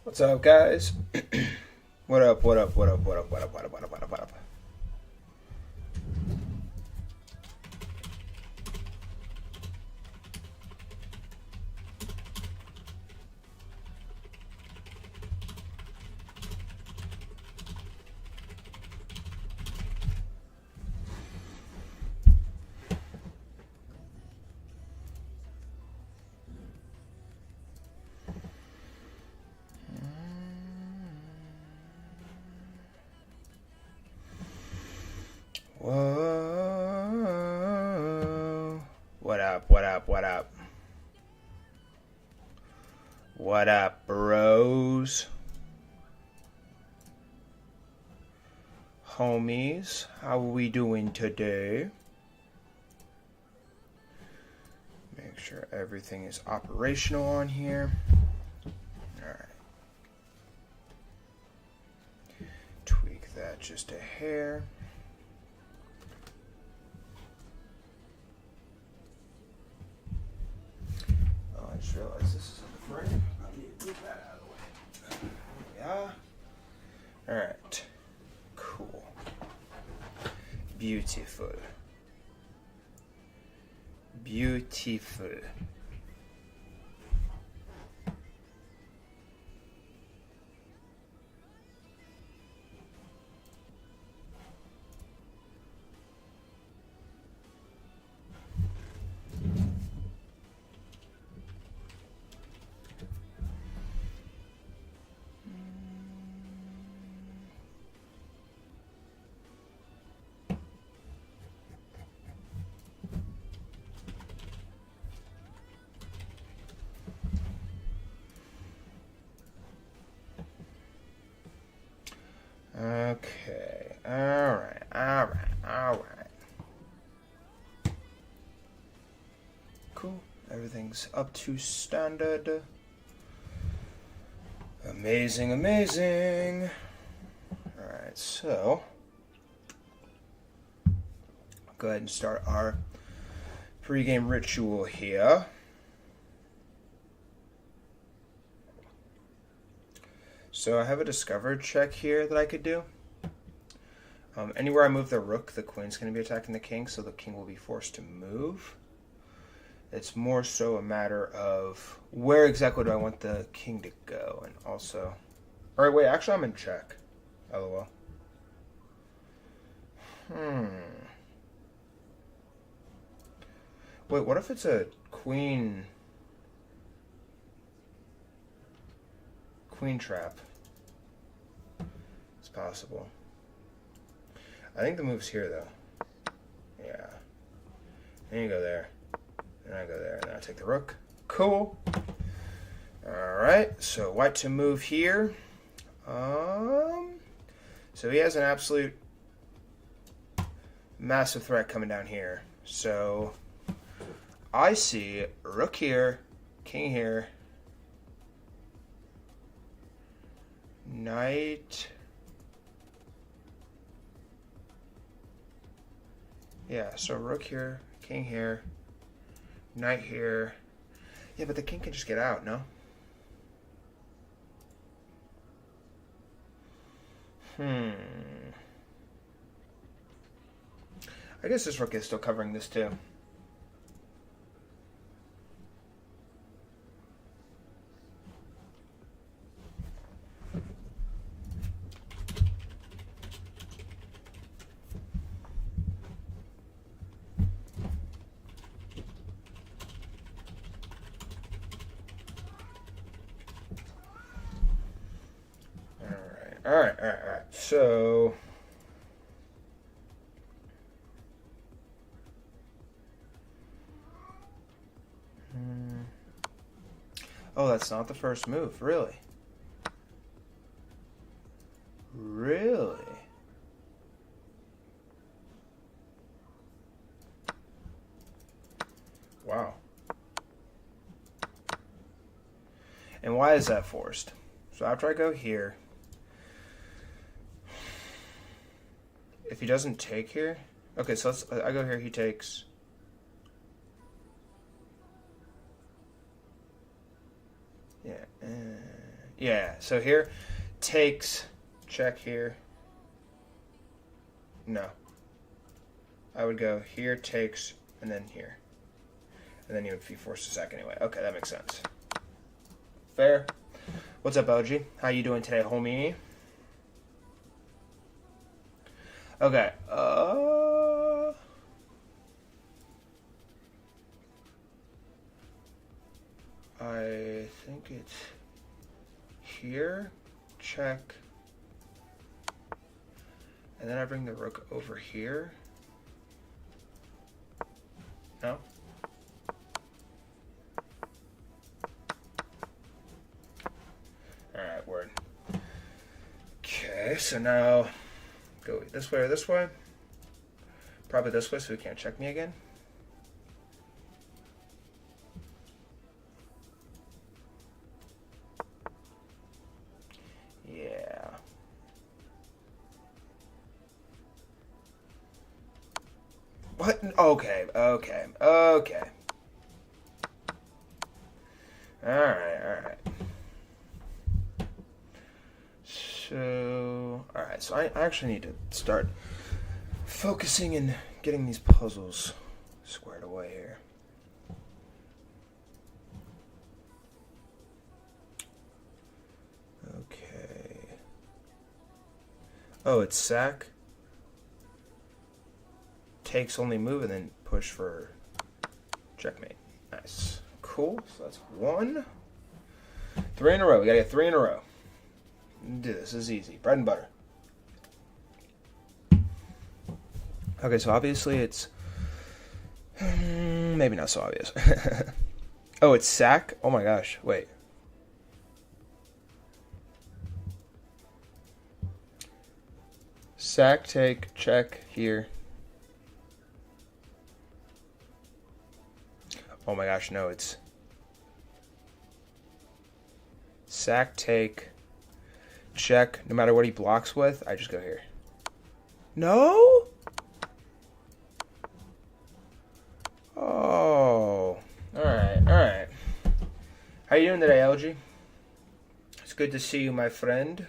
What's up, guys? What up, what up, what up, what up, what up, what up, what up, what up, what up? Whoa. What up, what up, what up? What up, bros? Homies, how are we doing today? Make sure everything is operational on here. Alright. Tweak that just a hair. I just realized this is on the frame. I need to move that out of the way. Yeah. Alright. Cool. Beautiful. Beautiful. Okay. Alright. Cool. Everything's up to standard. Amazing. Alright, so go ahead and start our pregame ritual here. So I have a discover check here that I could do. Anywhere I move the rook, the queen's going to be attacking the king, so the king will be forced to move. It's more so a matter of where exactly do I want the king to go, and also... Alright, wait, actually I'm in check. LOL. Wait, what if it's a queen trap? It's possible. I think the move's here, though. Yeah. And you go there. And I go there. And then I take the rook. Cool. Alright. So white to move here. So he has an absolute massive threat coming down here. So I see rook here. King here. Knight. Yeah, so rook here, king here, knight here. Yeah, but the king can just get out, no? I guess this rook is still covering this too. All right. So, oh, that's not the first move, really? Really? Wow. And why is that forced? So after I go here, if he doesn't take here, okay, so I go here, he takes. Yeah, Yeah, so here, takes, check here. No. I would go here, takes, and then here. And then you would be forced to sack anyway. Okay, that makes sense. Fair. What's up, LG? How you doing today, homie? Okay. I think it's here. Check. And then I bring the rook over here. No? Alright, word. Okay, so now go this way or this way. Probably this way so he can't check me again. Yeah. What? Okay. Alright. So I actually need to start focusing and getting these puzzles squared away here. Okay. Oh, it's sack. Takes only move and then push for checkmate. Nice. Cool. So that's 1. 3 in a row. We gotta get 3 in a row. Do this. This is easy. Bread and butter. Okay, so obviously it's maybe not so obvious. Oh, it's sack? Oh my gosh. Wait. Sack, take, check here. Oh my gosh, no, it's sack, take, check. No matter what he blocks with, I just go here. No? Oh. Alright. How you doing today, LG? It's good to see you, my friend.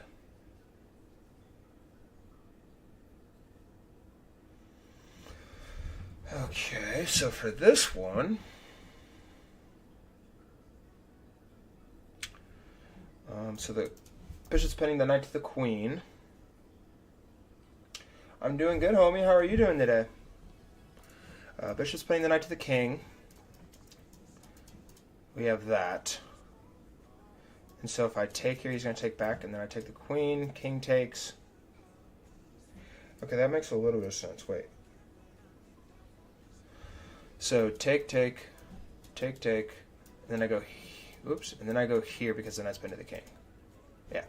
Okay, so for this one, so the bishop's pinning the knight to the queen. I'm doing good, homie. How are you doing today? Bishop's pinning the knight to the king. We have that. And so if I take here, he's going to take back, and then I take the queen. King takes. Okay, that makes a little bit of sense. Wait. So take, and then I go, oops, and then I go here because then I spin to the king. Yeah.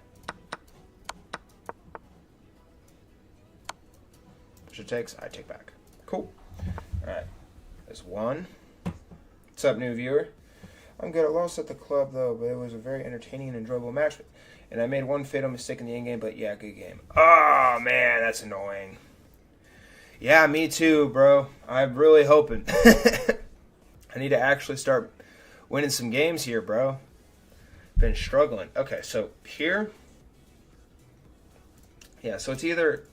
Bishop takes, I take back. Cool. Alright. There's 1. What's up, new viewer? I'm good. I lost at the club, though, but it was a very entertaining and enjoyable match. And I made one fatal mistake in the endgame, but yeah, good game. Oh, man, that's annoying. Yeah, me too, bro. I'm really hoping. I need to actually start winning some games here, bro. Been struggling. Okay, so here. Yeah, so it's either.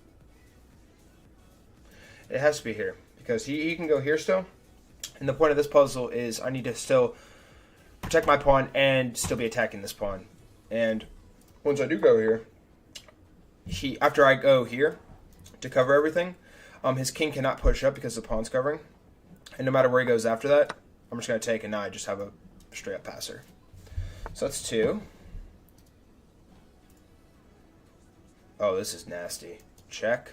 It has to be here. Because he can go here still. And the point of this puzzle is I need to still protect my pawn and still be attacking this pawn. And once I do go here, after I go here to cover everything, his king cannot push up because the pawn's covering. And no matter where he goes after that, I'm just going to take, and now I just have a straight up passer. So that's 2. Oh, this is nasty. Check.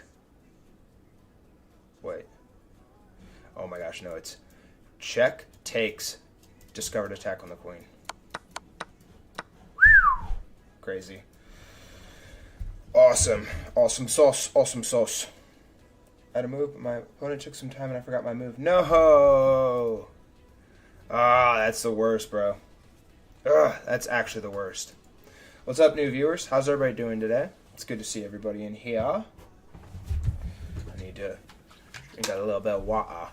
Wait. Oh my gosh, no, it's check, takes, discovered attack on the queen. Crazy. Awesome. Awesome sauce. Awesome sauce. I had a move, but my opponent took some time and I forgot my move. No! Ah, that's the worst, bro. Ugh, that's actually the worst. What's up, new viewers? How's everybody doing today? It's good to see everybody in here. I need to drink out a little bit of water.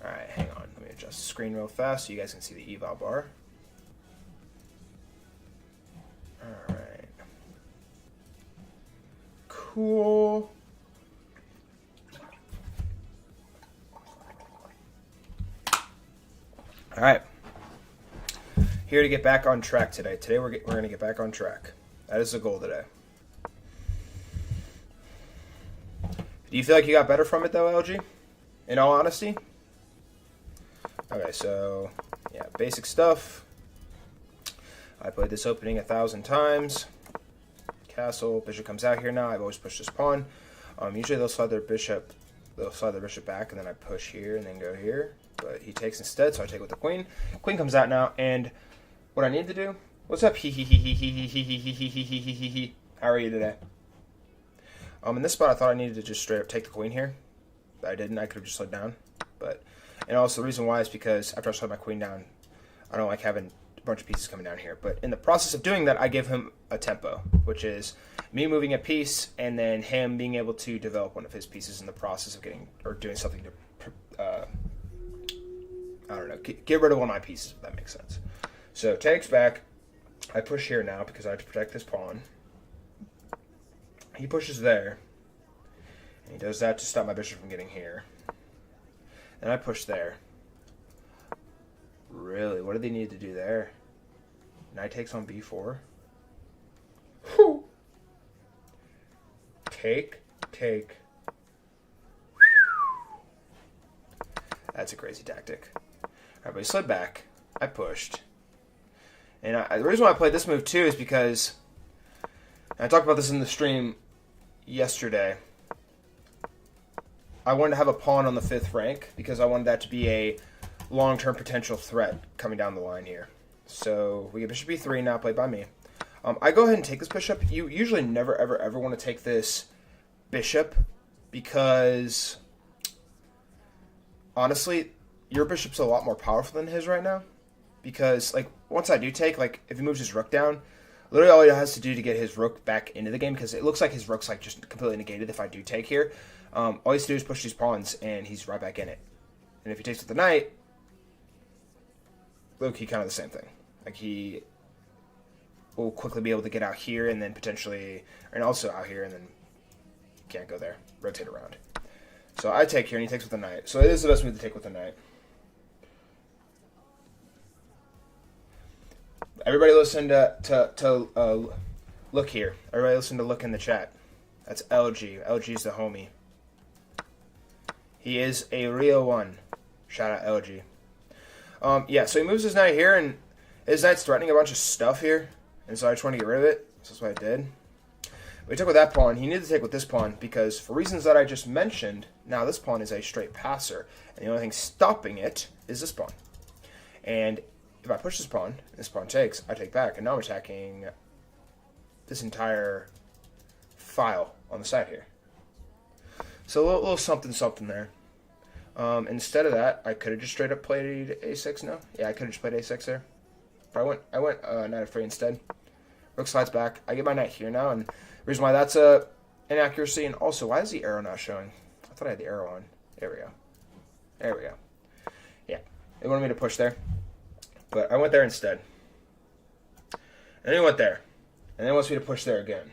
Alright, hang on. Let me adjust the screen real fast so you guys can see the eval bar. Alright. cool. All right. Here to get back on track today. Today we're going to get back on track. That is the goal today. Do you feel like you got better from it though, LG? In all honesty? Okay, so yeah, basic stuff. I played this opening 1,000 times. Castle, bishop comes out here now. I've always pushed this pawn. Usually they'll slide their bishop back, and then I push here and then go here. But he takes instead, so I take with the queen. Queen comes out now, and what I need to do. What's up? How are you today? In this spot, I thought I needed to just straight up take the queen here. But I didn't. I could have just slid down. And also the reason why is because after I slide my queen down, I don't like having a bunch of pieces coming down here. But in the process of doing that, I give him a tempo, which is me moving a piece and then him being able to develop one of his pieces in the process of getting or doing something to, I don't know, get rid of one of my pieces, if that makes sense. So takes back. I push here now because I have to protect this pawn. He pushes there. And he does that to stop my bishop from getting here. And I push there. Really? What do they need to do there? Knight takes on b4. Whew. Take. That's a crazy tactic. Alright, but he slid back. I pushed. And the reason why I played this move too is because I talked about this in the stream yesterday. I wanted to have a pawn on the 5th rank because I wanted that to be a long-term potential threat coming down the line here. So we get bishop e3 now, played by me. I go ahead and take this bishop. You usually never, ever, ever want to take this bishop because, honestly, your bishop's a lot more powerful than his right now. Because, like, once I do take, like, if he moves his rook down, literally all he has to do to get his rook back into the game, because it looks like his rook's, like, just completely negated if I do take here. All he has to do is push these pawns, and he's right back in it. And if he takes with the knight, low-key kind of the same thing. Like, he will quickly be able to get out here, and then potentially, and also out here, and then can't go there. Rotate around. So I take here, and he takes with the knight. So it is the best move to take with the knight. Everybody listen to look here. Everybody listen to look in the chat. That's LG. LG's the homie. He is a real one. Shout out LG. Yeah, so he moves his knight here, and his knight's threatening a bunch of stuff here. And so I just want to get rid of it. So that's what I did. We took with that pawn. He needed to take with this pawn because for reasons that I just mentioned, now this pawn is a straight passer. And the only thing stopping it is this pawn. And if I push this pawn takes, I take back. And now I'm attacking this entire file on the side here. So a little something there. Instead of that, I could have just straight up played a6 now. Yeah, I could have just played a6 there. But I went knight f3 instead. Rook slides back. I get my knight here now, and the reason why that's a inaccuracy, and also, why is the arrow not showing? I thought I had the arrow on. There we go. There we go. Yeah, they wanted me to push there, but I went there instead. And then he went there, and then wants me to push there again.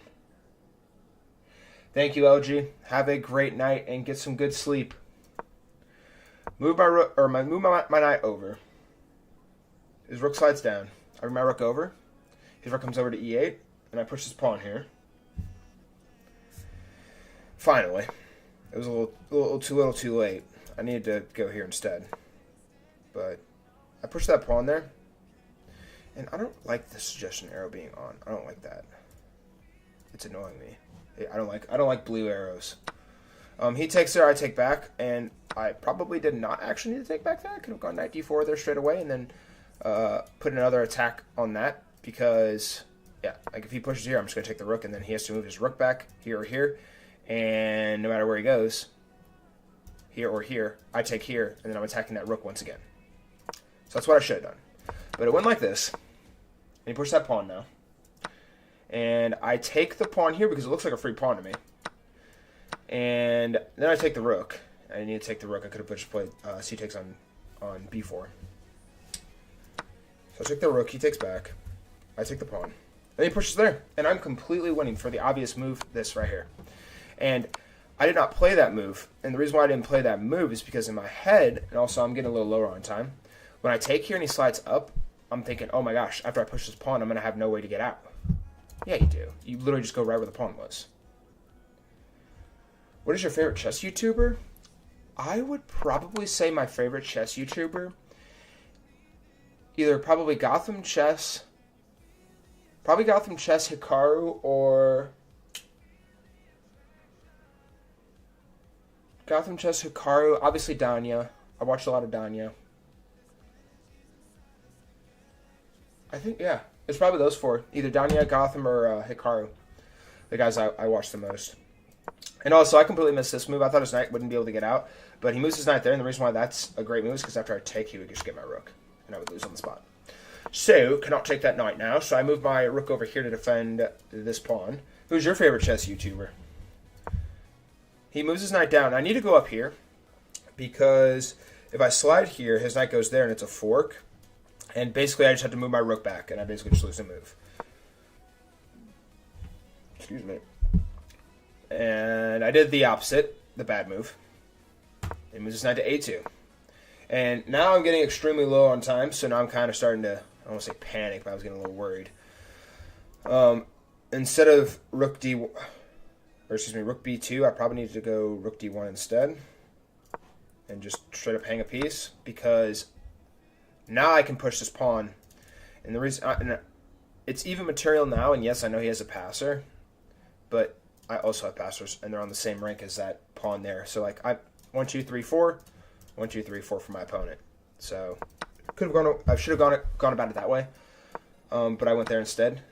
Thank you, LG. Have a great night and get some good sleep. Move my rook, or move my knight over. His rook slides down. I bring my rook over. His rook comes over to e8, and I push this pawn here. Finally, it was a little too late. I needed to go here instead, but I pushed that pawn there, and I don't like the suggestion arrow being on. I don't like that. It's annoying me. I don't like blue arrows. He takes there, I take back, and I probably did not actually need to take back there. I could have gone knight d4 there straight away, and then put another attack on that, because, yeah, like if he pushes here, I'm just going to take the rook, and then he has to move his rook back here or here, and no matter where he goes, here or here, I take here, and then I'm attacking that rook once again. So that's what I should have done. But it went like this, and he pushed that pawn now, and I take the pawn here because it looks like a free pawn to me, and then I take the rook. I need to take the rook. I could have just played c takes on b4. So I take the rook, he takes back, I take the pawn, and he pushes there, and I'm completely winning for the obvious move, this right here. And I did not play that move. And the reason why I didn't play that move is because in my head, and also I'm getting a little lower on time, when I take here and he slides up, I'm thinking, oh my gosh, after I push this pawn, I'm going to have no way to get out. Yeah, you do. You literally just go right where the pawn was. What is your favorite chess YouTuber? I would probably say my favorite chess YouTuber, either probably Gotham Chess, Hikaru, or Gotham Chess, Hikaru, obviously Danya. I watched a lot of Danya. I think, yeah, it's probably those four. Either Danya, Gotham, or Hikaru. The guys I watch the most. And also, I completely missed this move. I thought his knight wouldn't be able to get out. But he moves his knight there, and the reason why that's a great move is because after I take, he would just get my rook. And I would lose on the spot. So, cannot take that knight now. So I move my rook over here to defend this pawn. Who's your favorite chess YouTuber? He moves his knight down. I need to go up here. Because if I slide here, his knight goes there, and it's a fork. And basically, I just have to move my rook back, and I basically just lose the move. Excuse me. And I did the opposite, the bad move. He moves his knight to a2. And now I'm getting extremely low on time, so now I'm kind of starting to, I don't want to say panic, but I was getting a little worried. Instead of rook b2, I probably need to go rook d1 instead. And just straight up hang a piece, because now I can push this pawn. And the reason, it's even material now, and yes, I know he has a passer, but I also have passers, and they're on the same rank as that pawn there. So like 1, 2, 3, 4, 1, 2, 3, 4 for my opponent. So I should have gone about it that way, but I went there instead,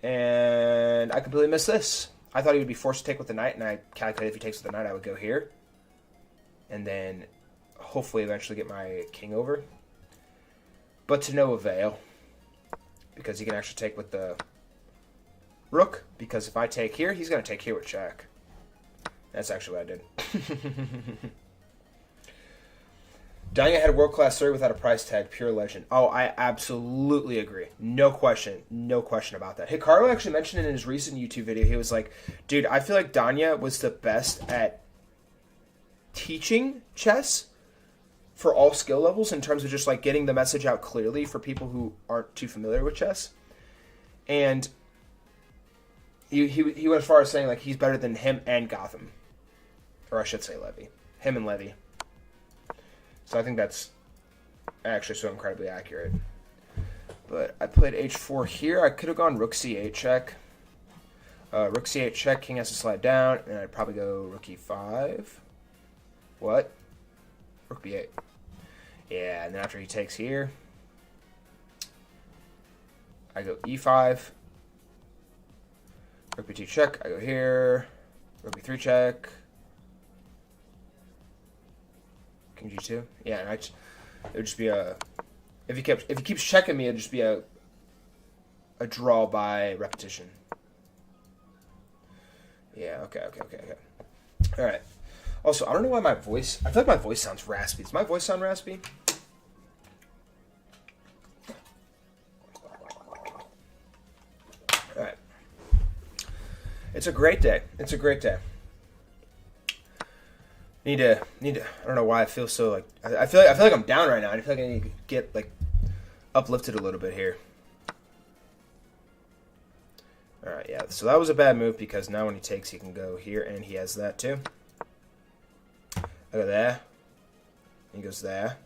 and I completely missed this. I thought he would be forced to take with the knight, and I calculated if he takes with the knight, I would go here, and then hopefully eventually get my king over. But to no avail, because he can actually take with the rook, because if I take here, he's going to take here with check. That's actually what I did. Danya had a world-class story without a price tag, pure legend. Oh, I absolutely agree. No question about that. Hikaru actually mentioned it in his recent YouTube video. He was like, dude, I feel like Danya was the best at teaching chess for all skill levels in terms of just like getting the message out clearly for people who aren't too familiar with chess. And he went as far as saying like he's better than him and Gotham. Or I should say Levy. Him and Levy. So I think that's actually so incredibly accurate. But I played h4 here. I could have gone rook c8 check. Rook c8 check, king has to slide down, and I'd probably go rook e5. What? Rook b8. Yeah, and then after he takes here, I go e5. Rook b2 check, I go here. Rook b3 check. King g2. Yeah, and it would just be a, if he keeps checking me, it'd just be a draw by repetition. Yeah, okay. All right. Also, I don't know why I feel like my voice sounds raspy. Does my voice sound raspy? All right. It's a great day. Need to. I don't know why I feel so like. I feel like I'm down right now. I feel like I need to get like uplifted a little bit here. All right, yeah. So that was a bad move because now when he takes, he can go here, and he has that too. I go there. He goes there.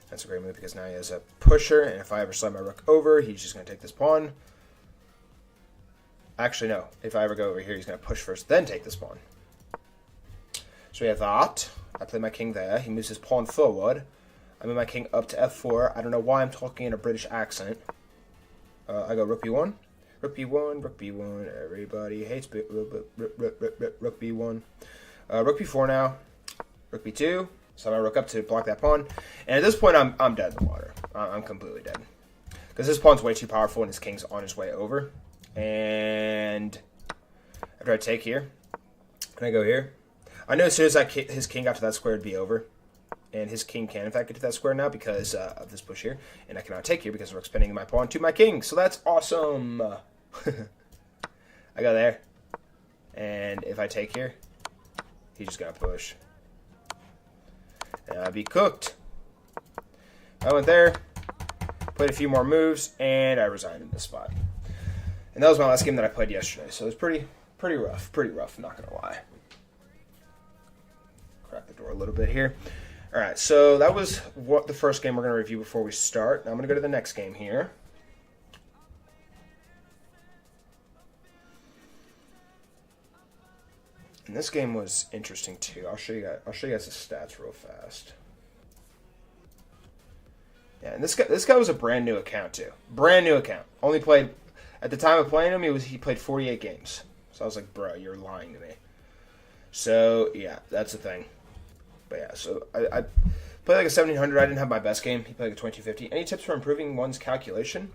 That's a great move because now he has a pusher, and if I ever slide my rook over, he's just going to take this pawn. Actually, no. If I ever go over here, he's going to push first, then take this pawn. So we have that. I play my king there. He moves his pawn forward. I move my king up to f4. I don't know why I'm talking in a British accent. I go rook b1. Rook b1, rook b1. Everybody hates rook b1. Rook b4 now. Rook b2. So my rook up to block that pawn. And at this point, I'm dead in the water. I'm completely dead. Because this pawn's way too powerful and his king's on his way over. And after I take here, and I go here, I know as soon as his king got to that square, it'd be over. And his king can, in fact, get to that square now because of this push here. And I cannot take here because the rook's pinning my pawn to my king. So that's awesome. I go there. And if I take here, he's just going to push. And I'd be cooked. I went there, played a few more moves, and I resigned in this spot. And that was my last game that I played yesterday, so it was pretty rough, not going to lie. Crack the door a little bit here. All right, so that was what the first game we're going to review before we start. Now I'm going to go to the next game here. And this game was interesting too. I'll show you guys the stats real fast. Yeah, and this guy was a brand new account too. Brand new account. Only played at the time of playing him. He played 48 games. So I was like, bro, you're lying to me. So yeah, that's the thing. But yeah, so I played like a 1700. I didn't have my best game. He played like a 2250. Any tips for improving one's calculation?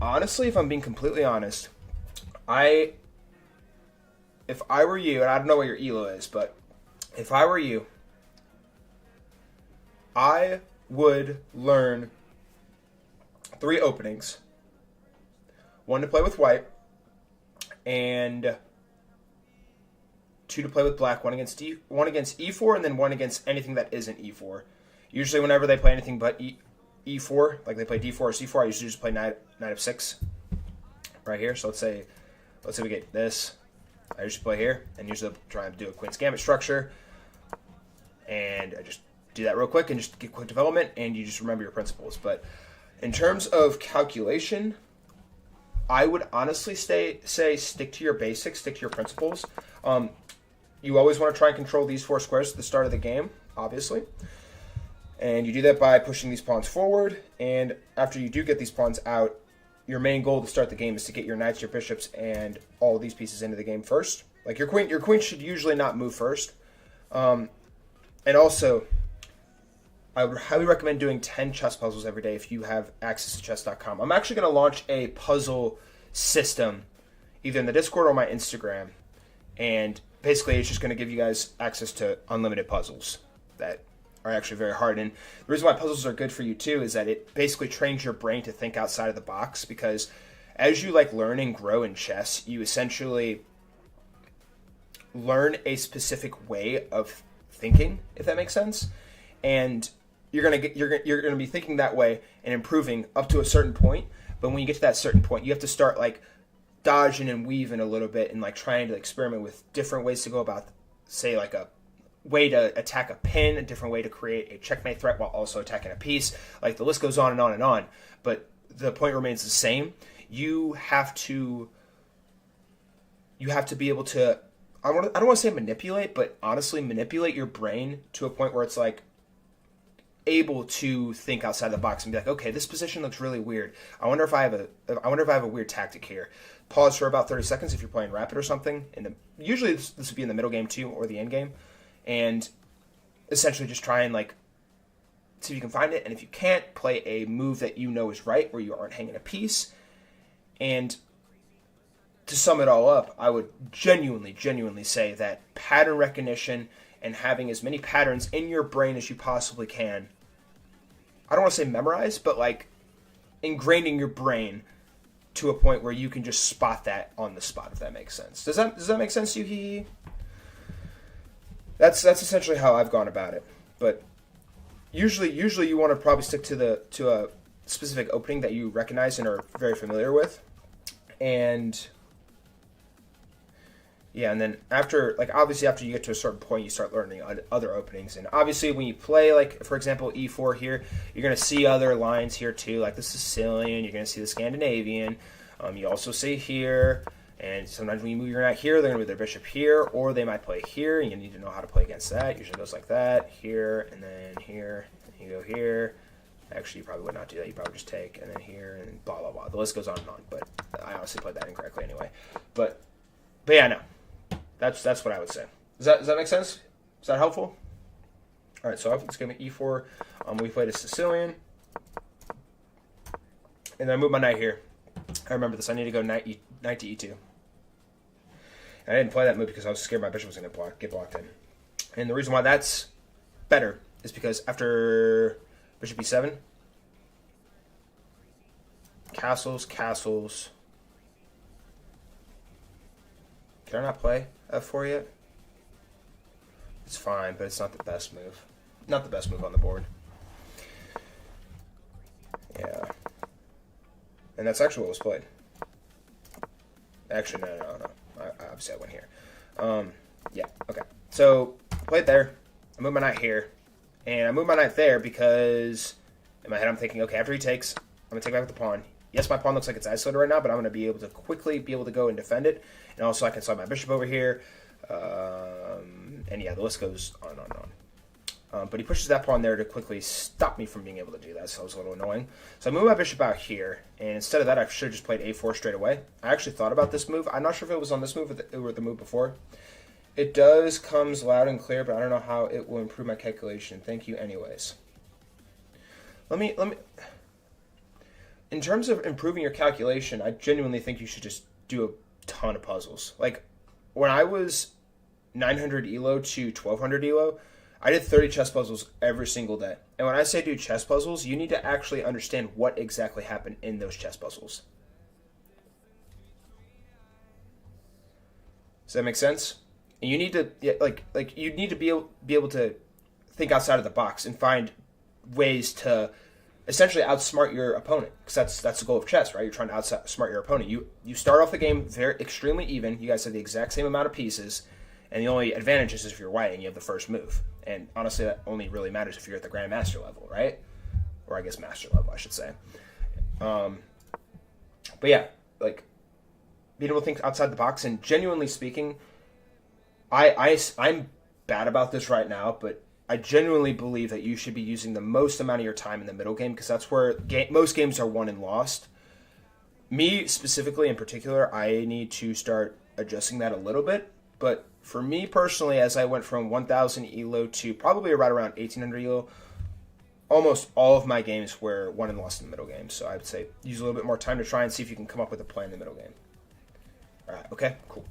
Honestly, if I'm being completely honest, if I were you, and I don't know what your ELO is, but if I were you, I would learn 3 openings. 1 to play with white, and 2 to play with black. 1 against E4, and then 1 against anything that isn't E4. Usually, whenever they play anything but E4, like they play D4 or C4, I usually just play knight of 6 right here. So let's say we get this. I usually play here, and usually try to do a Queen's Gambit structure, and I just do that real quick and just get quick development, and you just remember your principles. But in terms of calculation, I would honestly say stick to your basics, stick to your principles. You always want to try and control these 4 squares at the start of the game, obviously. And you do that by pushing these pawns forward, and after you do get these pawns out, your main goal to start the game is to get your knights, your bishops, and all these pieces into the game first. Like your queen should usually not move first. And also, I would highly recommend doing 10 chess puzzles every day if you have access to chess.com. I'm actually going to launch a puzzle system either in the Discord or my Instagram. And basically, it's just going to give you guys access to unlimited puzzles that are actually very hard. And the reason why puzzles are good for you too is that it basically trains your brain to think outside of the box, because as you learn and grow in chess, you essentially learn a specific way of thinking, if that makes sense. And you're gonna be thinking that way and improving up to a certain point. But when you get to that certain point, you have to start dodging and weaving a little bit and trying to experiment with different ways to go about, say, a way to attack a pin, a different way to create a checkmate threat while also attacking a piece. The list goes on and on and on. But the point remains the same. You have to be able to, I don't want to say manipulate, but honestly manipulate your brain to a point where it's able to think outside the box and be okay, this position looks really weird. I wonder if I have a weird tactic here. Pause for about 30 seconds if you're playing rapid or something. Usually this would be in the middle game too, or the end game. And essentially just try and see if you can find it. And if you can't, play a move that you know is right, where you aren't hanging a piece. And to sum it all up, I would genuinely say that pattern recognition and having as many patterns in your brain as you possibly can, I don't want to say memorize, but ingraining your brain to a point where you can just spot that on the spot, if that makes sense. Does that make sense to you, Hee? That's essentially how I've gone about it. But usually you want to probably stick to a specific opening that you recognize and are very familiar with. And yeah, and then after you get to a certain point, you start learning other openings. And obviously when you play, for example, E4 here, you're going to see other lines here too, like the Sicilian, you're going to see the Scandinavian. You also see here. And sometimes when you move your knight here, they're going to move their bishop here, or they might play here, and you need to know how to play against that. Usually it goes like that, here, and then here, and you go here. Actually, you probably would not do that. You probably just take, and then here, and blah, blah, blah. The list goes on and on, but I honestly played that incorrectly anyway. But yeah, no. That's what I would say. Does that make sense? Is that helpful? All right, so let's give me E4. We played a Sicilian. And then I moved my knight here. I remember this. I need to go knight to E2. And I didn't play that move because I was scared my bishop was going to get blocked in. And the reason why that's better is because after bishop E7, castles, Can I not play f4 yet? It's fine, but it's not the best move. Not the best move on the board. Yeah. And that's actually what was played. Actually, no. Obviously, I went here. Yeah, okay. So, played there. I moved my knight here. And I moved my knight there because in my head I'm thinking, okay, after he takes, I'm going to take back the pawn. Yes, my pawn looks like it's isolated right now, but I'm going to be able to quickly go and defend it. And also I can slide my bishop over here. And yeah, the list goes on and on and on. But he pushes that pawn there to quickly stop me from being able to do that, so it was a little annoying. So I moved my bishop out here, and instead of that, I should have just played a4 straight away. I actually thought about this move. I'm not sure if it was on this move or the move before. It comes loud and clear, but I don't know how it will improve my calculation. Thank you anyways. Let me... In terms of improving your calculation, I genuinely think you should just do a ton of puzzles. Like, when I was 900 ELO to 1200 ELO, I did 30 chess puzzles every single day. And when I say do chess puzzles, you need to actually understand what exactly happened in those chess puzzles. Does that make sense? And you need to you need to be able to think outside of the box and find ways to essentially outsmart your opponent, because that's the goal of chess, right? You're trying to outsmart your opponent. You start off the game extremely even. You guys have the exact same amount of pieces, and the only advantage is if you're white and you have the first move. And honestly, that only really matters if you're at the grandmaster level, right? Or I guess master level, I should say. But yeah, like being able to think outside the box. And genuinely speaking, I'm bad about this right now, but I genuinely believe that you should be using the most amount of your time in the middle game, because that's where most games are won and lost. Me specifically, in particular, I need to start adjusting that a little bit. But for me personally, as I went from 1,000 ELO to probably right around 1,800 ELO, almost all of my games were won and lost in the middle game. So I would say use a little bit more time to try and see if you can come up with a play in the middle game. All right, okay, cool.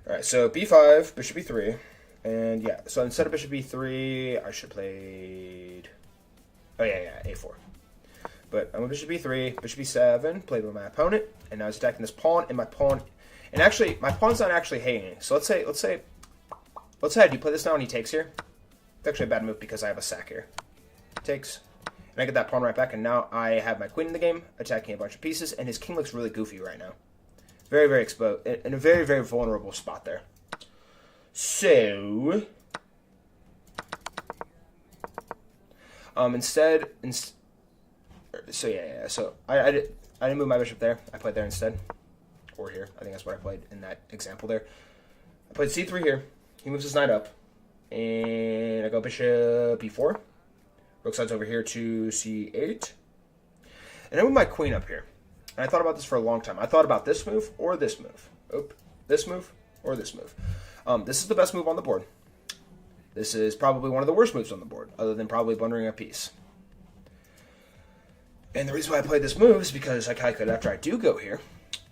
All right, so b5, bishop b3. And yeah, so instead of bishop b3, I should have played... Oh yeah, a4. But I'm with bishop b3, bishop b7, played with my opponent, and now he's attacking this pawn, and my pawn... And actually, my pawn's not actually hating. So let's say I do play this now and he takes here. It's actually a bad move because I have a sack here. Takes. And I get that pawn right back, and now I have my queen in the game, attacking a bunch of pieces, and his king looks really goofy right now. Very, very exposed, in a very, very vulnerable spot there. So... So yeah. So I didn't move my bishop there. I played there instead. Or here. I think that's what I played in that example there. I played c3 here. He moves his knight up. And I go bishop b4. Rook slides over here to c8. And I move my queen up here. And I thought about this for a long time. I thought about this move or this move. This move or this move. This is the best move on the board. This is probably one of the worst moves on the board, other than probably blundering a piece. And the reason why I played this move is because I calculated after I do go here,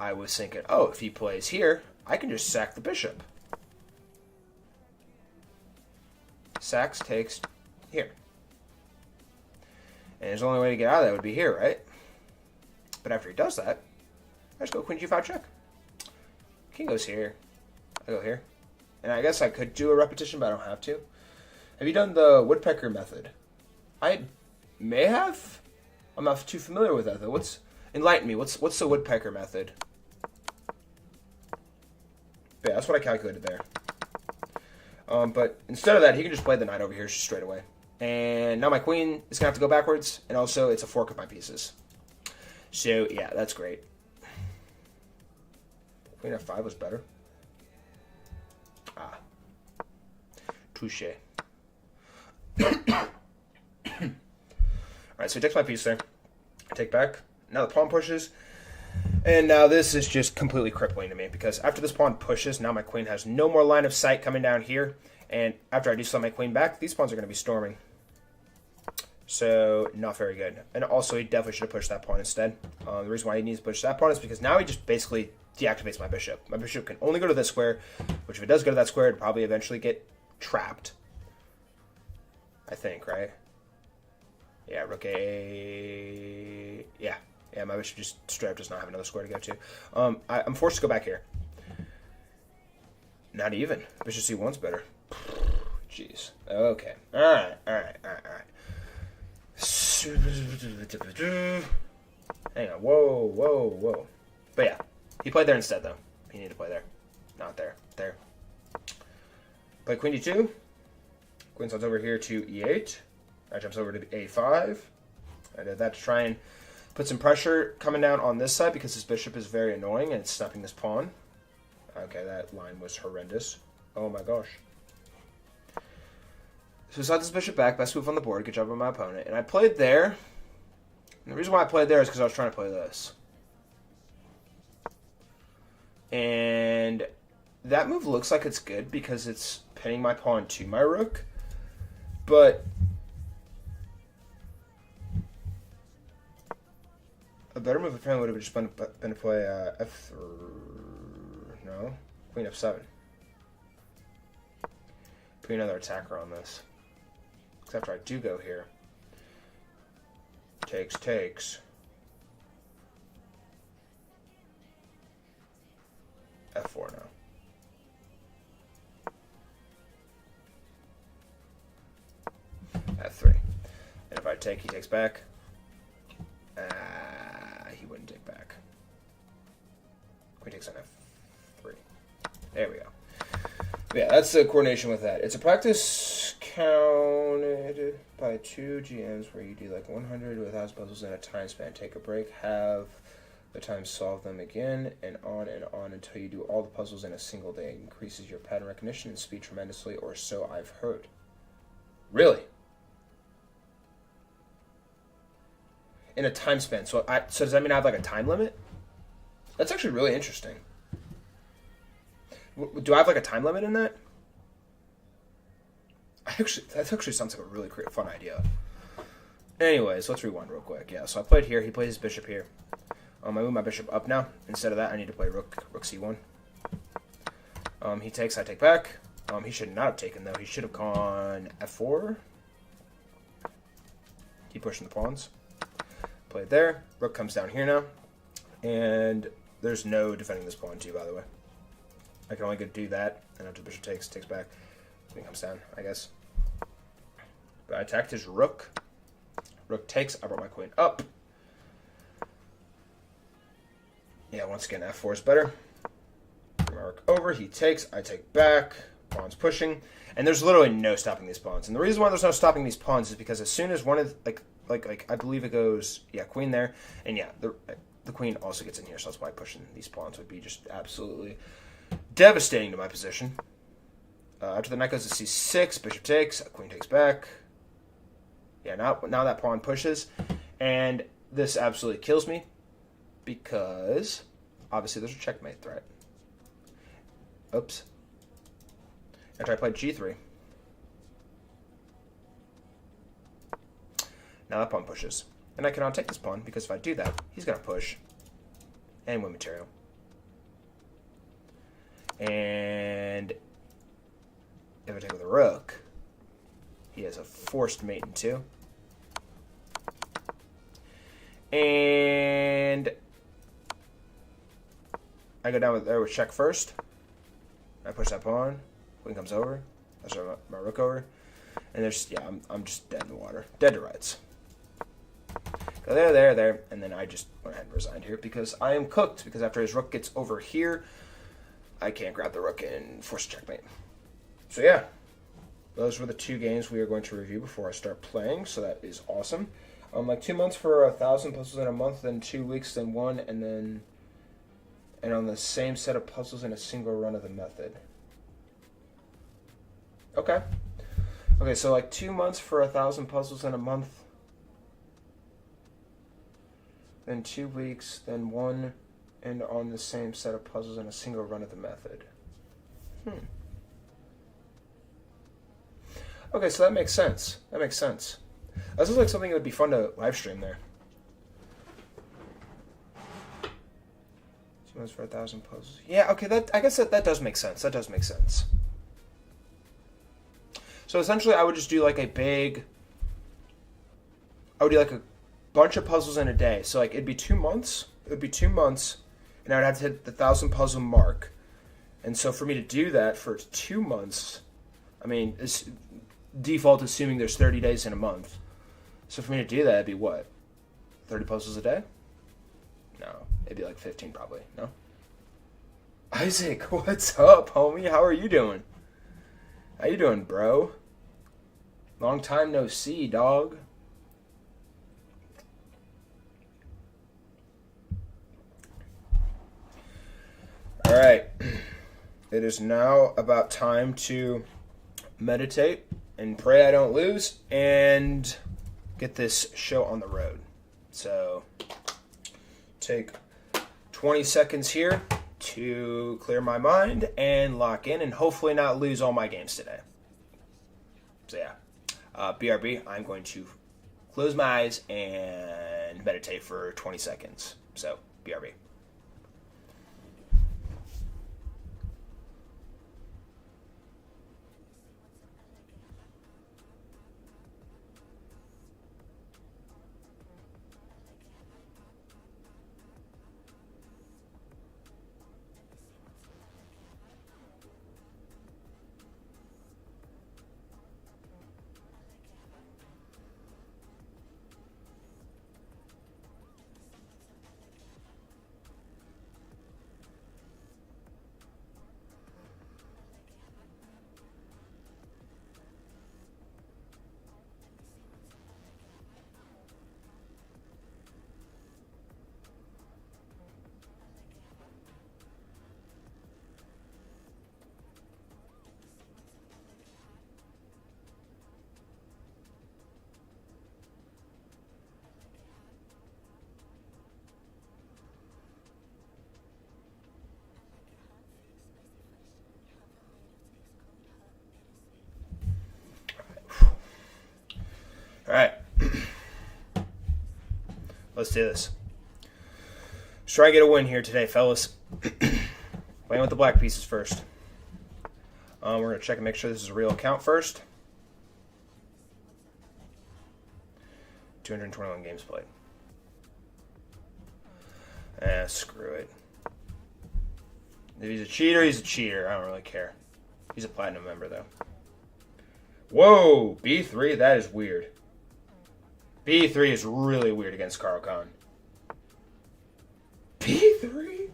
I was thinking, oh, if he plays here, I can just sack the bishop. Sacks, takes, here. And his only way to get out of that would be here, right? But after he does that, I just go queen g5 check. King goes here. I go here. And I guess I could do a repetition, but I don't have to. Have you done the woodpecker method? I may have. I'm not too familiar with that, though. Enlighten me. What's the woodpecker method? But yeah, that's what I calculated there. But instead of that, he can just play the knight over here straight away. And now my queen is going to have to go backwards. And also, it's a fork of my pieces. So, yeah, that's great. Queen f5 was better. Ah. Touche. Alright, so he takes my piece there. I take back. Now the pawn pushes. And now this is just completely crippling to me, because after this pawn pushes, now my queen has no more line of sight coming down here. And after I do slide my queen back, these pawns are going to be storming. So, not very good. And also, he definitely should have pushed that pawn instead. The reason why he needs to push that pawn is because now he just basically deactivates my bishop. My bishop can only go to this square, which if it does go to that square, it'd probably eventually get trapped. I think, right? Yeah, rook a... Yeah, my bishop just straight up does not have another square to go to. I'm forced to go back here. Not even. Bishop C1's better. Jeez. Okay. Alright. Hang on. Whoa. But yeah. He played there instead, though. He needed to play there. Not there. There. Play Queen D2. Queen slides over here to E8. That jumps over to A5. I did that to try and put some pressure coming down on this side because his bishop is very annoying and it's snapping this pawn. Okay, that line was horrendous. Oh my gosh. So he slides his bishop back. Best move on the board. Good job on my opponent. And I played there. And the reason why I played there is because I was trying to play this. And that move looks like it's good because it's pinning my pawn to my rook. But a better move apparently would have just been to play Queen F7. Put another attacker on this. Except after I do go here. Takes. F4 now. F3. And if I take, he takes back. He wouldn't take back. Queen takes on F3. There we go. Yeah, that's the coordination with that. It's a practice counted by 2 GMs where you do like 100 to 1,000 puzzles in a time span. Take a break, have the time solve them again, and on until you do all the puzzles in a single day. It increases your pattern recognition and speed tremendously, or so I've heard. Really? In a time span. So does that mean I have like a time limit? That's actually really interesting. Do I have like a time limit in that? That actually sounds like a really fun idea. Anyways, let's rewind real quick. Yeah, so I played here. He plays his bishop here. I move my bishop up now. Instead of that, I need to play rook c1. He takes, I take back. He should not have taken, though. He should have gone f4. Keep pushing the pawns. Played there. Rook comes down here now. And there's no defending this pawn, too, by the way. I can only go do that. And after the bishop takes back. Queen comes down, I guess. But I attacked his rook. Rook takes. I brought my queen up. Yeah, once again, f4 is better. Bring my rook over. He takes. I take back. Pawns pushing. And there's literally no stopping these pawns. And the reason why there's no stopping these pawns is because as soon as one of, like I believe it goes, yeah, queen there. And yeah, the queen also gets in here. So that's why pushing these pawns would be just absolutely devastating to my position. After the knight goes to c6, bishop takes, queen takes back. Yeah, now that pawn pushes. And this absolutely kills me because obviously there's a checkmate threat. Oops. After I played g3. Now that pawn pushes. And I cannot take this pawn because if I do that, he's going to push and win material. And if I take with a rook, he has a forced mate in 2. And I go down with check first. I push that pawn. Queen comes over. I start my rook over. And there's, yeah, I'm just dead in the water. Dead to rights. Go there. And then I just went ahead and resigned here because I am cooked. Because after his rook gets over here, I can't grab the rook and force a checkmate. So yeah, those were the 2 games we are going to review before I start playing. So that is awesome. Like 2 months for 1,000 puzzles in a month, then 2 weeks, then 1, and on the same set of puzzles in a single run of the method. Okay, so like 2 months for 1,000 puzzles in a month, then 2 weeks, then 1, and on the same set of puzzles in a single run of the method. Okay, so that makes sense. This is like something that would be fun to live stream there. 2 months for 1,000 puzzles. Yeah, okay, I guess that does make sense. So essentially, I would just do like a bunch of puzzles in a day. So like it'd be 2 months. And I would have to hit the 1,000 puzzle mark. And so for me to do that for 2 months, I mean, it's default assuming there's 30 days in a month. So for me to do that, it'd be what? 30 puzzles a day? No, it'd be like 15 probably. No? Isaac, what's up, homie? How are you doing? How you doing, bro? Long time no see, dog. All right. It is now about time to meditate and pray I don't lose and get this show on the road. So take 20 seconds here to clear my mind and lock in and hopefully not lose all my games today. So yeah, BRB, I'm going to close my eyes and meditate for 20 seconds. So BRB. All right. Let's do this. Let's try and get a win here today, fellas. Playing with the black pieces first. We're going to check and make sure this is a real account first. 221 games played. Screw it. If he's a cheater, he's a cheater. I don't really care. He's a platinum member, though. Whoa! B3? That is weird. B3 is really weird against Carl Khan. B3?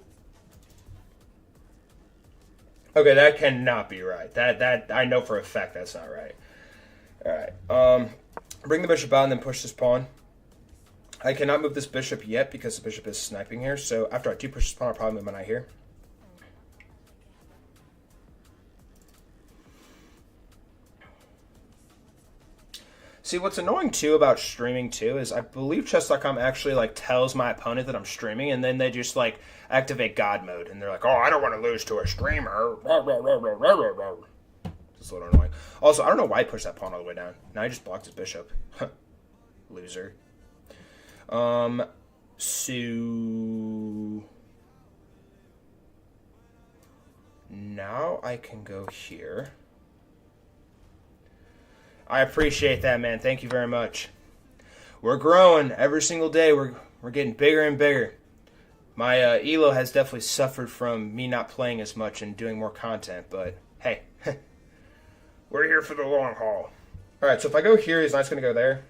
Okay, that cannot be right. That I know for a fact that's not right. Alright. Bring the bishop out and then push this pawn. I cannot move this bishop yet because the bishop is sniping here. So after I do push this pawn, I'll probably move my knight here. See, what's annoying too about streaming too is I believe chess.com actually like tells my opponent that I'm streaming, and then they just like activate God mode, and they're like, "Oh, I don't want to lose to a streamer." It's a little annoying. Also, I don't know why I pushed that pawn all the way down. Now I just blocked his bishop. Loser. So now I can go here. I appreciate that, man. Thank you very much. We're growing every single day. We're getting bigger and bigger. My ELO has definitely suffered from me not playing as much and doing more content, but hey, we're here for the long haul. All right, so if I go here, his knight's going to go there.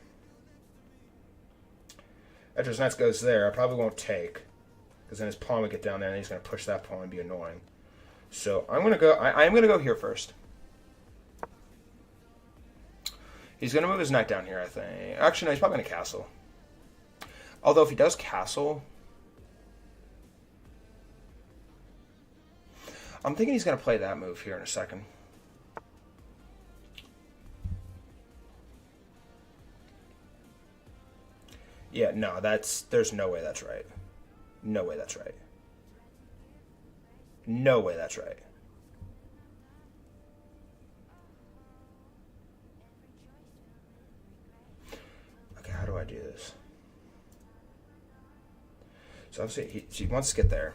After his knight goes there, I probably won't take, because then his pawn would get down there and he's going to push that pawn and be annoying. So I'm going to go. I am going to go here first. He's going to move his knight down here, I think. Actually, no, he's probably going to castle. Although, if he does castle, I'm thinking he's going to play that move here in a second. Yeah, no, there's no way that's right. No way that's right. No way that's right. How do I do this? So obviously he wants to get there.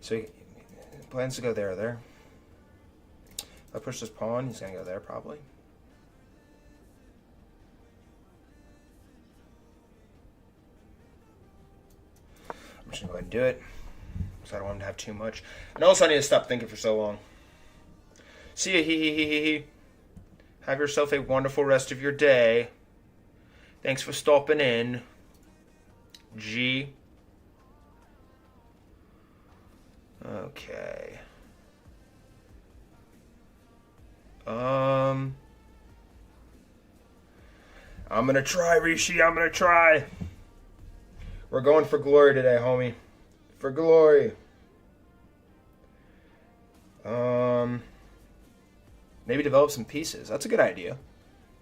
So he plans to go there. If I push this pawn, he's going to go there probably. just gonna go ahead and do it. Because I don't want him to have too much. And also I need to stop thinking for so long. See ya, hee. Have yourself a wonderful rest of your day. Thanks for stopping in. G. Okay. I'm gonna try, Rishi. I'm gonna try. We're going for glory today, homie. For glory. Maybe develop some pieces. That's a good idea.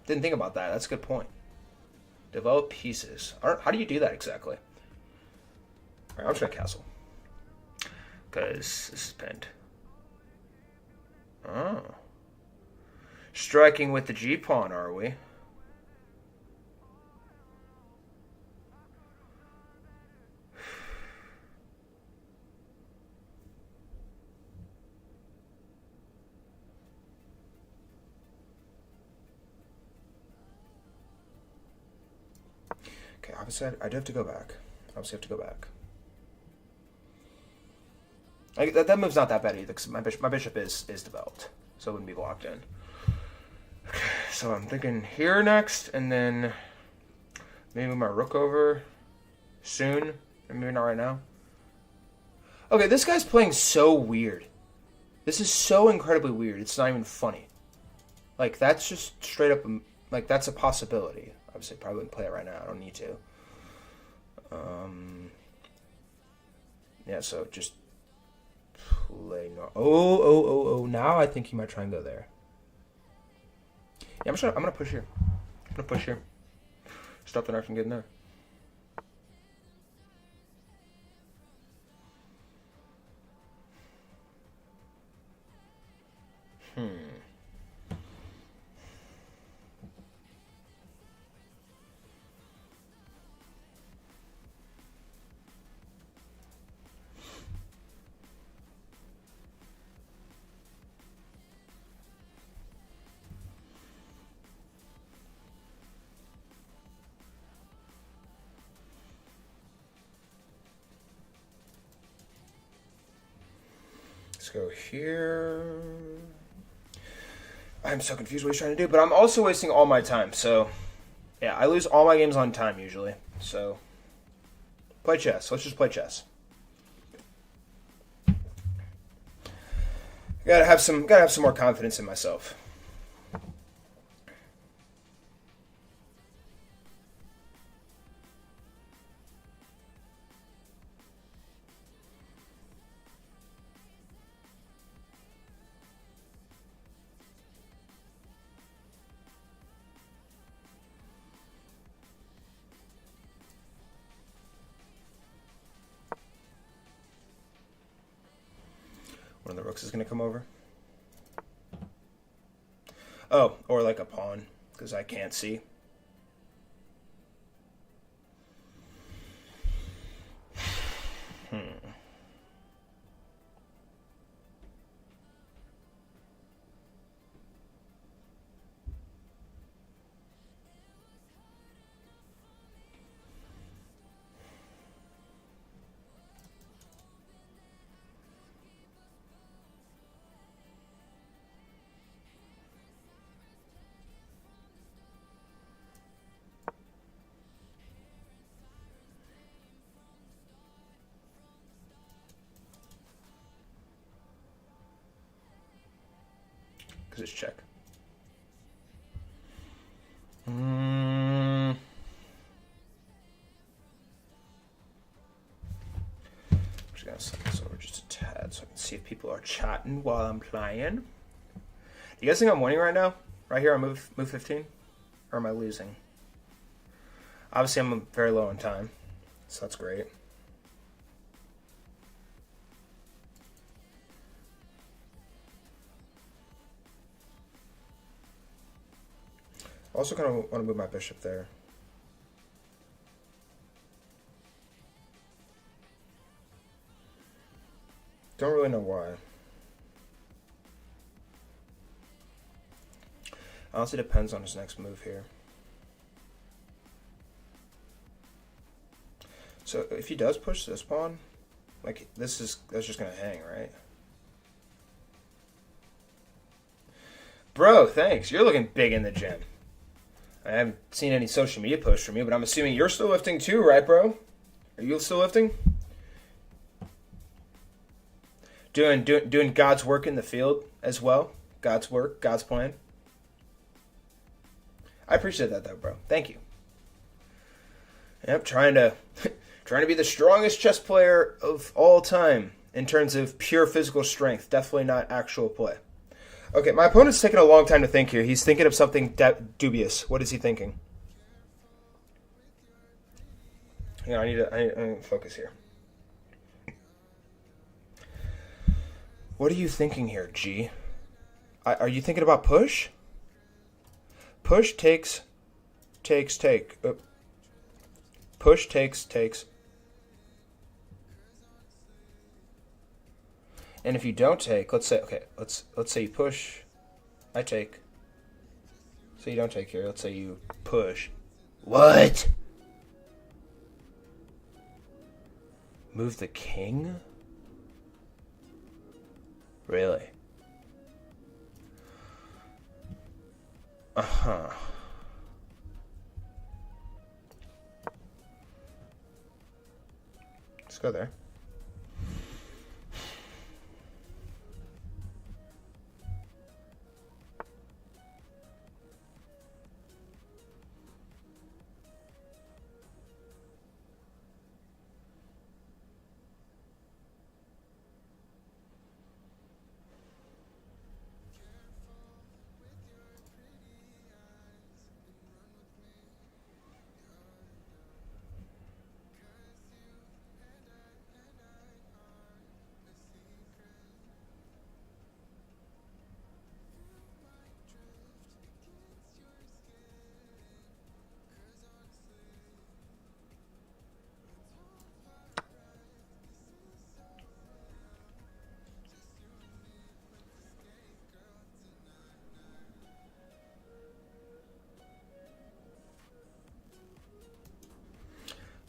Didn't think about that. That's a good point. Develop pieces. How do you do that exactly? All right, I'm just gonna castle. Because this is pinned. Oh. Striking with the G-pawn, are we? Okay, opposite. I do have to go back. Obviously, have to go back. That move's not that bad either, because my bishop is developed, so it wouldn't be blocked in. Okay, so I'm thinking here next, and then maybe move my rook over soon, or maybe not right now. Okay, this guy's playing so weird. This is so incredibly weird. It's not even funny. Like, that's just straight up, like, that's a possibility. Obviously, probably wouldn't play it right now. I don't need to. Yeah, so just play no. Oh! Now I think he might try and go there. Yeah, I'm gonna push here. I'm gonna push here. Stop the knife from getting there. Let's go here. I'm so confused what he's trying to do, but I'm also wasting all my time. So, yeah, I lose all my games on time usually. So, play chess. Let's just play chess. Gotta have some more confidence in myself. One of the rooks is going to come over. Oh, or like a pawn, because I can't see. Because it's check. Just gonna set this over just a tad so I can see if people are chatting while I'm playing. Do you guys think I'm winning right now? Right here on move 15? Or am I losing? Obviously I'm very low on time, so that's great. Also kind of want to move my bishop there. Don't really know why. Honestly, depends on his next move here. So if he does push this pawn, like that's just gonna hang, right? Bro, thanks. You're looking big in the gym. I haven't seen any social media posts from you, but I'm assuming you're still lifting too, right, bro? Are you still lifting? Doing God's work in the field as well. God's work, God's plan. I appreciate that though, bro. Thank you. Yep, trying to be the strongest chess player of all time in terms of pure physical strength. Definitely not actual play. Okay, my opponent's taking a long time to think here. He's thinking of something dubious. What is he thinking? Yeah, I need to focus here. What are you thinking here, G? Are you thinking about push? Push takes. Push takes. And if you don't take, let's say you push, I take. So you don't take here. Let's say you push. What? Move the king? Really? Uh-huh. Let's go there.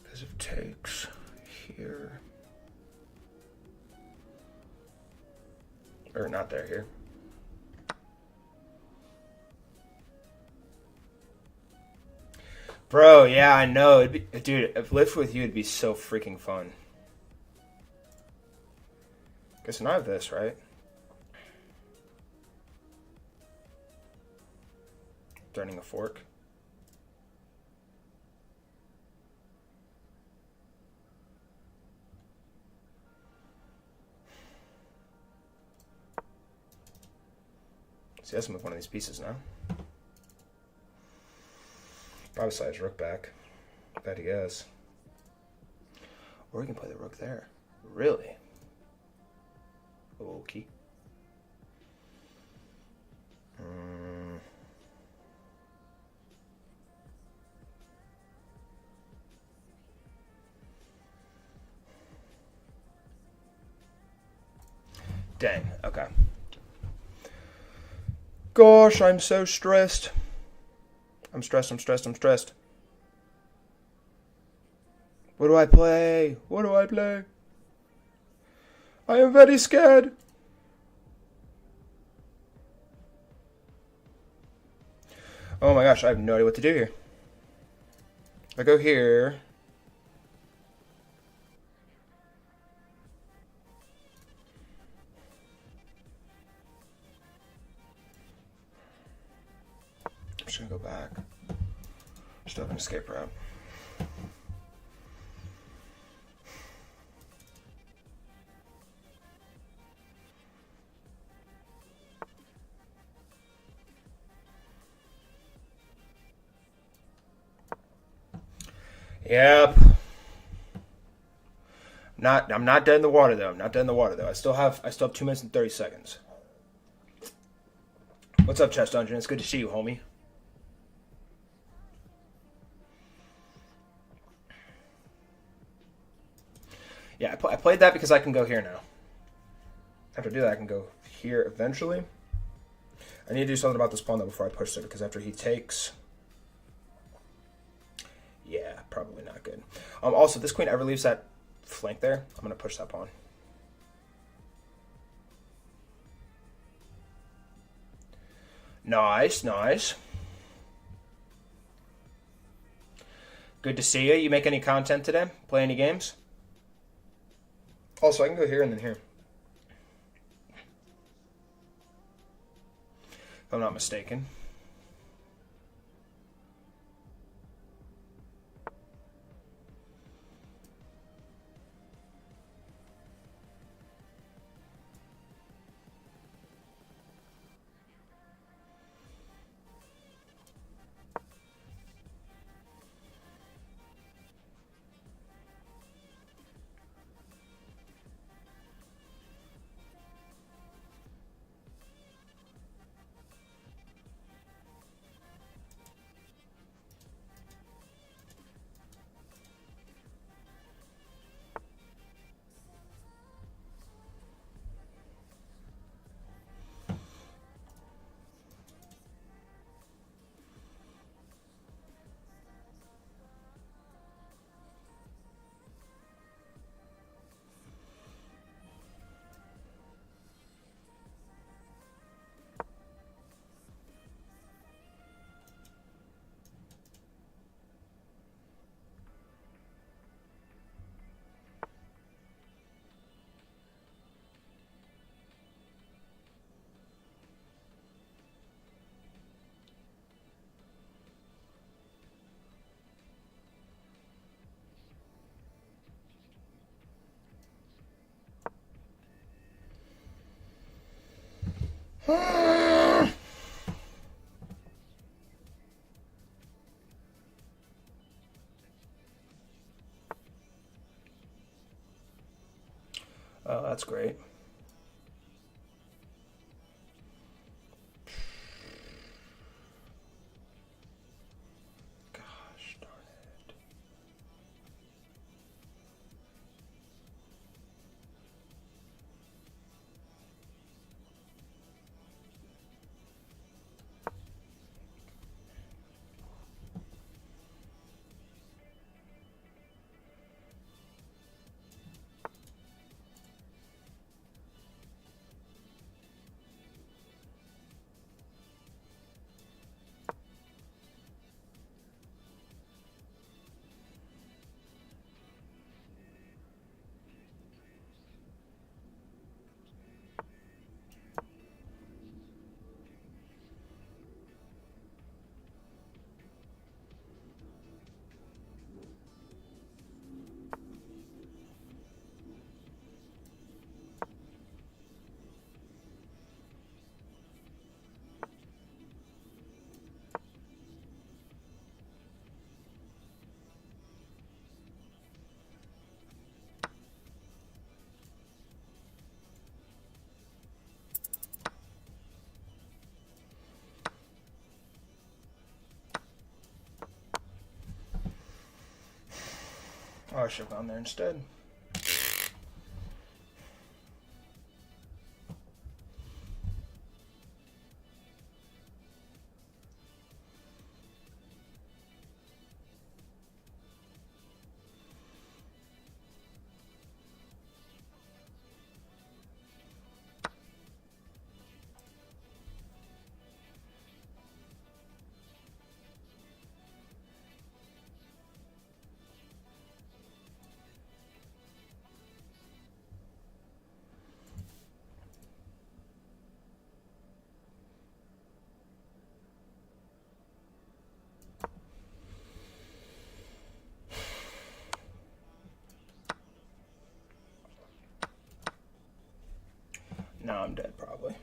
Because it takes here. Or not there, here. Bro, yeah, I know. Dude, if lift with you, it'd be so freaking fun. Guess now I have this, right? Turning a fork. See, let's move one of these pieces now. Probably slide his rook back. Bet he is. Or we can play the rook there. Really? Okay. Dang, okay. Gosh, I'm so stressed. I'm stressed. What do I play? I am very scared. Oh my gosh, I have no idea what to do here. I go here. I'm just gonna go back. Just open escape route. Yep. I'm not dead in the water though. I still have 2 minutes and 30 seconds. What's up, Chess Dungeon? It's good to see you, homie. Yeah, I played that because I can go here now. After I do that, I can go here eventually. I need to do something about this pawn though before I push it, because after he takes... Yeah, probably not good. Also, if this queen ever leaves that flank there, I'm going to push that pawn. Nice, nice. Good to see you. You make any content today? Play any games? Also, I can go here and then here. If I'm not mistaken. Oh, that's great. Gosh darn it. Oh, I should have gone there instead. Now I'm dead, probably.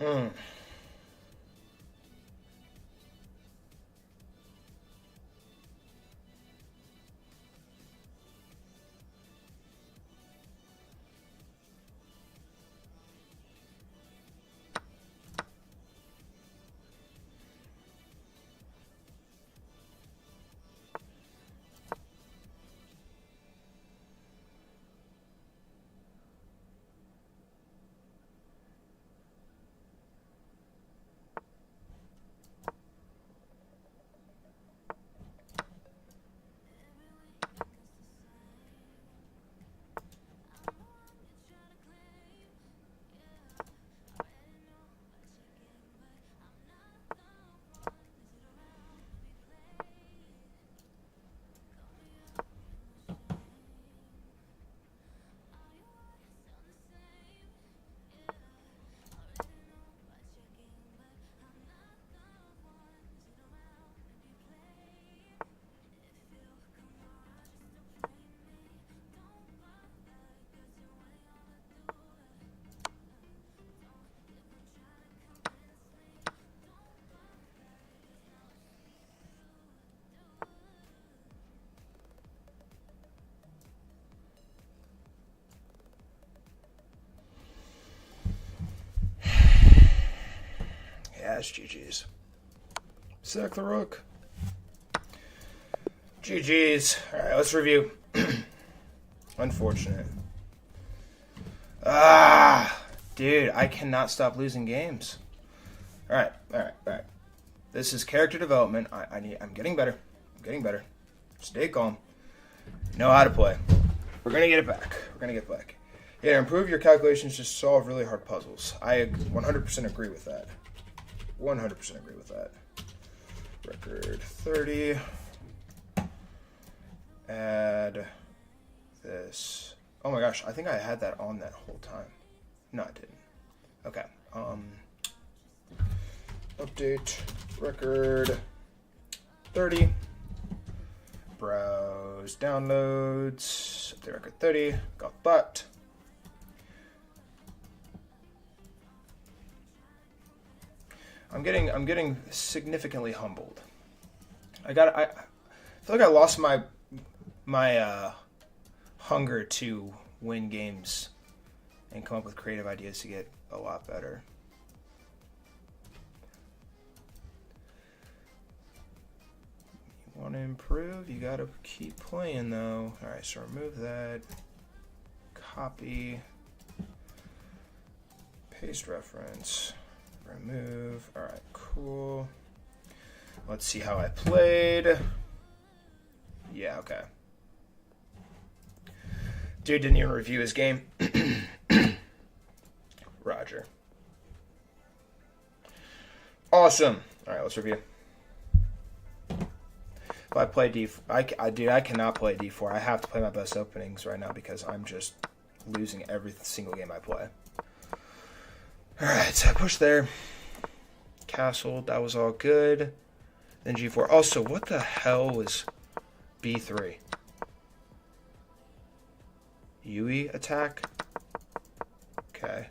Mm. Nice GG's. Sack the rook. GG's. Alright, let's review. Unfortunate. Dude, I cannot stop losing games. Alright. This is character development. I'm getting better. Stay calm. Know how to play. We're gonna get it back. Yeah, improve your calculations to solve really hard puzzles. I 100% agree with that. 100% agree with that. Record 30. Add this. Oh my gosh, I think I had that on that whole time. No, I didn't. Okay. Update record 30. Browse downloads. Update record 30. Got that. I'm getting significantly humbled. I feel like I lost my hunger to win games and come up with creative ideas to get a lot better. You want to improve? You got to keep playing though. All right, so remove that. Copy. Paste reference. Remove. All right, cool. Let's see how I played. Yeah, okay. Dude didn't even review his game. Roger. Awesome. All right, let's review. If I play dude, I cannot play D4. I have to play my best openings right now because I'm just losing every single game I play. All right, so I pushed there. Castle, that was all good. Then G4. Also, what the hell was B3? Yui attack? Okay.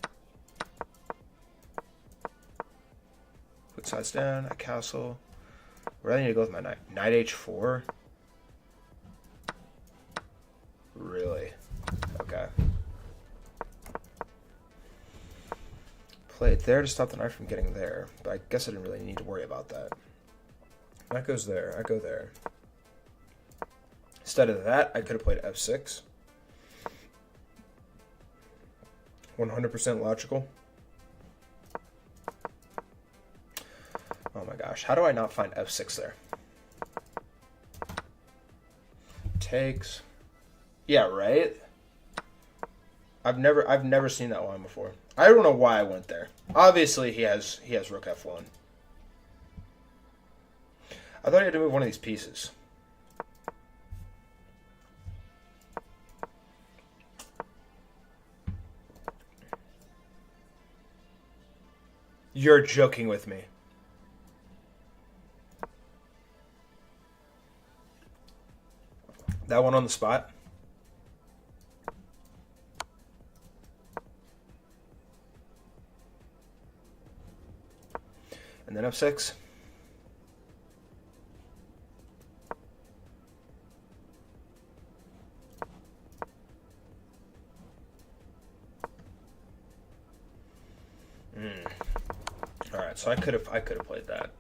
Put sides down, a castle. Where do I need to go with my knight? Knight H4? Really? Okay. Play it there to stop the knight from getting there. But I guess I didn't really need to worry about that. That goes there. I go there. Instead of that, I could have played F6. 100% logical. Oh my gosh. How do I not find F6 there? Takes. Yeah, right? I've never seen that line before. I don't know why I went there. Obviously he has rook F1. I thought he had to move one of these pieces. You're joking with me. That one on the spot? And then F6? Alright, so I could have played that.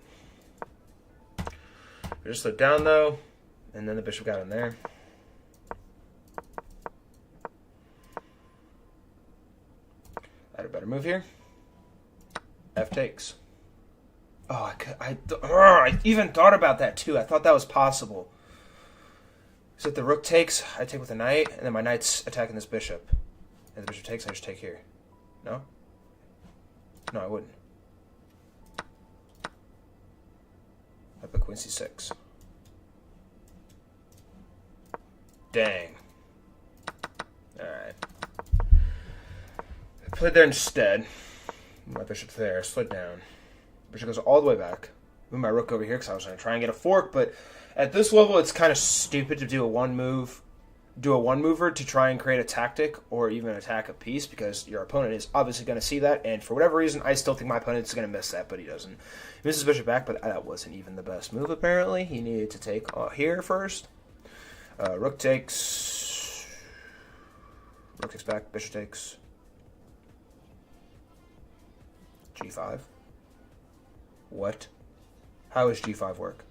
We just slid down though, and then the bishop got in there. I had a better move here. F takes. Oh, I even thought about that too. I thought that was possible. So if the rook takes, I take with the knight, and then my knight's attacking this bishop. And the bishop takes, I just take here. No? No, I wouldn't. I put queen c6. Dang. Alright. I played there instead. My bishop's there, slid down. Bishop goes all the way back. Move my rook over here because I was going to try and get a fork, but at this level it's kind of stupid to do a one-mover to try and create a tactic or even attack a piece because your opponent is obviously going to see that, and for whatever reason, I still think my opponent's going to miss that, but he doesn't. He misses bishop back, but that wasn't even the best move, apparently. He needed to take here first. Rook takes. Rook takes back, bishop takes. G5. What? How does G5 work?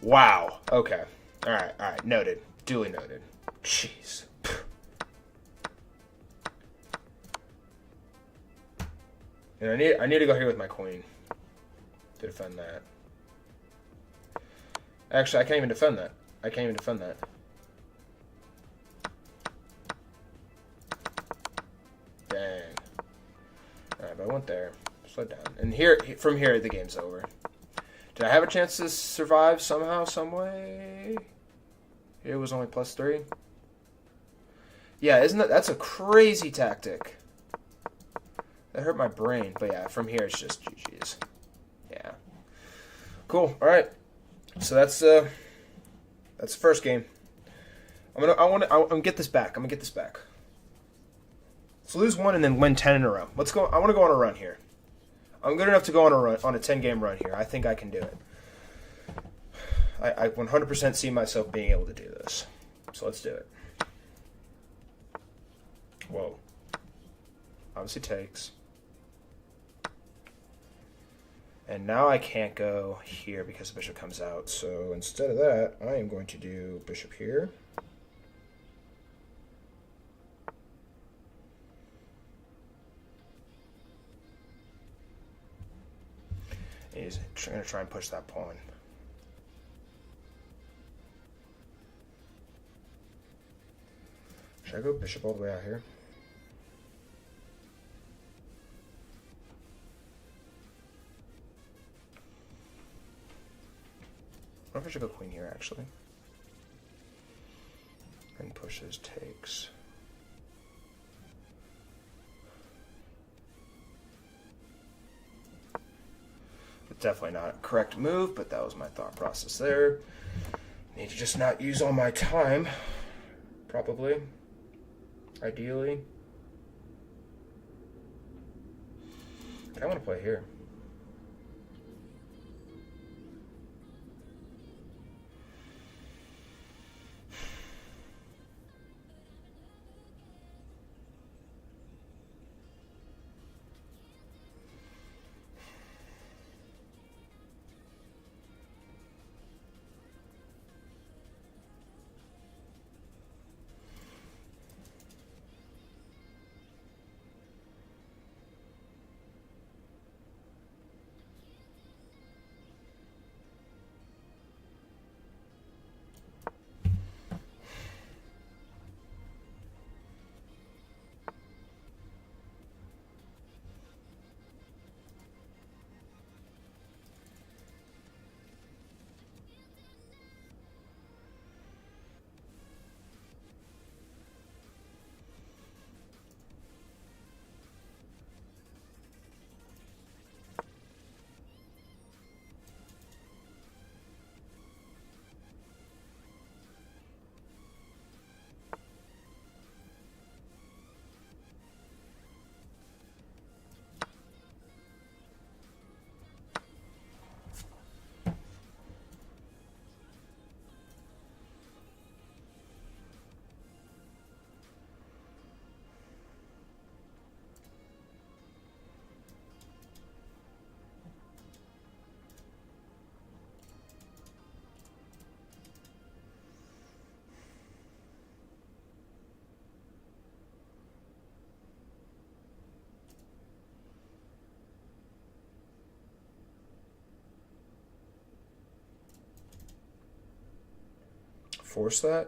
Wow. Okay. All right. Noted. Duly noted. Jeez. And I need to go here with my queen to defend that. Actually, I can't even defend that. Dang. Alright, but I went there. Slow down. And from here, the game's over. Did I have a chance to survive somehow, some way? It was only +3. Yeah, that's a crazy tactic. That hurt my brain. But yeah, from here, it's just GG's. Yeah. Cool. Alright. So that's the first game. I'm gonna get this back. Let's lose 1 and then win 10 in a row. Let's go. I want to go on a run here. I'm good enough to go on a 10-game run here. I think I can do it. I 100% see myself being able to do this. So let's do it. Whoa. Obviously takes. And now I can't go here because the bishop comes out. So instead of that, I am going to do bishop here. And he's going to try and push that pawn. Should I go bishop all the way out here? I wonder if I should go queen here, actually. And pushes, takes. It's definitely not a correct move, but that was my thought process there. Need to just not use all my time, probably. Ideally. I want to play here. Force that?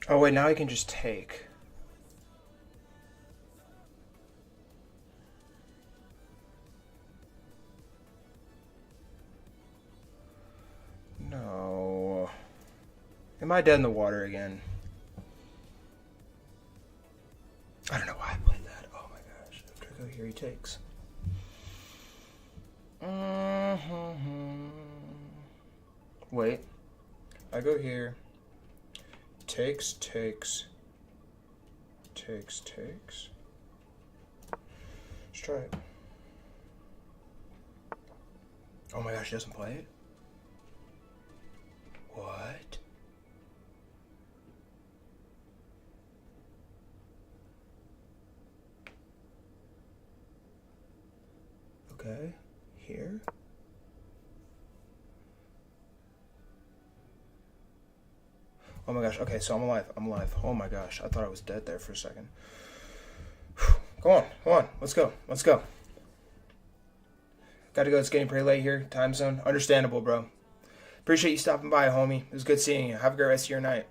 Oh wait, now he can just take. No. Am I dead in the water again? I don't know why I played that. Oh my gosh. After I go here, he takes. Wait. I go here. Takes, takes. Takes, takes. Let's try it. Oh my gosh, he doesn't play it? What? Okay, here. Oh my gosh, okay, so I'm alive. I'm alive. Oh my gosh, I thought I was dead there for a second. Come on, come on, let's go, let's go. Gotta go, it's getting pretty late here, time zone. Understandable, bro. Appreciate you stopping by, homie. It was good seeing you. Have a great rest of your night.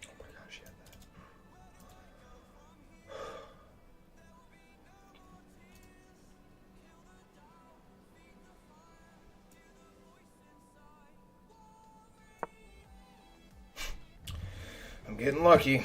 Oh my gosh, yeah. I'm getting lucky.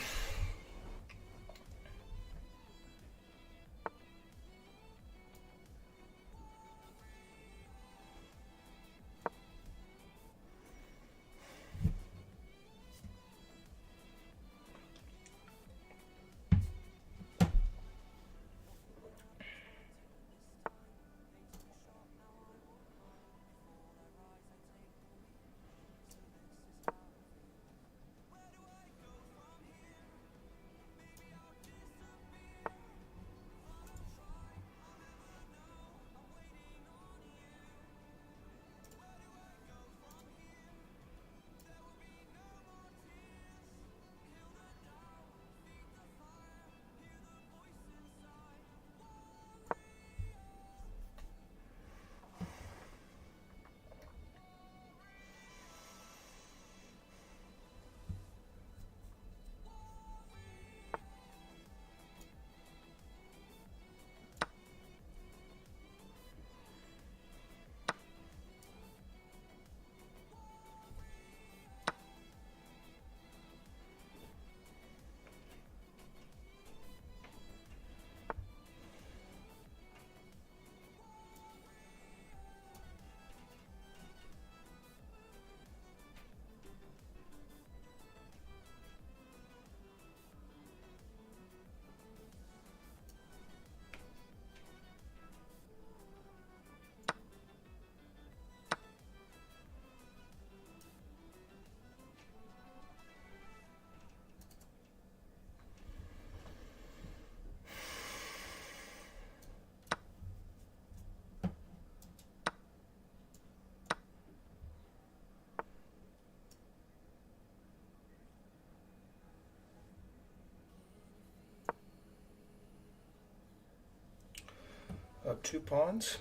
Up 2 pawns.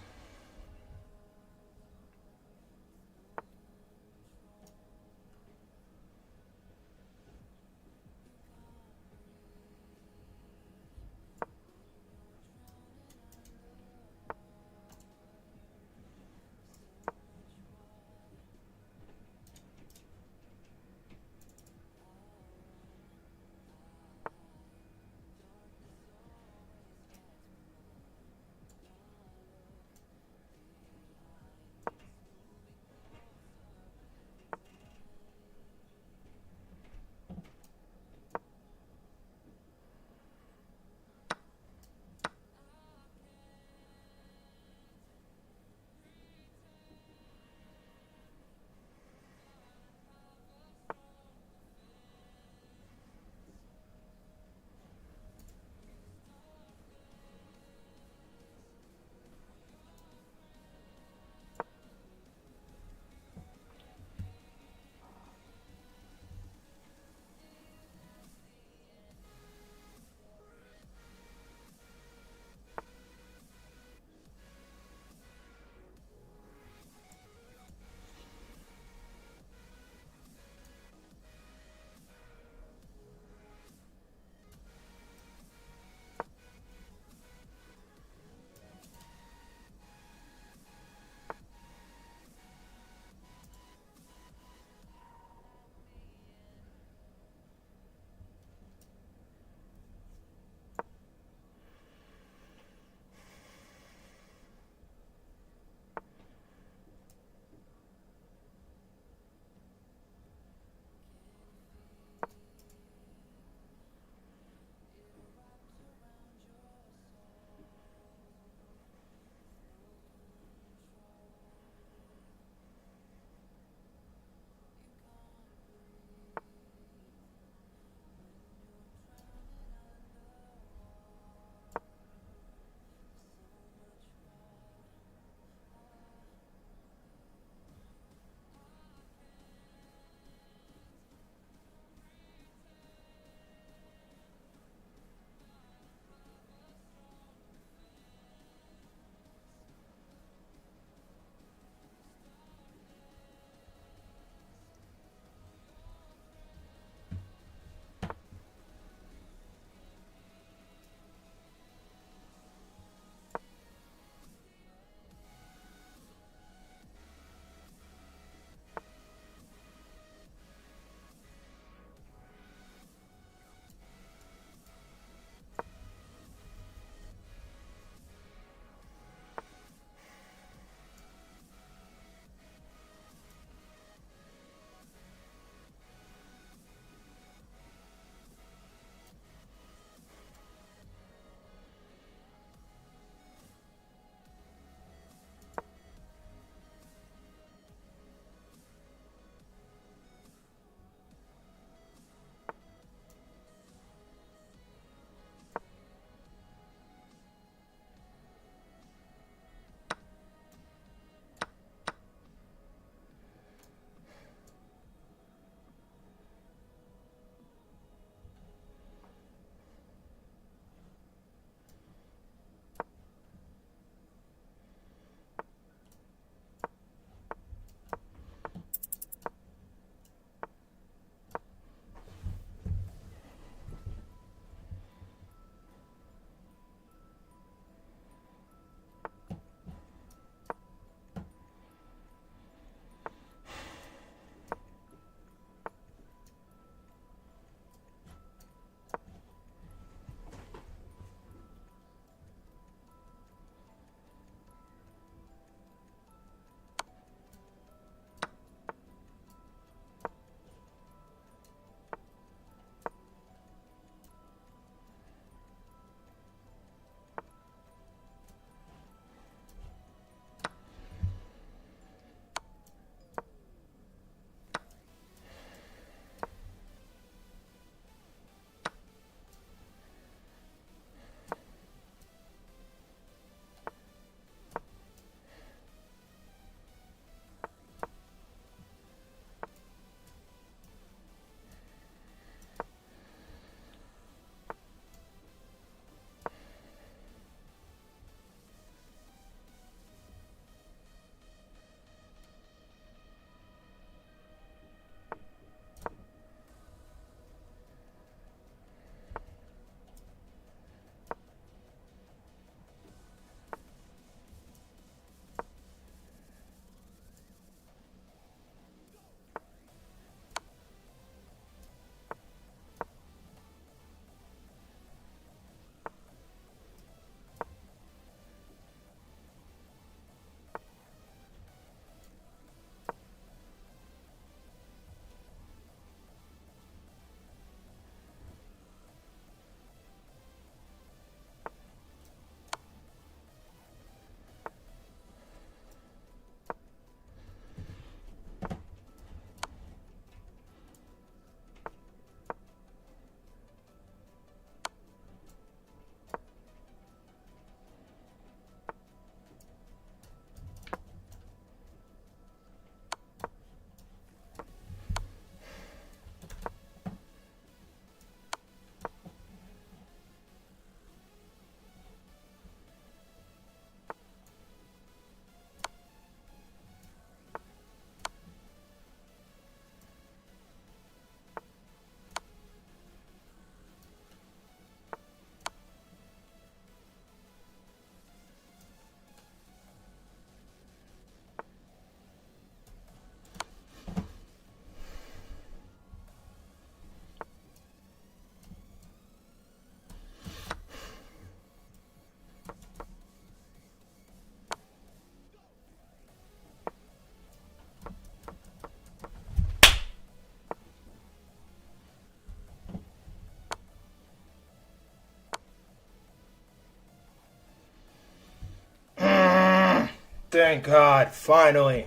Thank God, finally.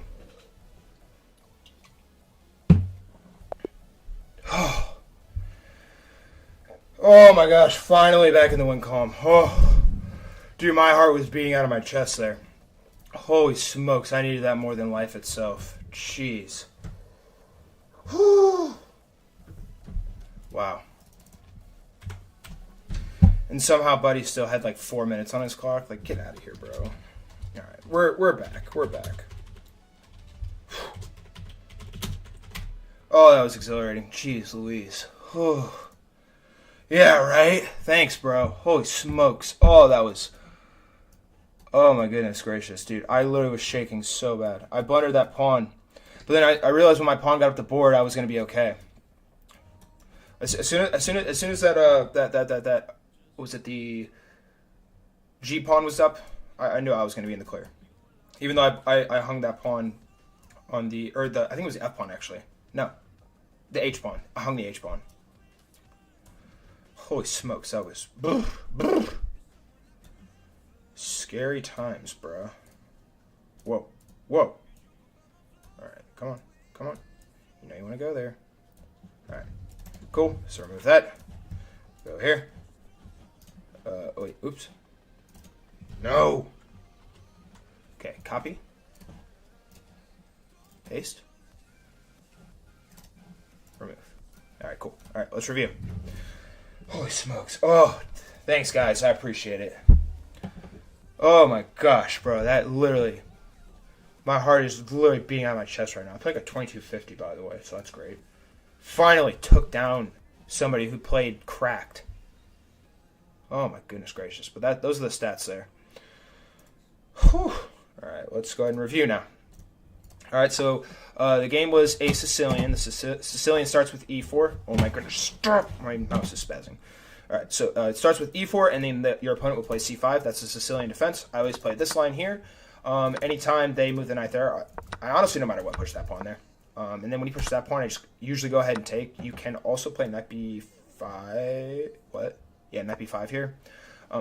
Oh my gosh, finally back in the win column. Oh, dude, my heart was beating out of my chest there. Holy smokes, I needed that more than life itself. Jeez. Whew. Wow. And somehow Buddy still had like 4 minutes on his clock. Like, get out of here, bro. Alright, we're back. We're back. Oh, that was exhilarating. Jeez Louise. Whew. Yeah, right? Thanks, bro. Holy smokes. Oh, that was... Oh, my goodness gracious, dude. I literally was shaking so bad. I blundered that pawn. But then I realized when my pawn got up the board, I was going to be okay. As soon as that was it, the G pawn was up, I knew I was going to be in the clear. Even though I hung that pawn on the... Or the... I think it was the F pawn, actually. No. The H pawn. I hung the H pawn. Holy smokes, that was... Scary times, bro. Whoa. Whoa. Alright, come on. Come on. You know you want to go there. Alright. Cool. So remove that. Go here. Oh wait, oops. No! Okay, copy. Paste. Remove. Alright, cool. Alright, let's review. Holy smokes. Oh, thanks guys, I appreciate it. Oh my gosh, bro, that literally... My heart is literally beating out of my chest right now. I played like a 2250, by the way, so that's great. Finally took down somebody who played cracked. Oh my goodness gracious. But those are the stats there. Whew. Alright, let's go ahead and review now. Alright, so the game was a Sicilian. The Sicilian starts with e4. Oh my goodness, stop! My mouse is spazzing. Alright, so it starts with e4, and then your opponent will play c5. That's the Sicilian defense. I always play this line here. Anytime they move the knight there, I honestly, no matter what, push that pawn there. And then when you push that pawn, I just usually go ahead and take. You can also play knight b5. What? Yeah, knight b5 here.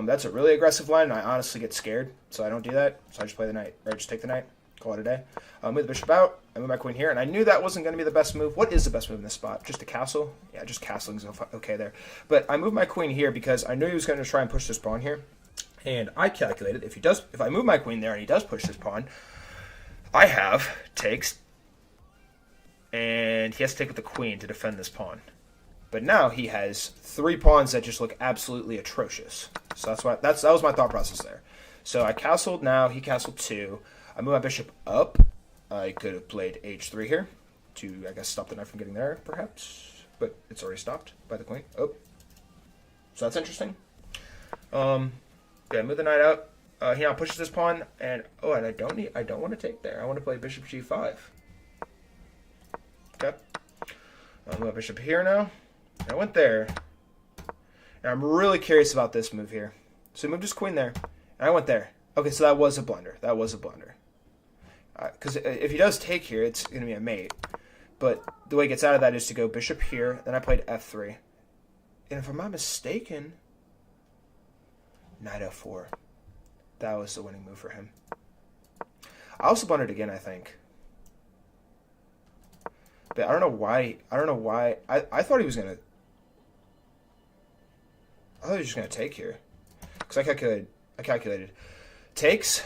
That's a really aggressive line, and I honestly get scared, so I don't do that. So I just play the knight, or just take the knight, call it a day. Move the bishop out. I move my queen here, and I knew that wasn't going to be the best move. What is the best move in this spot? Just a castle? Yeah, just castling's okay there. But I moved my queen here because I knew he was going to try and push this pawn here. And I calculated if I move my queen there and he does push this pawn, I have takes, and he has to take with the queen to defend this pawn. But now he has 3 pawns that just look absolutely atrocious. So that was my thought process there. So I castled now, he castled 2. I move my bishop up. I could have played h3 here to, I guess, stop the knight from getting there, perhaps. But it's already stopped by the queen. Oh. So that's interesting. Yeah, move the knight out. He now pushes this pawn, and I don't want to take there. I want to play bishop g5. Okay. I'll move my bishop here now. I went there. And I'm really curious about this move here. So he moved his queen there, and I went there. Okay, so that was a blunder. That was a blunder. Because if he does take here, it's going to be a mate. But the way he gets out of that is to go bishop here. Then I played f3. And if I'm not mistaken, knight f4. That was the winning move for him. I also blundered again, I think. But I don't know why. I thought he was going to... I thought he was just going to take here. Because I calculated. Takes.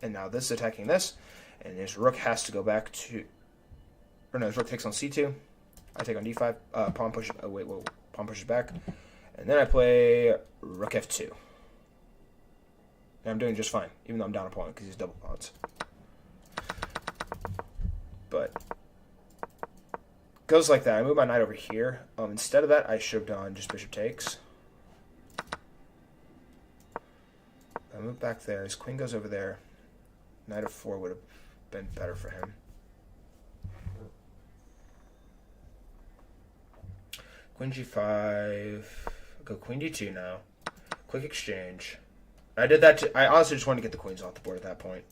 And now this is attacking this. And his rook has to go back to... Or no, his rook takes on c2. I take on d5. Pawn pushes... Oh, wait, whoa. Pawn pushes back. And then I play rook f2. And I'm doing just fine, even though I'm down a pawn because he's double pawns. But goes like that. I move my knight over here. Instead of that, I should have done just bishop takes. I move back there. His queen goes over there. Knight f4 would have been better for him. Queen g5. Go queen d2 now. Quick exchange. I did that. I honestly just wanted to get the queens off the board at that point.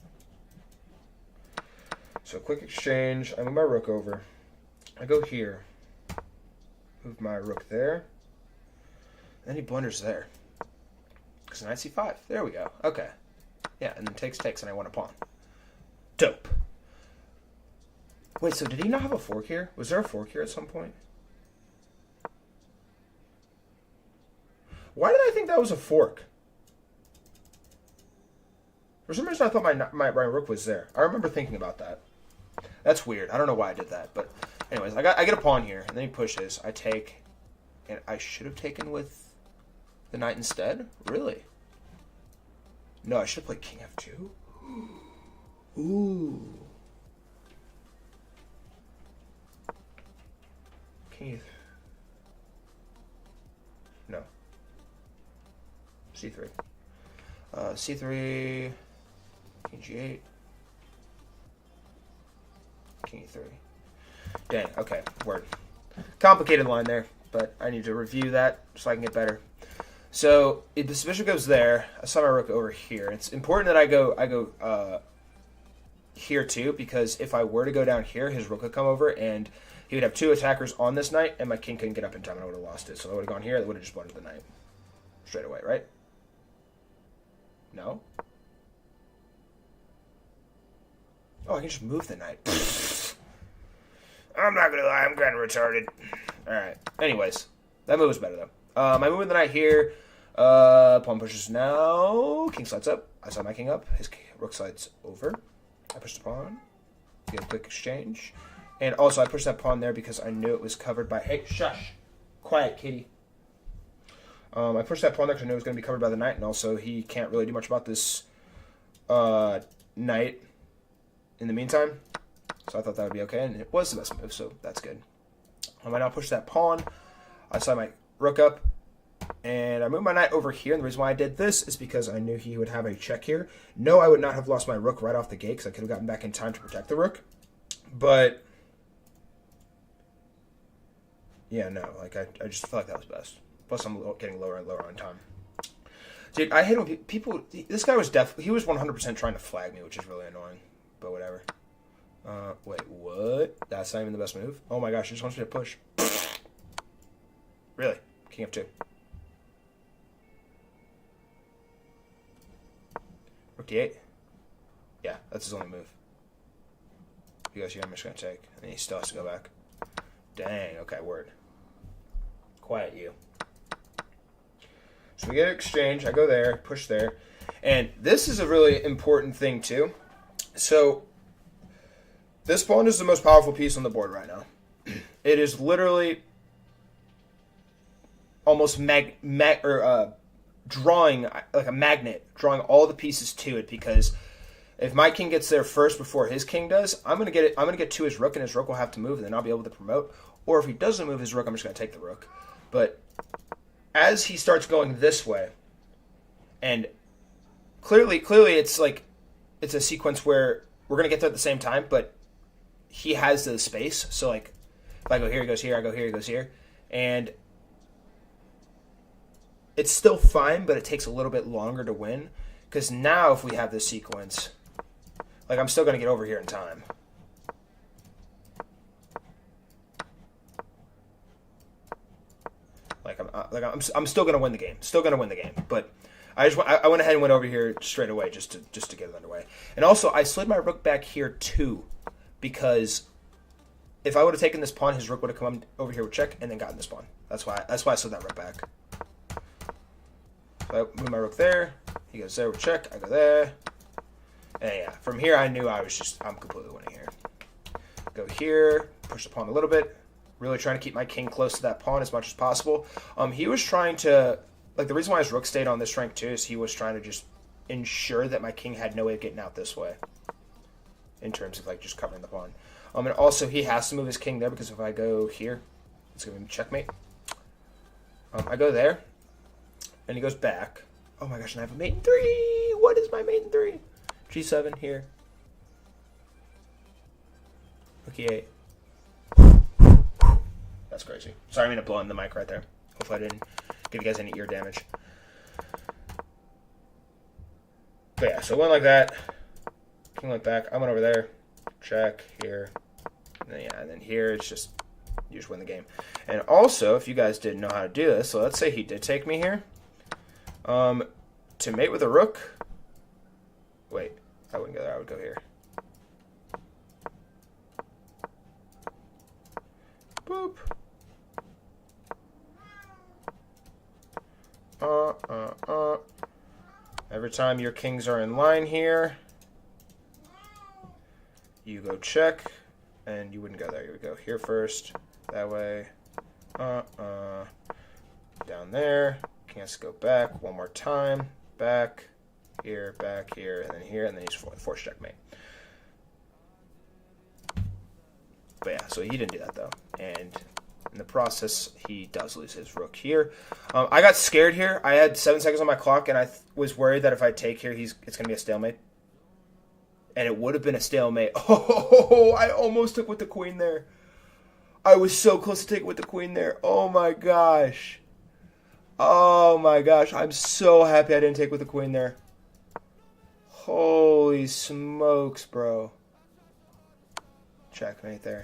So quick exchange. I move my rook over. I go here. Move my rook there. Then he blunders there. because knight c5. There we go. Okay. Yeah, and then takes, and I won a pawn. Dope. Wait, so did he not have a fork here? Was there a fork here at some point? Why did I think that was a fork? For some reason, I thought my rook was there. I remember thinking about that. That's weird. I don't know why I did that, but anyways, I get a pawn here, and then he pushes. I take, and I should have taken with the knight instead. Really? No, I should have played king f2. Ooh. King. No. c3. c3. King g8. King e3. Dang, okay, word. Complicated line there, but I need to review that so I can get better. So if this bishop goes there, I saw my rook over here. It's important that I go here too, because if I were to go down here, his rook would come over and he would have two attackers on this knight, and my king couldn't get up in time, and I would have lost it. So I would have gone here, I would have just blundered the knight straight away, right? No? Oh, I can just move the knight. I'm not gonna lie, I'm kind of retarded. Alright, anyways. That move was better, though. I move the knight here. Pawn pushes now. King slides up. I saw my king up. His rook slides over. I push the pawn. Get a quick exchange. And also, I pushed that pawn there because I knew it was covered by... Hey, shush. Quiet, kitty. I pushed that pawn there because I knew it was going to be covered by the knight. And also, he can't really do much about this knight in the meantime. So I thought that would be okay. And it was the best move, so that's good. I now push that pawn. I slide my rook up. And I moved my knight over here. And the reason why I did this is because I knew he would have a check here. No, I would not have lost my rook right off the gate because I could have gotten back in time to protect the rook. But... yeah, no, like, I just feel like that was best. Plus, I'm getting lower and lower on time. Dude, I hate when people... This guy was he was 100% trying to flag me, which is really annoying. But whatever. Wait, what? That's not even the best move? Oh my gosh, he just wants me to push. Really? King f2. Rook d8? Yeah, that's his only move. He goes here, I'm just going to take. And then he still has to go back. Dang, okay, word. Quiet you. So we get an exchange. I go there, push there. And this is a really important thing, too. So, this pawn is the most powerful piece on the board right now. It is literally almost drawing like a magnet, drawing all the pieces to it, because if my king gets there first before his king does, I'm gonna get to his rook, and his rook will have to move, and then I'll be able to promote. Or if he doesn't move his rook, I'm just gonna take the rook. But as he starts going this way, and clearly it's like it's a sequence where we're gonna get there at the same time, but he has the space. So like if I go here, he goes here, I go here, he goes here, and it's still fine, but it takes a little bit longer to win. Because now if we have this sequence, like I'm still going to get over here in time. I'm still going to win the game. Still going to win the game. But I went ahead and went over here straight away just to get it underway. And also I slid my rook back here too, because if I would have taken this pawn, his rook would have come over here with check and then gotten this pawn. That's why I slid that rook back. So I move my rook there. He goes there with check. I go there. And yeah, from here I knew I'm completely winning here. Go here, push the pawn a little bit. Really trying to keep my king close to that pawn as much as possible. He was trying to, like, the reason why his rook stayed on this rank too is he was trying to just ensure that my king had no way of getting out this way. In terms of like just covering the pawn. And also he has to move his king there, because if I go here, it's going to be checkmate. I go there. And he goes back. Oh my gosh, and I have a mate in 3. What is my mate in 3? G7 here. Rook e8. That's crazy. Sorry, I'm going to blow in the mic right there. Hopefully I didn't give you guys any ear damage. But yeah, so it went like that. King went back. I went over there. Check here. And then, yeah, and then here it's just, you just win the game. And also, if you guys didn't know how to do this, so let's say he did take me here. to mate with a rook. Wait, I wouldn't go there. I would go here. Boop. Every time your kings are in line here, you go check, and you wouldn't go there. You would go here first, that way. Down there. King has to go back one more time. Back here, and then here, and then he's forced checkmate. But yeah, so he didn't do that though, and in the process, he does lose his rook here. I got scared here. I had 7 seconds on my clock, and I was worried that if I take here, it's going to be a stalemate. And it would have been a stalemate. Oh, I almost took with the queen there. I was so close to taking with the queen there. Oh my gosh. Oh my gosh. I'm so happy I didn't take with the queen there. Holy smokes, bro. Checkmate there.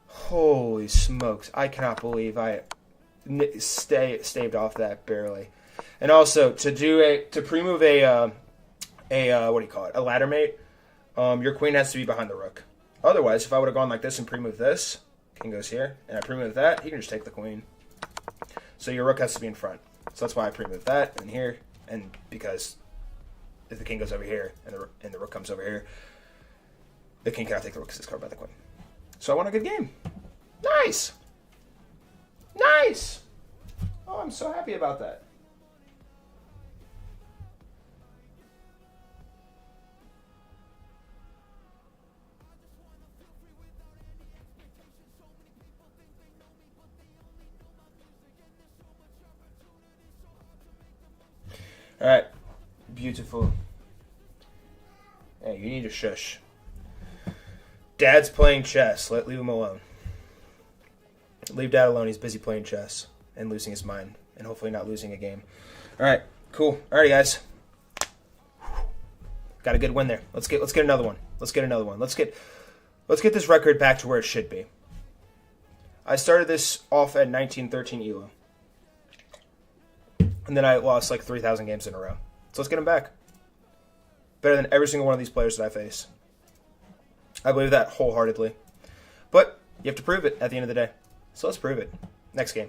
Holy smokes. I cannot believe I staved off that barely. And also, to pre-move a what do you call it? A ladder mate, your queen has to be behind the rook. Otherwise, if I would have gone like this and pre-moved this, king goes here, and I pre-move that, he can just take the queen. So your rook has to be in front. So that's why I pre-moved that and here, and because if the king goes over here and the rook comes over here, the king cannot take the rook because it's covered by the queen. So I won a good game. Nice! Nice! Oh, I'm so happy about that. All right, beautiful. Hey, you need to shush. Dad's playing chess. Leave him alone. Leave Dad alone. He's busy playing chess and losing his mind, and hopefully not losing a game. All right, cool. Alrighty, guys. Got a good win there. Let's get another one. Let's get this record back to where it should be. I started this off at 1913 ELO. And then I lost like 3,000 games in a row. So let's get him back. Better than every single one of these players that I face. I believe that wholeheartedly. But you have to prove it at the end of the day. So let's prove it. Next game.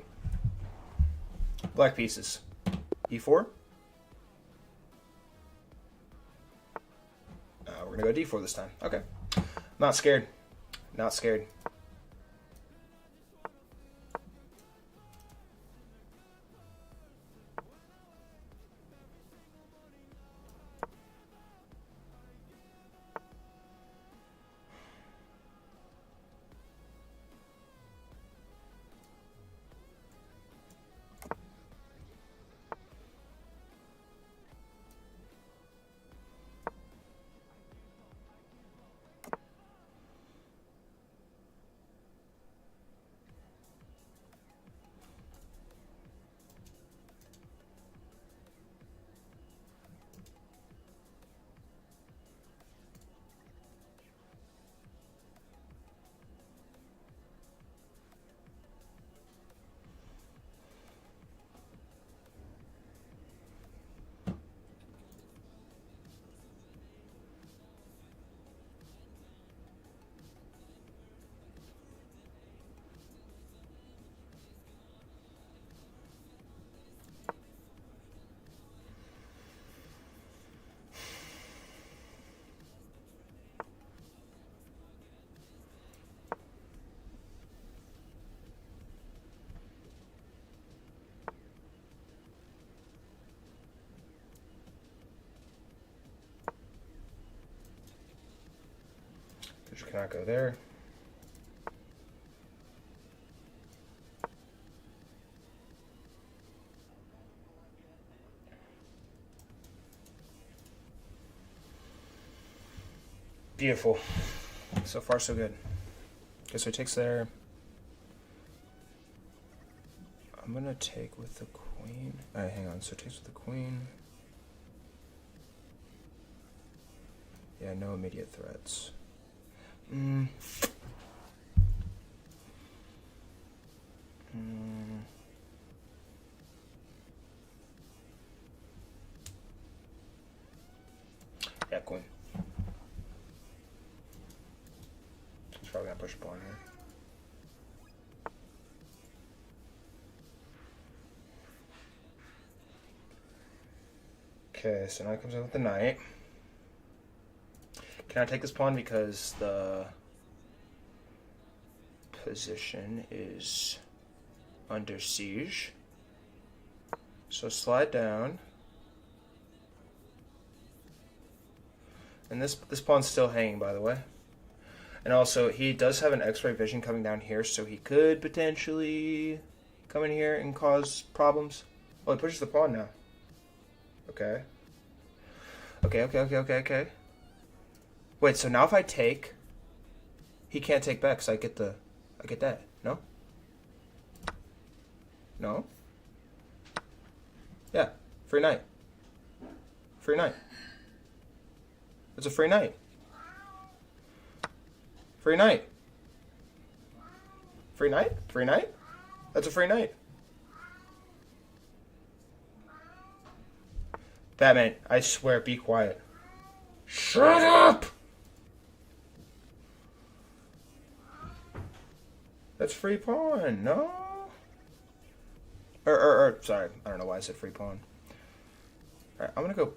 Black pieces. E4. We're going to go D4 this time. Okay. Not scared. Not scared. Which cannot go there. Beautiful. So far, so good. Okay, so he takes there. I'm going to take with the queen. Alright, hang on. So it takes with the queen. Yeah, no immediate threats. that queen. He's probably gonna push a pawn here. Okay, so now he comes in with the knight. Can I take this pawn because the position is under siege? So slide down. And this pawn's still hanging, by the way. And also, he does have an X-ray vision coming down here, so he could potentially come in here and cause problems. Oh, he pushes the pawn now. Okay. Okay. Wait, so now if I take, he can't take back, so I get that. No? No? Yeah. Free knight. Free knight. It's a free knight. Free knight. Free knight? Free knight? That's a free knight. Batman, I swear, be quiet. Shut up! That's free pawn, no? Sorry, I don't know why I said free pawn. Alright, I'm gonna go.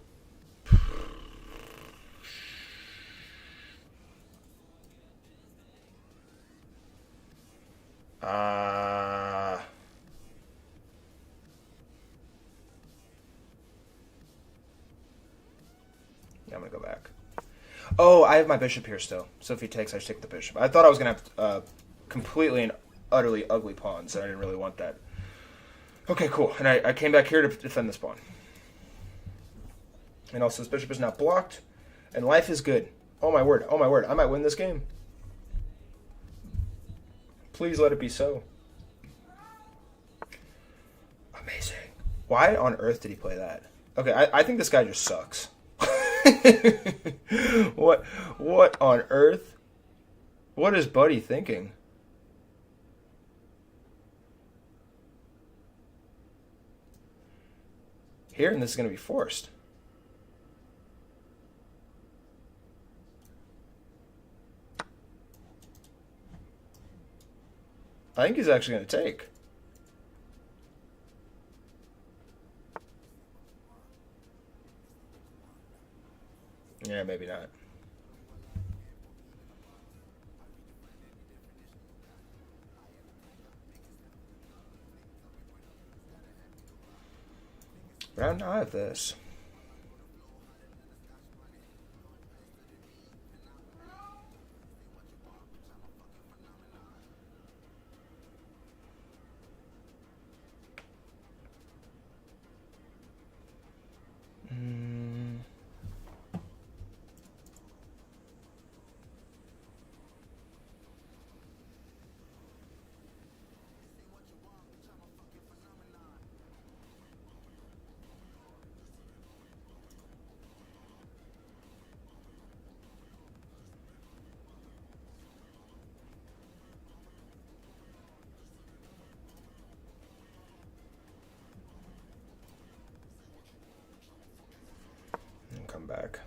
Yeah, I'm gonna go back. Oh, I have my bishop here still. So if he takes, I should take the bishop. I thought I was gonna have completely and utterly ugly pawns, and I didn't really want that. Okay, cool. And I came back here to defend this pawn. And also, this bishop is now blocked, and life is good. Oh my word! Oh my word! I might win this game. Please let it be so. Amazing. Why on earth did he play that? Okay, I think this guy just sucks. What on earth? What is Buddy thinking? Here, and this is going to be forced. I think he's actually going to take. Yeah, maybe not. But now I have this. Come back.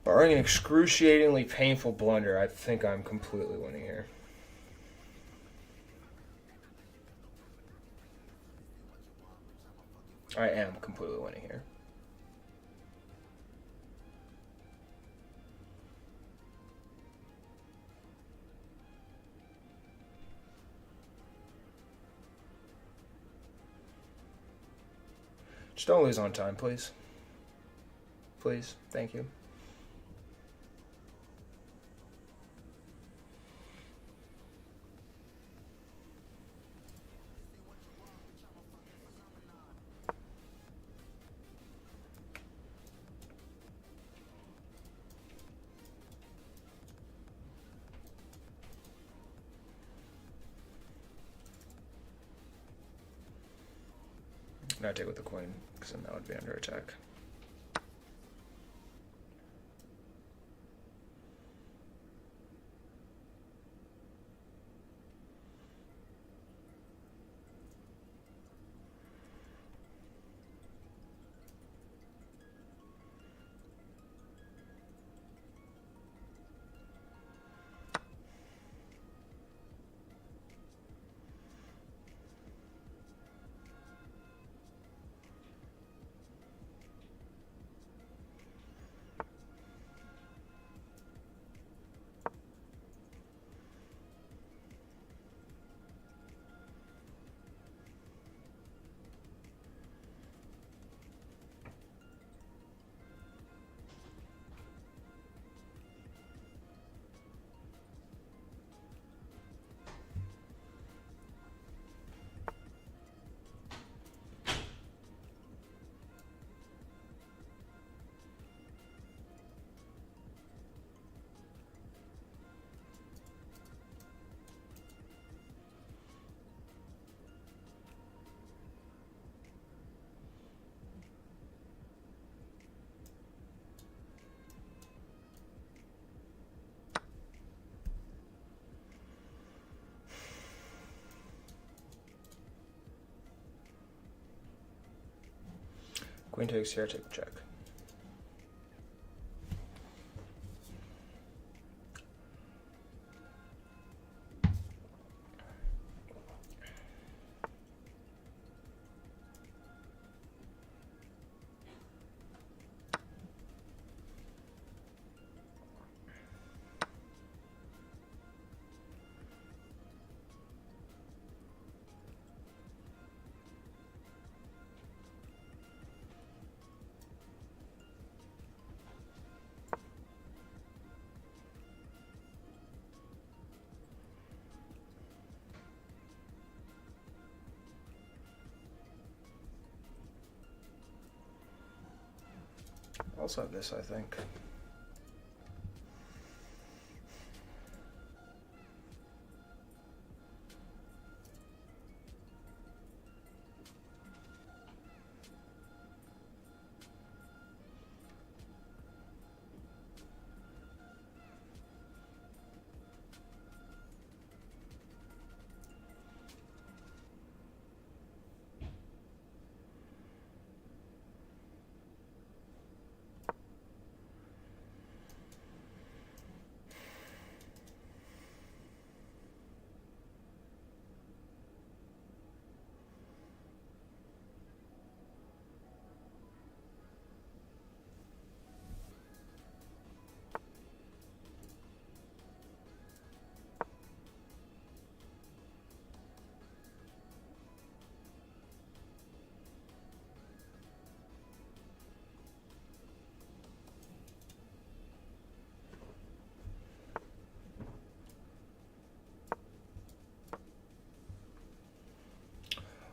Barring an excruciatingly painful blunder, I think I'm completely winning here. I am completely winning here. Just don't lose on time, please. Please. Thank you. And I take with the queen, because then that would be under attack. Queen takes here, I take the check. I also have this, I think.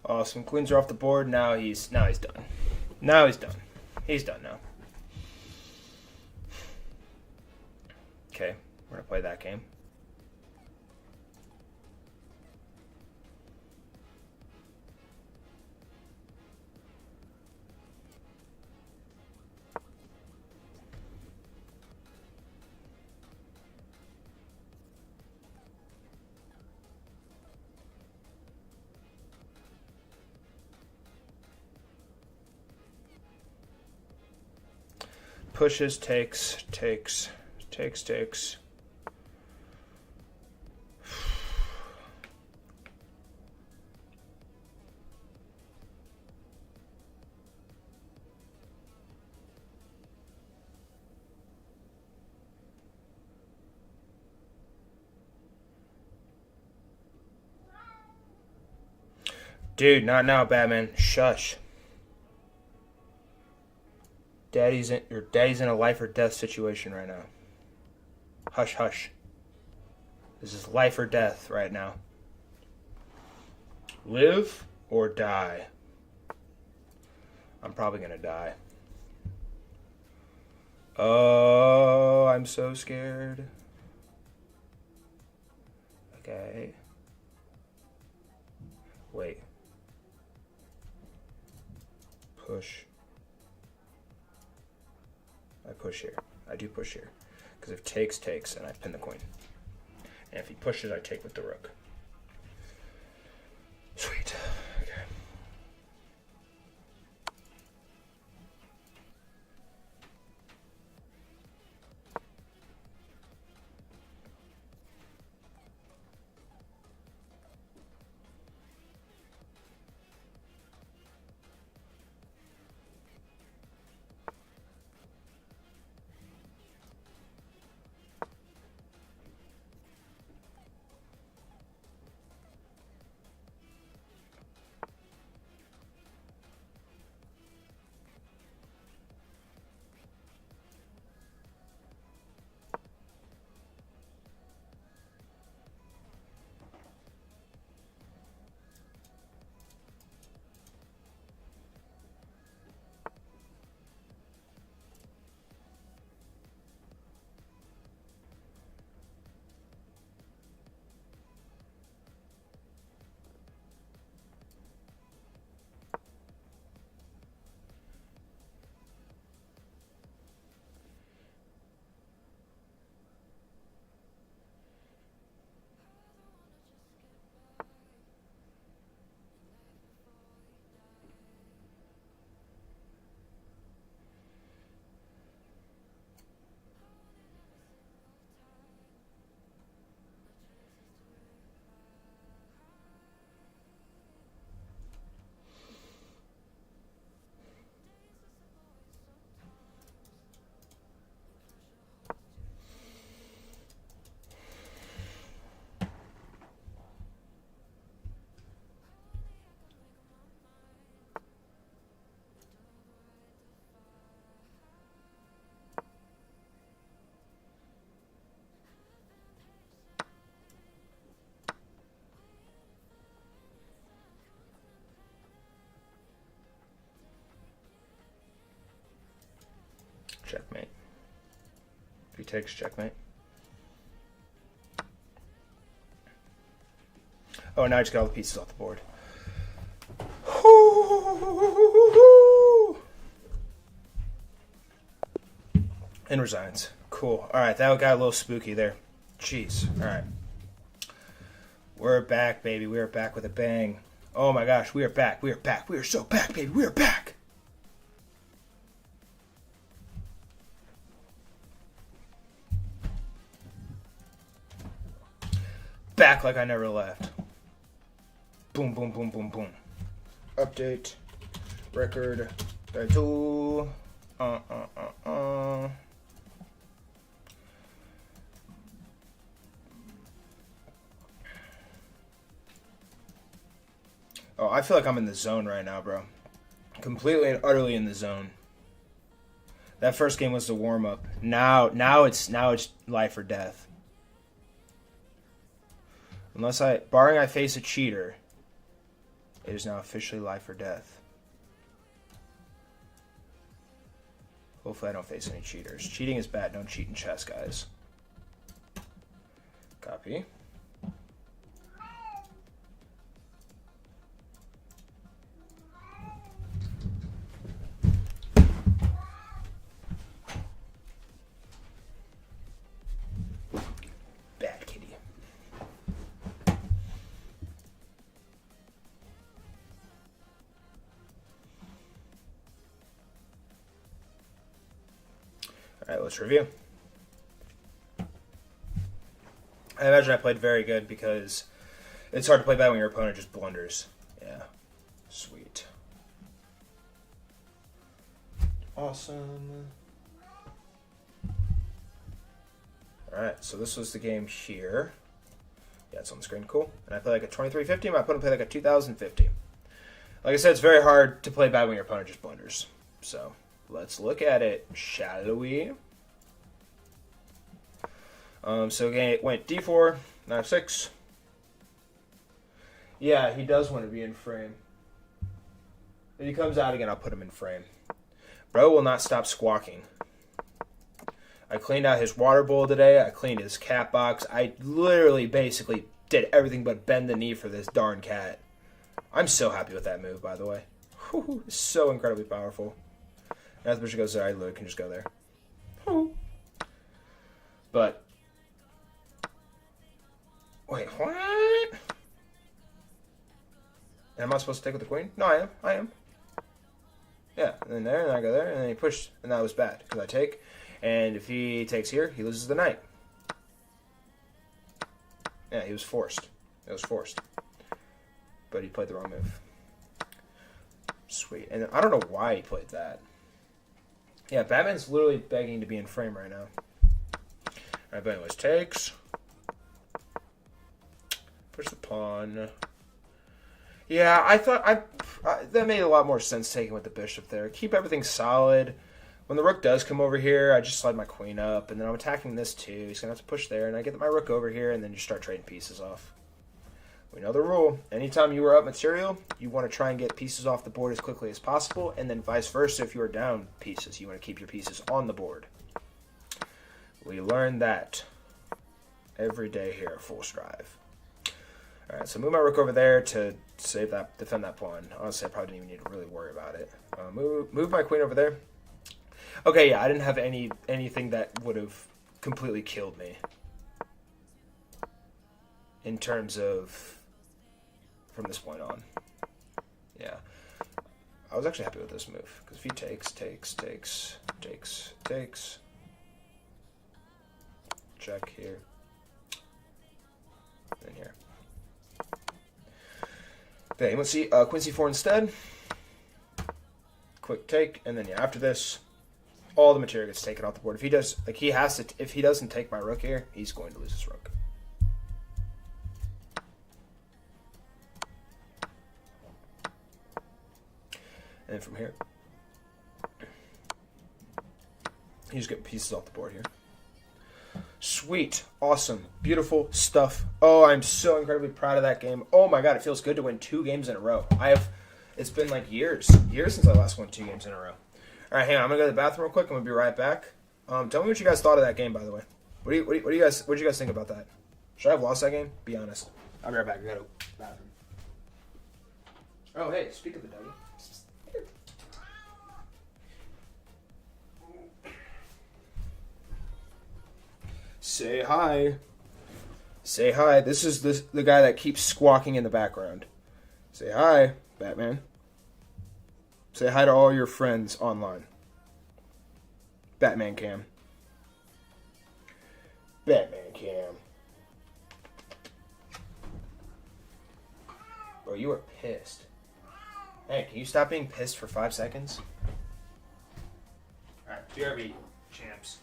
Awesome. Queens are off the board. Now he's done. Now he's done. He's done now. Okay, we're gonna play that game. Pushes, takes. Dude, not now, Batman. Shush. Your daddy's in a life or death situation right now. Hush, hush. This is life or death right now. Live or die. I'm probably gonna die. Oh, I'm so scared. Okay. Wait. push. I push here. I do push here. Because if takes, takes, and I pin the queen. And if he pushes, I take with the rook. Sweet. Okay. Checkmate. If he takes, checkmate. Oh, now I just got all the pieces off the board. And resigns. Cool. Alright, that got a little spooky there. Jeez. Alright. We're back, baby. We are back with a bang. Oh my gosh, we are back. We are back. We are so back, baby. We are back. Back like I never left. Boom, boom, boom, boom, boom. Update. Record. Tool. Oh, I feel like I'm in the zone right now, bro. Completely and utterly in the zone. That first game was the warm-up. Now it's life or death. Barring I face a cheater, it is now officially life or death. Hopefully I don't face any cheaters. Cheating is bad. Don't cheat in chess, guys. Copy. Bad kitty. Alright, let's review. I imagine I played very good because it's hard to play bad when your opponent just blunders. Yeah. Sweet. Awesome. Alright, so this was the game here. Yeah, it's on the screen. Cool. And I play like a 2350. My opponent played like a 2050. Like I said, it's very hard to play bad when your opponent just blunders. So, let's look at it, shall we? So game went d4, knight 6. Yeah, he does want to be in frame. If he comes out again, I'll put him in frame. Bro will not stop squawking. I cleaned out his water bowl today. I cleaned his cat box. I literally basically did everything but bend the knee for this darn cat. I'm so happy with that move, by the way. Whew, so incredibly powerful. Now the bishop goes there, I literally can just go there. Whew. But wait, what? And am I supposed to take with the queen? No, I am. I am. Yeah, and then there, and I go there, and then he pushed, and that was bad because I take, and if he takes here, he loses the knight. Yeah, he was forced. It was forced, but he played the wrong move. Sweet, and I don't know why he played that. Yeah, Batman's literally begging to be in frame right now. All right, but anyways, takes. Push the pawn. Yeah, I thought that made a lot more sense taking with the bishop there. Keep everything solid. When the rook does come over here, I just slide my queen up, and then I'm attacking this too. He's going to have to push there, and I get my rook over here, and then just start trading pieces off. We know the rule. Anytime you are up material, you want to try and get pieces off the board as quickly as possible, and then vice versa if you are down pieces. You want to keep your pieces on the board. We learn that every day here at Full Strive. All right, so move my rook over there to save that, defend that pawn. Honestly, I probably didn't even need to really worry about it. Move my queen over there. Okay, yeah, I didn't have anything that would have completely killed me in terms of from this point on. Yeah, I was actually happy with this move because if he takes, check here, then here. Okay, let's see, Queen C4 instead. Quick take, and then yeah, after this, all the material gets taken off the board. If he does, like he has to, if he doesn't take my rook here, he's going to lose his rook. And then from here, you just get pieces off the board here. Sweet, awesome, beautiful stuff. Oh, I'm so incredibly proud of that game. Oh my god, it feels good to win 2 games in a row. It's been like years since I last won 2 games in a row. All right, hang on, I'm gonna go to the bathroom real quick. I'm gonna be right back. Tell me what you guys thought of that game, by the way. What do you guys think about that? Should I have lost that game? Be honest. I'll be right back. I gotta go to the bathroom. Oh, hey, speak of the devil. Say hi. Say hi. This is the guy that keeps squawking in the background. Say hi, Batman. Say hi to all your friends online. Batman Cam. Batman Cam. Bro, you are pissed. Hey, can you stop being pissed for 5 seconds? Alright, BRB, champs.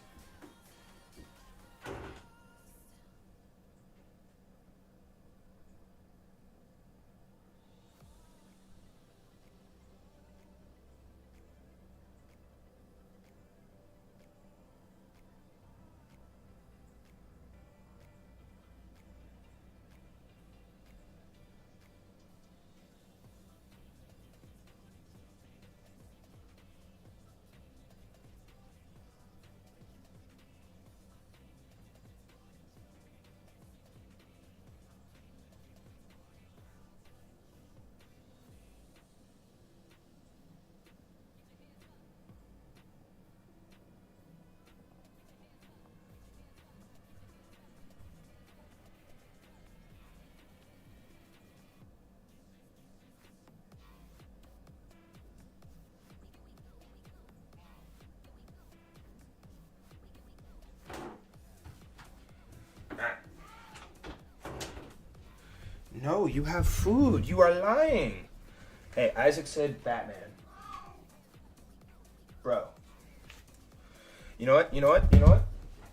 No, you have food. You are lying. Hey, Isaac said Batman. Bro. You know what?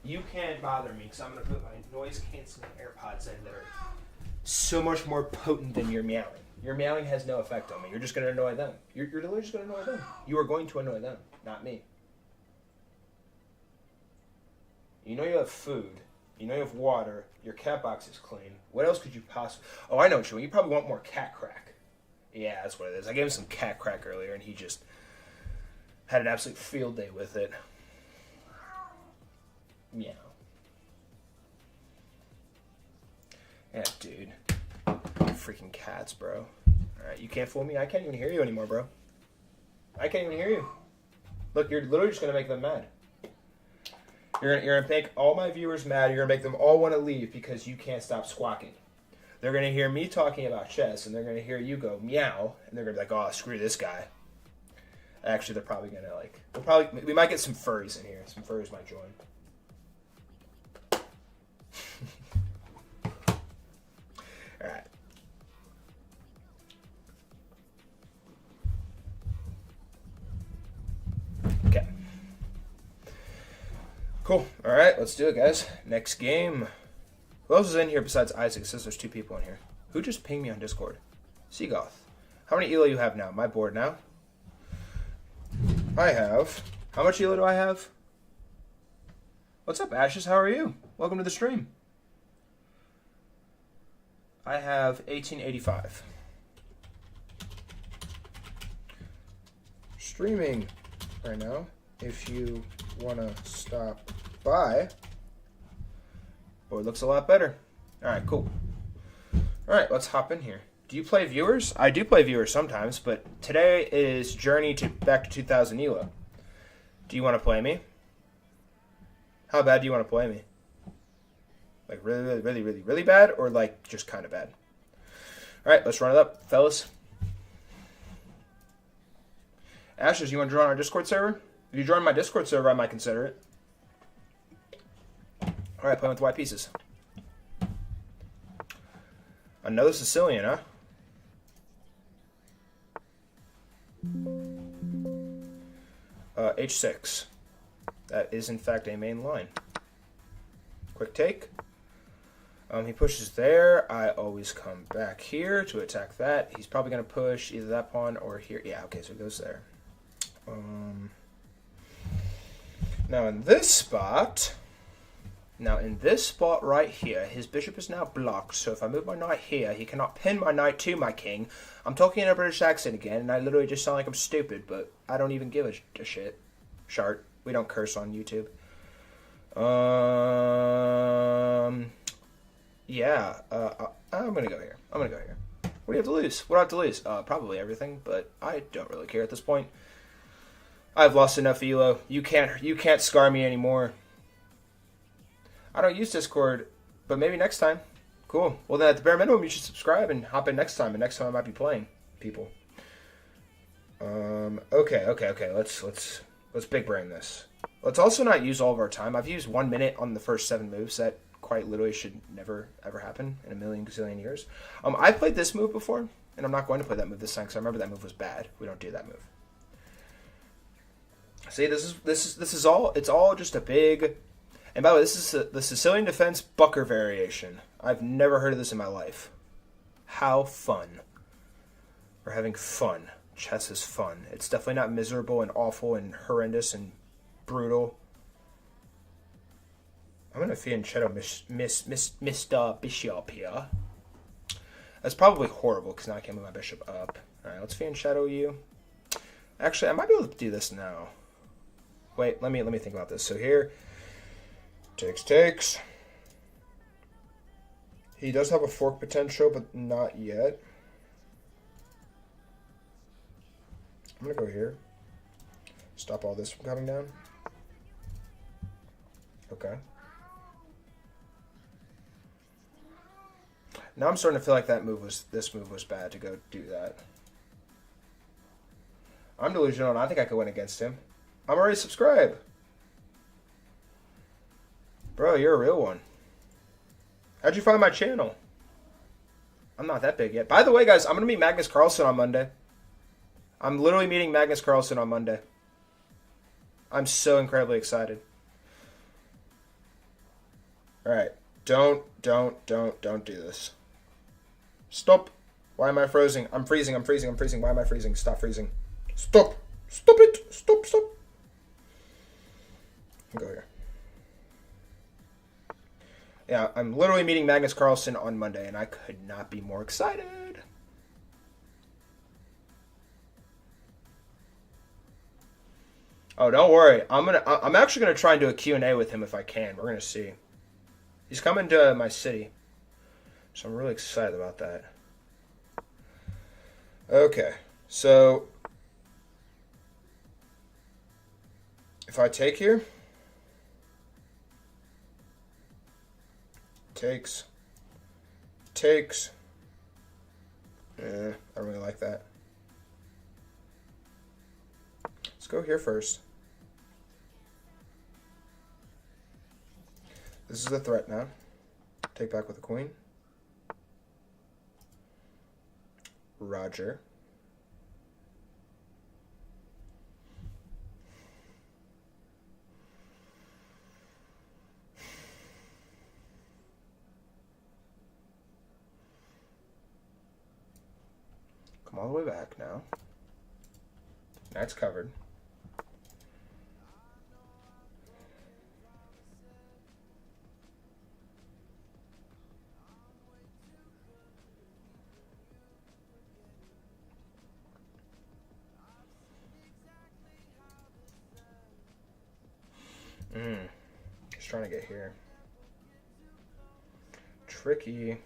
You can't bother me because I'm going to put my noise-canceling AirPods in that are so much more potent than your meowing. Your meowing has no effect on me. You're just going to annoy them. You're literally just going to annoy them. You are going to annoy them, not me. You know you have food. You know you have water. Your cat box is clean. What else could you possibly... Oh, I know what you want. You probably want more cat crack. Yeah, that's what it is. I gave him some cat crack earlier, and he just had an absolute field day with it. Meow. Yeah, dude. Freaking cats, bro. Alright, you can't fool me. I can't even hear you anymore, bro. I can't even hear you. Look, you're literally just going to make them mad. You're gonna make all my viewers mad. You're going to make them all want to leave because you can't stop squawking. They're going to hear me talking about chess, and they're going to hear you go meow, and they're going to be like, oh, screw this guy. Actually, they're probably going to we might get some furries in here. Some furries might join. All right. Okay. Cool. All right, let's do it, guys. Next game. Who else is in here besides Isaac? It says there's 2 people in here. Who just pinged me on Discord? Seagoth. How many ELO you have now? Am I bored now? I have. How much ELO do I have? What's up, Ashes? How are you? Welcome to the stream. I have 1885. Streaming right now. If you want to stop by. Boy, it looks a lot better. Alright, cool. Alright, let's hop in here. Do you play viewers? I do play viewers sometimes, but today is Journey to back to 2000 ELO. Do you want to play me? How bad do you want to play me? Like really bad, or like just kind of bad? Alright, let's run it up, fellas. Ashes, you want to join our Discord server? If you join my Discord server, I might consider it. Alright, playing with white pieces. Another Sicilian, huh? H6. That is, in fact, a main line. Quick take. He pushes there. I always come back here to attack that. He's probably going to push either that pawn or here. Yeah, okay, so it goes there. Now in this spot right here, his bishop is now blocked, so if I move my knight here, he cannot pin my knight to my king. I'm talking in a British accent again, and I literally just sound like I'm stupid, but I don't even give a shit. Shart. We don't curse on YouTube. Yeah, I'm gonna go here. What do you have to lose? What do I have to lose? Probably everything, but I don't really care at this point. I've lost enough ELO. You can't scar me anymore. I don't use Discord, but maybe next time. Cool. Well, then at the bare minimum, you should subscribe and hop in next time. And next time I might be playing people. Okay. Let's big brain this. Let's also not use all of our time. I've used 1 minute on the first 7 moves. That quite literally should never ever happen in a million gazillion years. I've played this move before, and I'm not going to play that move this time because I remember that move was bad. We don't do that move. See, this is all. It's all just a big. And by the way, this is the Sicilian defense Bucker variation. I've never heard of this in my life. How fun. We're having fun. Chess is fun. It's definitely not miserable and awful and horrendous and brutal. I'm going to fianchetto Mr. Bishop here. That's probably horrible because now I can't move my bishop up. Alright, let's fianchetto you. Actually, I might be able to do this now. Wait, let me think about this. So here... Takes. He does have a fork potential, but not yet. I'm going to go here. Stop all this from coming down. Okay. Now I'm starting to feel like this move was bad to go do that. I'm delusional, and I think I could win against him. I'm already subscribed. Bro, you're a real one. How'd you find my channel? I'm not that big yet. By the way, guys, I'm going to meet Magnus Carlsen on Monday. I'm literally meeting Magnus Carlsen on Monday. I'm so incredibly excited. Alright. Don't do this. Stop. Why am I freezing? I'm freezing. Why am I freezing? Stop freezing. Stop. Stop it. Stop. I'll go here. Yeah, I'm literally meeting Magnus Carlsen on Monday, and I could not be more excited. Oh, don't worry. I'm actually gonna try and do a Q&A with him if I can. We're gonna see. He's coming to my city, so I'm really excited about that. Okay, so If I take here, takes. I don't really like that. Let's go here first. This is the threat now. Take back with the queen. Roger. Come all the way back now. Knight's covered. Just trying to get here. Tricky.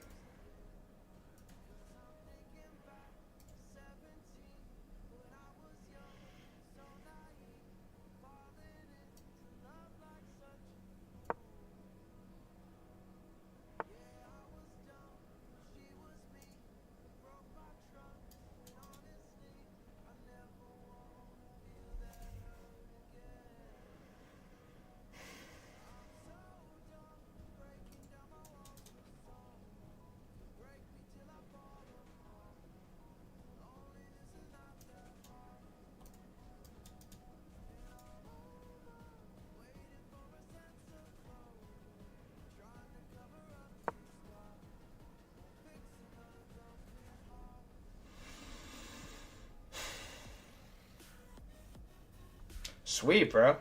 Sweet, bro.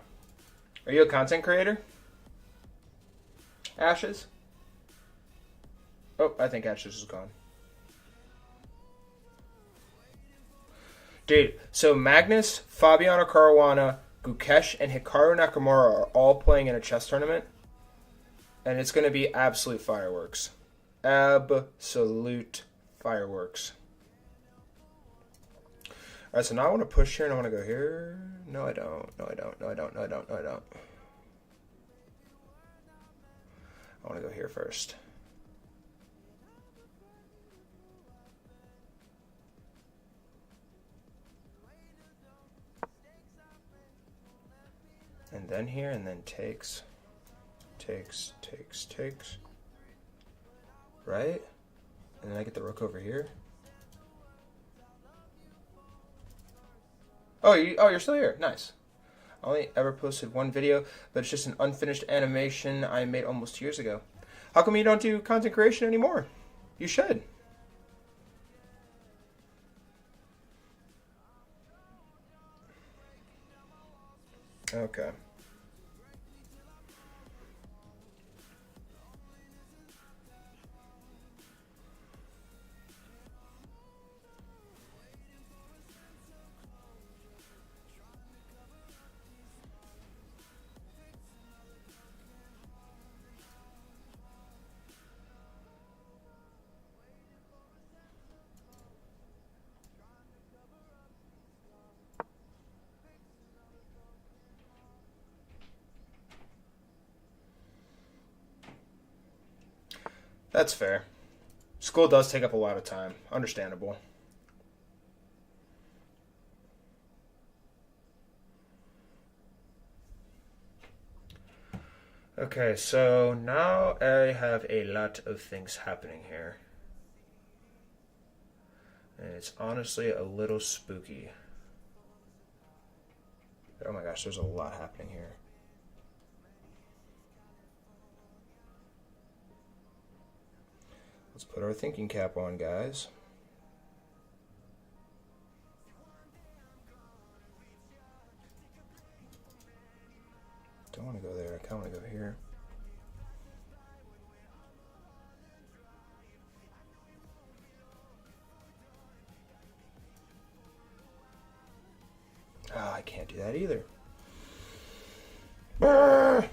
Are you a content creator? Ashes? Oh, I think Ashes is gone. Dude, so Magnus, Fabiano Caruana, Gukesh, and Hikaru Nakamura are all playing in a chess tournament. And it's going to be absolute fireworks. Absolute fireworks. Alright, so now I want to push here and I want to go here. No, I don't. No, I don't. No, I don't. No, I don't. No, I don't. I want to go here first. And then here, and then takes. Right? And then I get the rook over here. Oh, you're still here. Nice. I only ever posted one video, but it's just an unfinished animation I made almost 2 years ago. How come you don't do content creation anymore? You should. Okay. That's fair. School does take up a lot of time. Understandable. Okay, so now I have a lot of things happening here. And it's honestly a little spooky. Oh my gosh, there's a lot happening here. Let's put our thinking cap on, guys. Don't want to go there. I kind of want to go here. Ah, I can't do that either. Brr.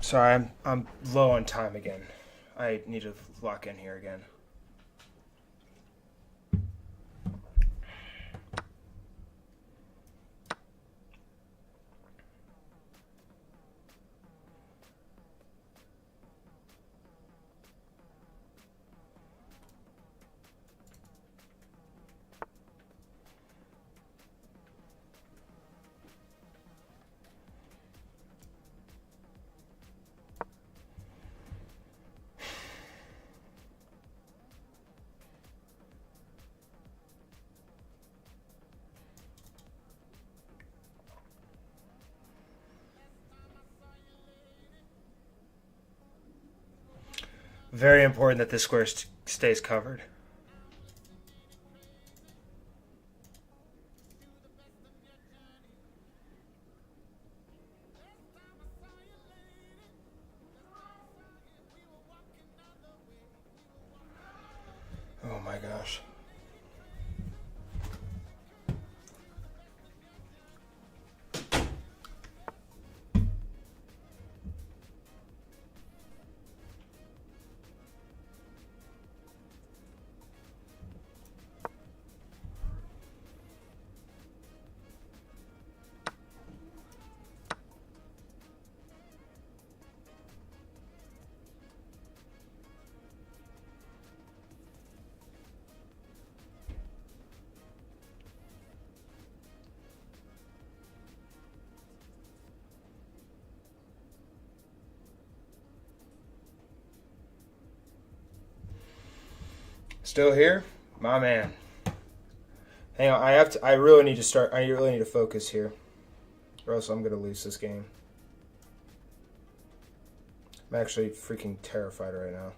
Sorry, I'm low on time again. I need to lock in here again. Very important that this square stays covered. Oh my gosh. Still here? My man. Hang on, I really need to start. I really need to focus here, or else I'm gonna lose this game. I'm actually freaking terrified right now.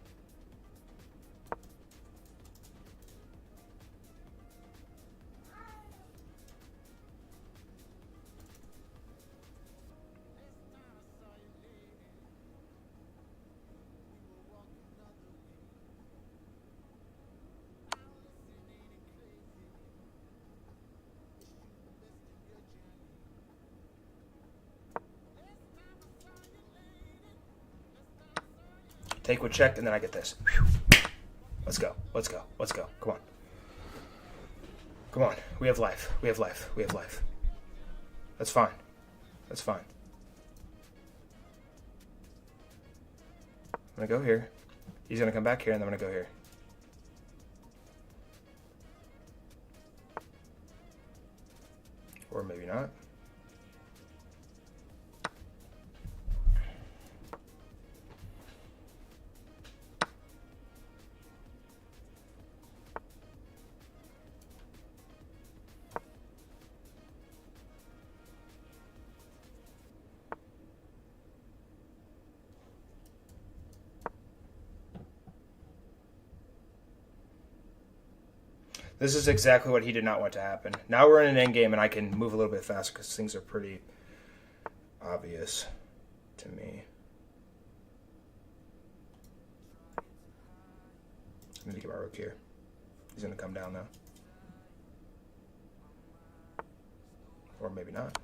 Take what checked, and then I get this. Whew. Let's go. Let's go. Let's go. Come on. Come on. We have life. We have life. We have life. That's fine. That's fine. I'm going to go here. He's going to come back here, and I'm going to go here. Or maybe not. This is exactly what he did not want to happen. Now we're in an endgame, and I can move a little bit faster because things are pretty obvious to me. I'm going to get my rook here. He's going to come down now. Or maybe not.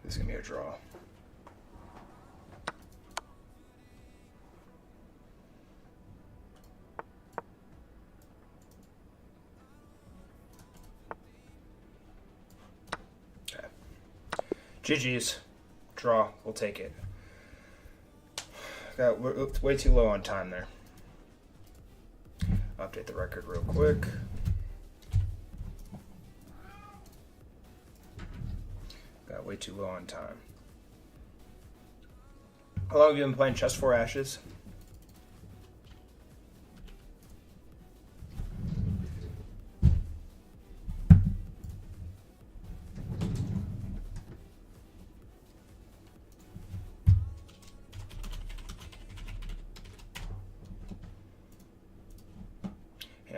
This is going to be a draw. Okay. GG's. Draw. We'll take it. We're way too low on time there. Update the record real quick. Got way too low on time. How long have you been playing Chess for Ashes?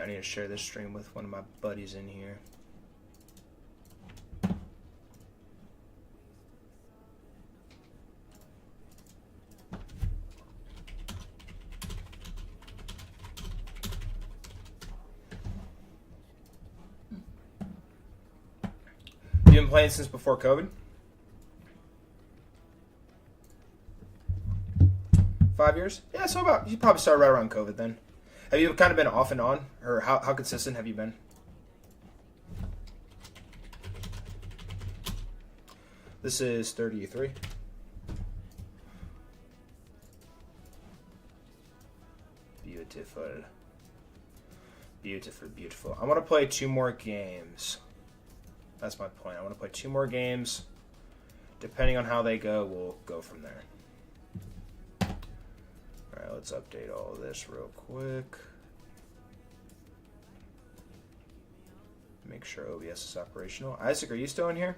I need to share this stream with one of my buddies in here. You've been playing since before COVID? 5 years? Yeah, so about, you probably started right around COVID then. Have you kind of been off and on? Or how consistent have you been? This is 33. Beautiful. Beautiful, beautiful. I want to play 2 more games. That's my plan. I want to play 2 more games. Depending on how they go, we'll go from there. Alright, let's update all of this real quick. Make sure OBS is operational. Isaac, are you still in here?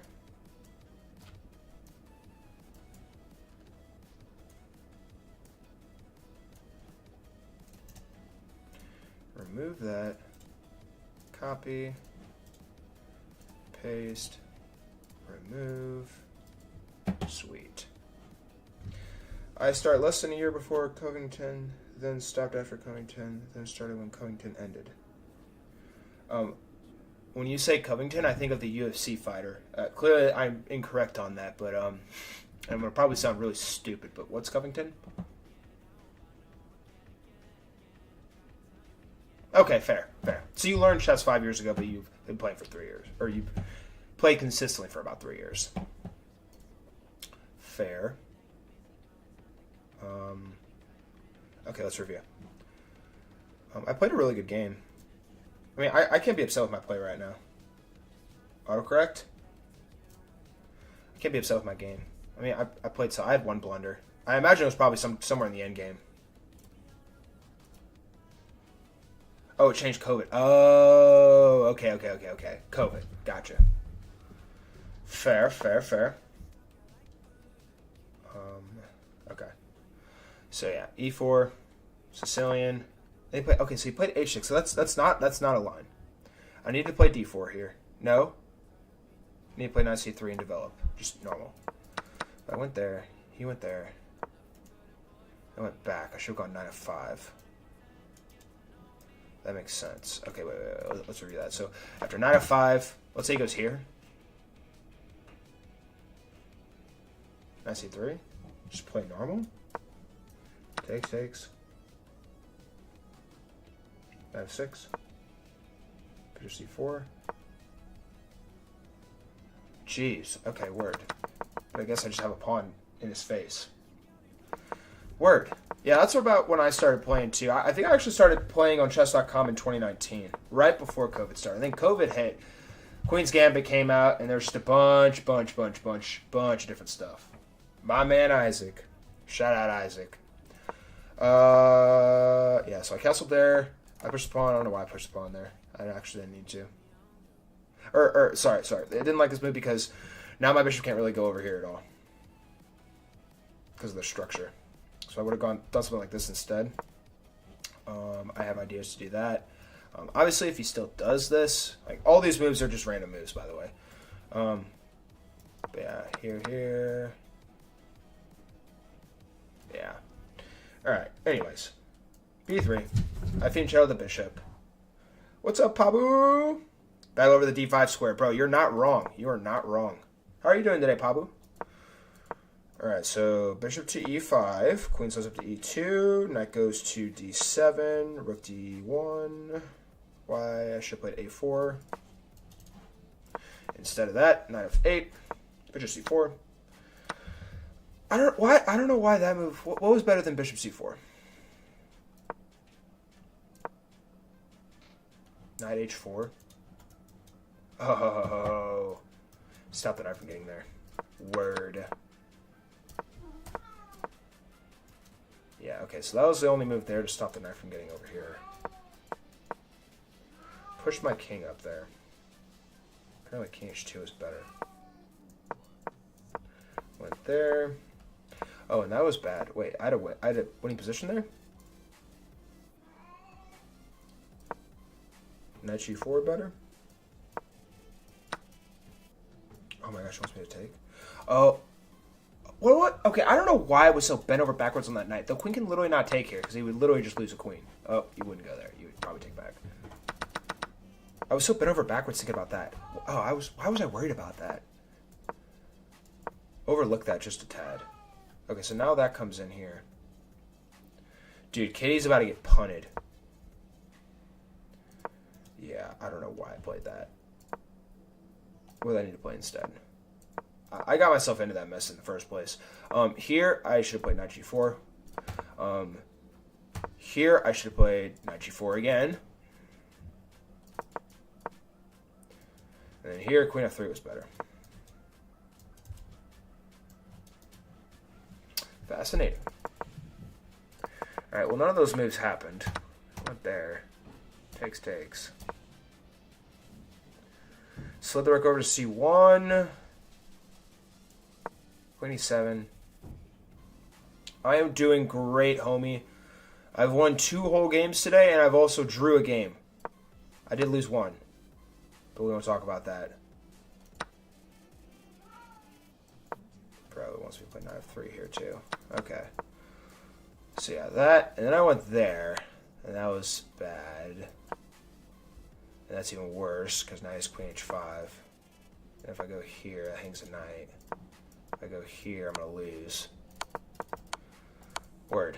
Remove that. Copy. Paste. Remove. Sweet. I started less than a year before Covington, then stopped after Covington, then started when Covington ended. When you say Covington, I think of the UFC fighter. Clearly, I'm incorrect on that, but I'm going to probably sound really stupid, but what's Covington? Okay, fair. So you learned chess 5 years ago, but you've been playing for 3 years. Or you've played consistently for about 3 years. Fair. Okay, let's review. I played a really good game. I mean, I can't be upset with my play right now. Autocorrect? I can't be upset with my game. I mean, I played so I had 1 blunder. I imagine it was probably somewhere in the end game. Oh, it changed COVID. Oh, okay. COVID. Gotcha. Fair. Okay. So yeah, E4, Sicilian. They play. Okay, so he played H6. So that's not a line. I need to play D4 here. No. I need to play knight C3 and develop. Just normal. I went there. He went there. I went back. I should have gone knight F5. That makes sense. Okay, wait. Let's review that. So after knight F5, let's say he goes here. Knight C3. Just play normal. Takes. Knight F6. Bishop C4. Jeez. Okay, word. But I guess I just have a pawn in his face. Word. Yeah, that's about when I started playing too. I think I actually started playing on chess.com in 2019, right before COVID started. I think COVID hit. Queen's Gambit came out, and there's just a bunch of different stuff. My man Isaac. Shout out Isaac. Yeah, so I castled there. I pushed the pawn. I don't know why I pushed the pawn there. I actually didn't need to. Sorry. I didn't like this move because now my bishop can't really go over here at all. Because of the structure. So I would have done something like this instead. I have ideas to do that. Obviously, if he still does this, like all these moves are just random moves, by the way. But yeah, here. Yeah. All right. Anyways, B3. I fianchetto the bishop. What's up, Pabu? Battle over the D5 square, bro. You're not wrong. You are not wrong. How are you doing today, Pabu? Alright, so bishop to e5, queen slides up to e2, knight goes to d7, rook d1. Why? I should have played a4. Instead of that, knight f8, bishop c4. I don't know why that move. What was better than bishop c4? Knight h4. Oh, stop the knight from getting there. Word. Yeah, okay, so that was the only move there to stop the knight from getting over here. Push my king up there. Apparently king h2 is better. Went there. Oh, and that was bad. Wait, I had a winning position there? Knight g4 better? Oh my gosh, she wants me to take. Oh. What? Okay, I don't know why I was so bent over backwards on that knight. The queen can literally not take here because he would literally just lose a queen. Oh, you wouldn't go there. You would probably take back. I was so bent over backwards thinking about that. Oh, why was I worried about that? Overlooked that just a tad. Okay, so now that comes in here. Dude, Kitty's about to get punted. Yeah, I don't know why I played that. What did I need to play instead? I got myself into that mess in the first place. Here, I should have played knight g4. Here, I should have played knight g4 again. And then here, queen f3 was better. Fascinating. Alright, well, none of those moves happened. Went there. Takes. Slid the rook over to c1. Queen e7. I am doing great, homie. I've won 2 whole games today, and I've also drew a game. I did lose 1, but we won't talk about that. Probably wants me to play knight f3 here, too. Okay. So, yeah, that. And then I went there, and that was bad. And that's even worse, because knight is queen h5. And if I go here, that hangs a knight. If I go here, I'm going to lose. Word.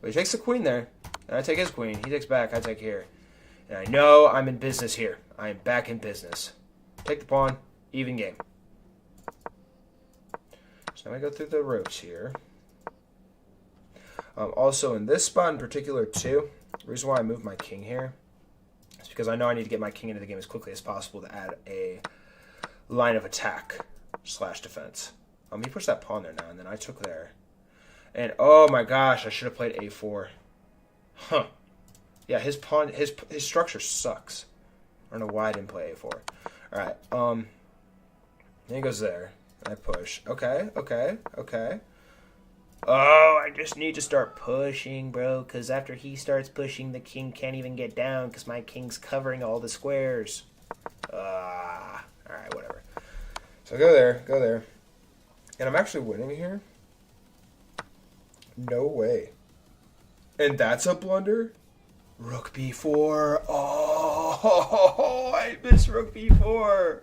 But he takes the queen there, and I take his queen. He takes back, I take here. And I know I'm in business here. I am back in business. Take the pawn, even game. So now I go through the ropes here. Also, in this spot in particular, too, the reason why I moved my king here is because I know I need to get my king into the game as quickly as possible to add a line of attack / defense. He pushed that pawn there now, and then I took there. And, oh my gosh, I should have played a4. Huh. Yeah, his pawn, his structure sucks. I don't know why I didn't play a4. Alright, then he goes there. I push. Okay. Oh, I just need to start pushing, bro, because after he starts pushing, the king can't even get down because my king's covering all the squares. Alright, whatever. So go there. And I'm actually winning here? No way. And that's a blunder? Rook b4. Oh, I missed rook b4.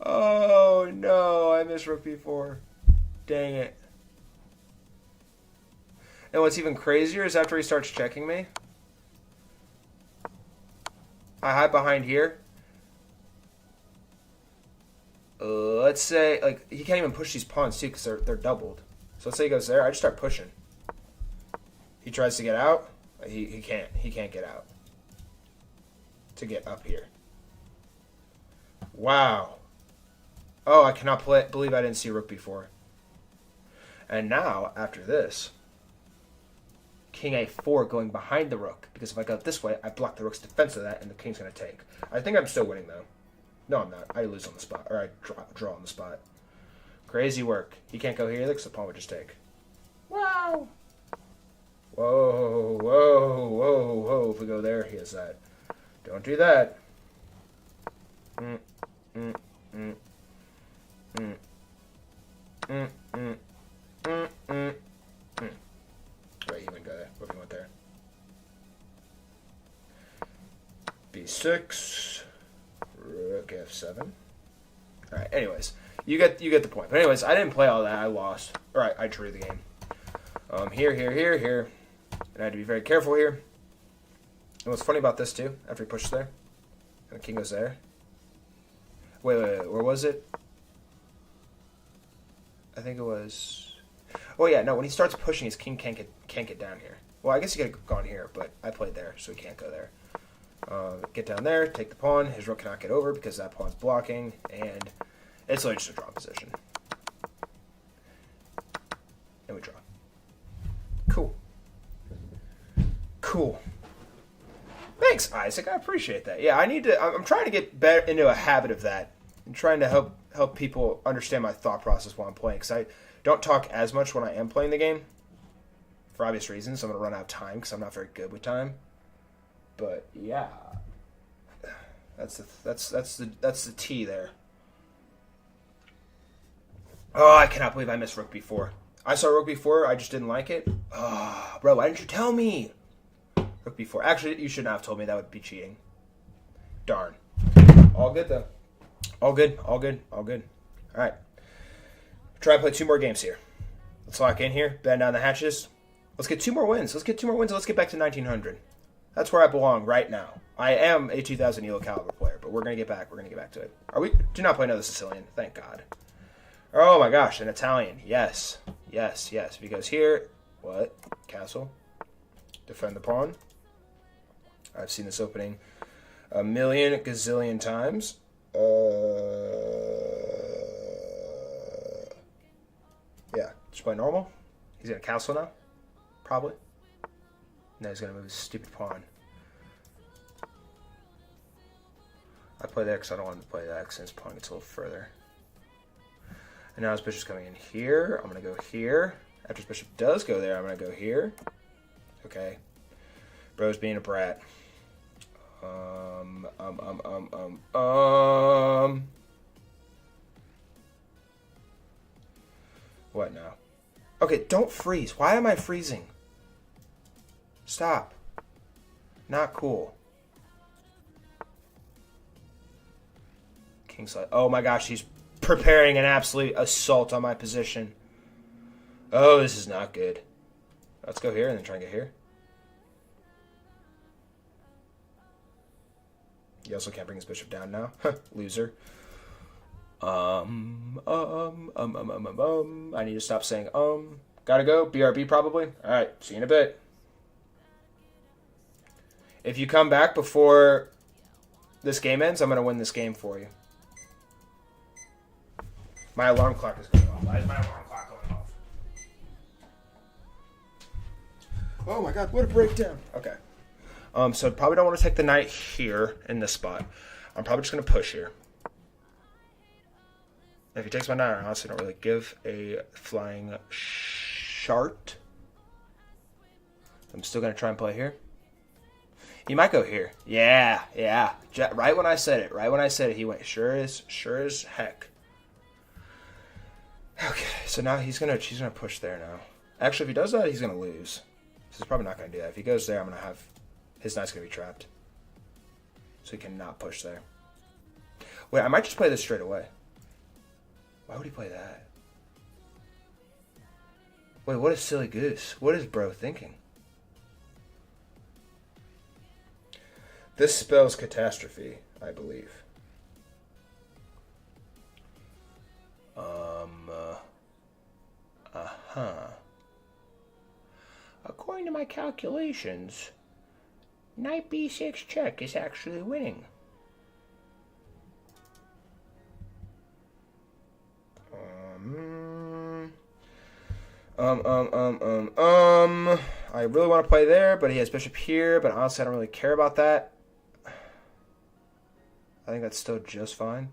Oh, no, I missed rook b4. Dang it. And what's even crazier is after he starts checking me, I hide behind here. Let's say, like, he can't even push these pawns, too, because they're doubled. So let's say he goes there. I just start pushing. He tries to get out. He can't. He can't get out. To get up here. Wow. Oh, I cannot believe I didn't see rook b4. And now, after this, king a4 going behind the rook. Because if I go this way, I block the rook's defense of that, and the king's going to take. I think I'm still winning, though. No, I'm not. I lose on the spot. Or I draw on the spot. Crazy work. He can't go here because the pawn would just take. Wow. Whoa. If we go there, he has that. Don't do that. Wait, he wouldn't go there. What if he went there? b6. Rook f7. Alright, anyways. You get the point. But anyways, I didn't play all that. I lost. All right, I drew the game. Here. And I had to be very careful here. And what's funny about this, too, after he pushes there, and the king goes there. Wait, where was it? I think it was... Oh, yeah, no, when he starts pushing, his king can't get down here. Well, I guess he could have gone here, but I played there, so he can't go there. Get down there, take the pawn. His rook cannot get over because that pawn's blocking, and it's literally just a draw position. And we draw. Cool. Cool. Thanks, Isaac. I appreciate that. Yeah, I'm trying to get better into a habit of that. I'm trying to help people understand my thought process while I'm playing, because I don't talk as much when I am playing the game. For obvious reasons. I'm going to run out of time because I'm not very good with time. But yeah, that's the T there. Oh, I cannot believe I missed rook b4. I saw rook b4. I just didn't like it. Oh, bro, why didn't you tell me? Rook b4. Actually, you should not have told me. That would be cheating. Darn. All good though. All good. All good. All good. All right. Try to play 2 more games here. Let's lock in here. Bend down the hatches. Let's get 2 more wins. Let's get 2 more wins and let's get back to 1900. That's where I belong right now. I am a 2000 ELO caliber player, but we're going to get back. We're going to get back to it. Do not play another Sicilian. Thank God. Oh my gosh, an Italian. Yes. Yes, yes. Because here, what? Castle. Defend the pawn. I've seen this opening a million gazillion times. Yeah, just play normal. He's going to castle now. Probably. Now he's going to move his stupid pawn. I play there because I don't want him to play that because his pawn gets a little further. And now his bishop's coming in here. I'm going to go here. After his bishop does go there, I'm going to go here. Okay. Bro's being a brat. What now? Okay, don't freeze. Why am I freezing? Stop. Not cool. King side. Oh my gosh, he's preparing an absolute assault on my position. Oh, this is not good. Let's go here and then try and get here. He also can't bring his bishop down now. Loser. I need to stop saying Gotta go. BRB probably. Alright, see you in a bit. If you come back before this game ends, I'm going to win this game for you. My alarm clock is going off. Why is my alarm clock going off? Oh my god, what a breakdown. Okay. So probably don't want to take the knight here in this spot. I'm probably just going to push here. If he takes my knight, I honestly don't really give a flying shart. I'm still going to try and play here. He might go here. Yeah, yeah. Right when I said it, he went sure as heck. Okay, so now he's gonna push there now. Actually, if he does that, he's gonna lose. So he's probably not gonna do that. If he goes there, I'm gonna have his knight's gonna be trapped. So he cannot push there. Wait, I might just play this straight away. Why would he play that? Wait, what a silly goose. What is bro thinking? This spells catastrophe, I believe. According to my calculations, knight b6 check is actually winning. I really want to play there, but he has bishop here, but honestly I don't really care about that. I think that's still just fine.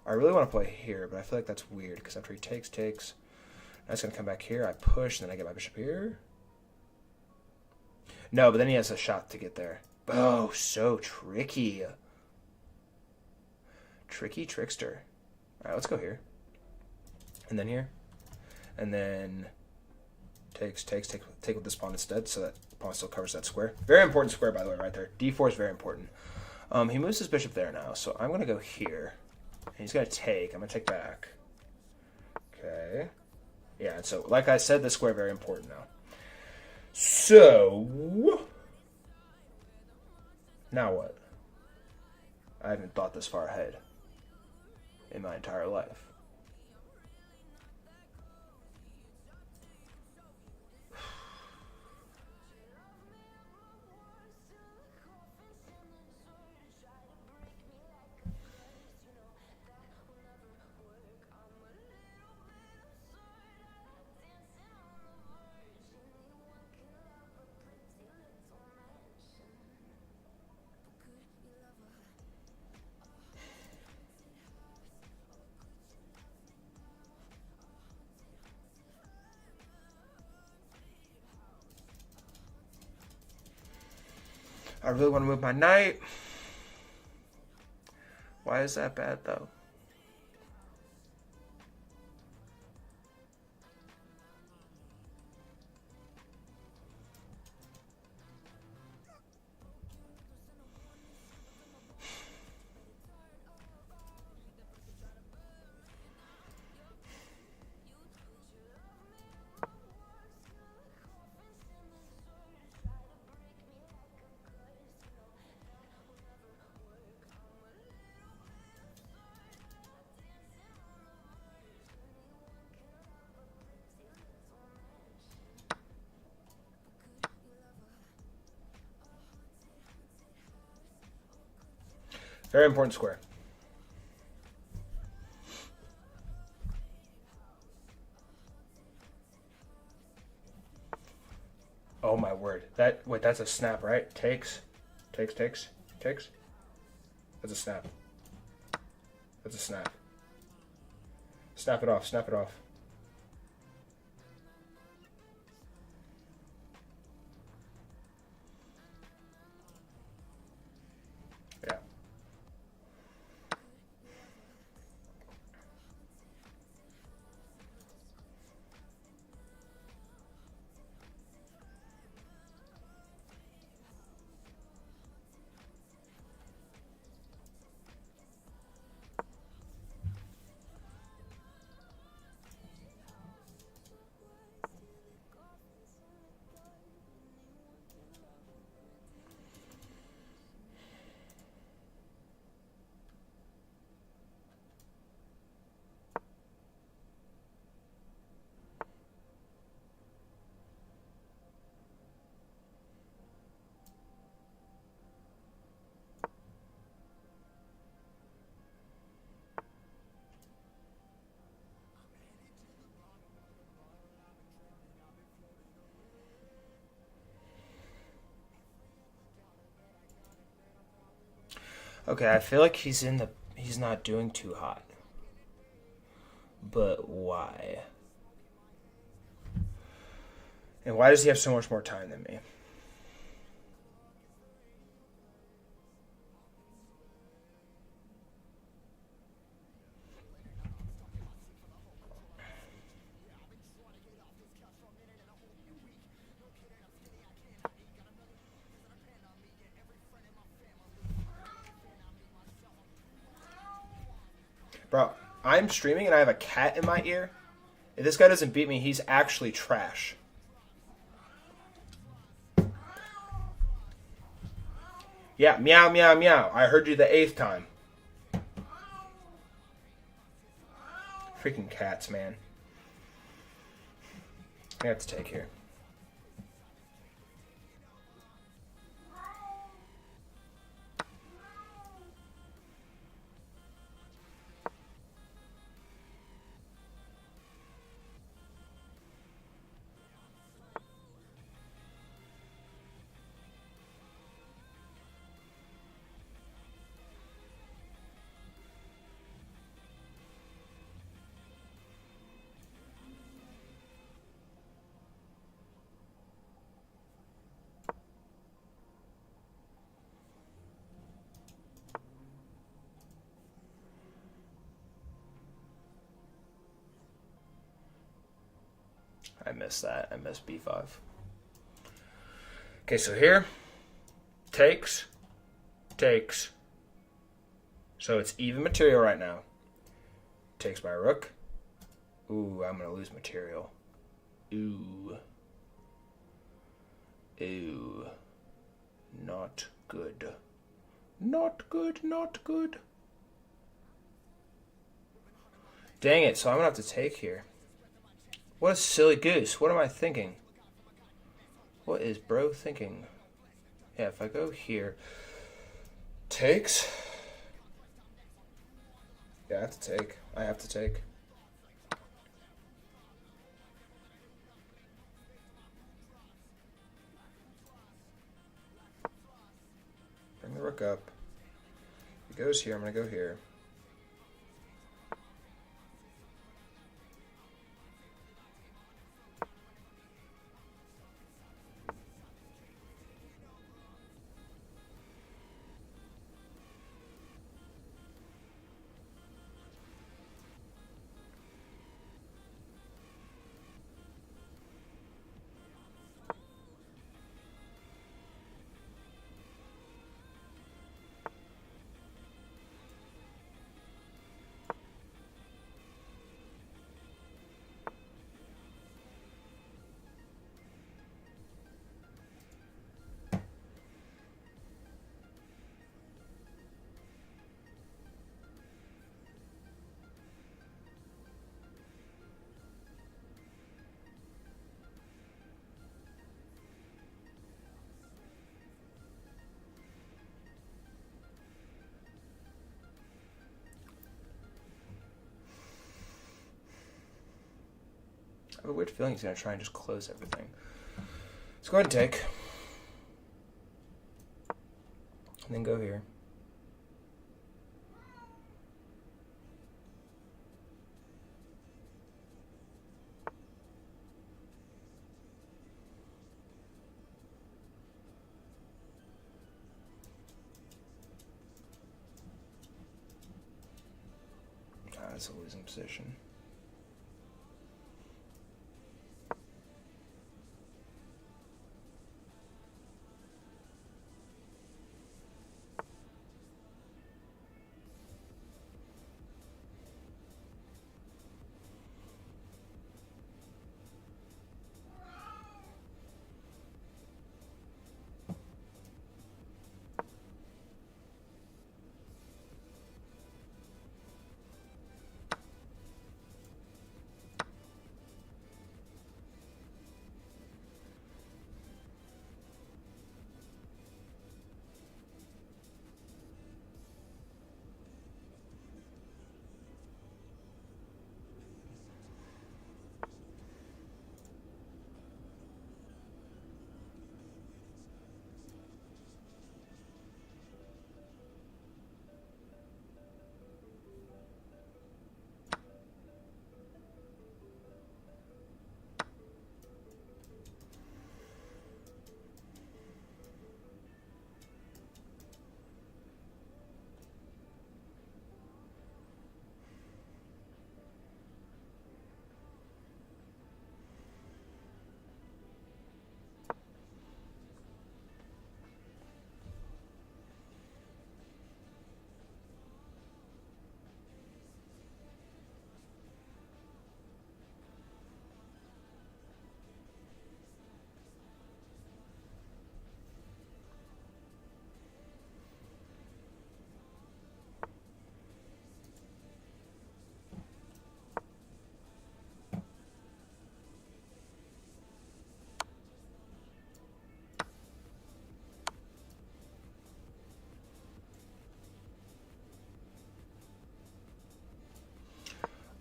I really want to play here, but I feel like that's weird, because after he takes, now he's going to come back here, I push, and then I get my bishop here. No, but then he has a shot to get there. Oh, so tricky. Tricky trickster. Alright, let's go here. And then here. And then take with this pawn instead, so that the pawn still covers that square. Very important square, by the way, right there. D4 is very important. He moves his bishop there now, so I'm going to go here. And he's going to take. I'm going to take back. Okay. Yeah, and so, like I said, the square very important now. So, now what? I haven't thought this far ahead in my entire life. I really want to move my knight. Why is that bad, though? Very important square. Oh my word. Wait, that's a snap, right? Takes. That's a snap. That's a snap. Snap it off. Yeah. Okay, I feel like he's not doing too hot. But why? And why does he have so much more time than me? Bro, I'm streaming and I have a cat in my ear. If this guy doesn't beat me, he's actually trash. Yeah, meow, meow, meow. I heard you the 8th time. Freaking cats, man. I have to take here. I missed that. I missed b5. Okay, so here, takes. So it's even material right now. Takes my rook. Ooh, I'm going to lose material. Ooh. Ooh. Not good. Not good, not good. Dang it, so I'm going to have to take here. What a silly goose. What am I thinking? What is bro thinking? Yeah, if I go here... Takes? Yeah, I have to take. I have to take. Bring the rook up. If he goes here, I'm going to go here. I have a weird feeling he's going to try and just close everything. Let's go ahead and take. And then go here. That's a losing position.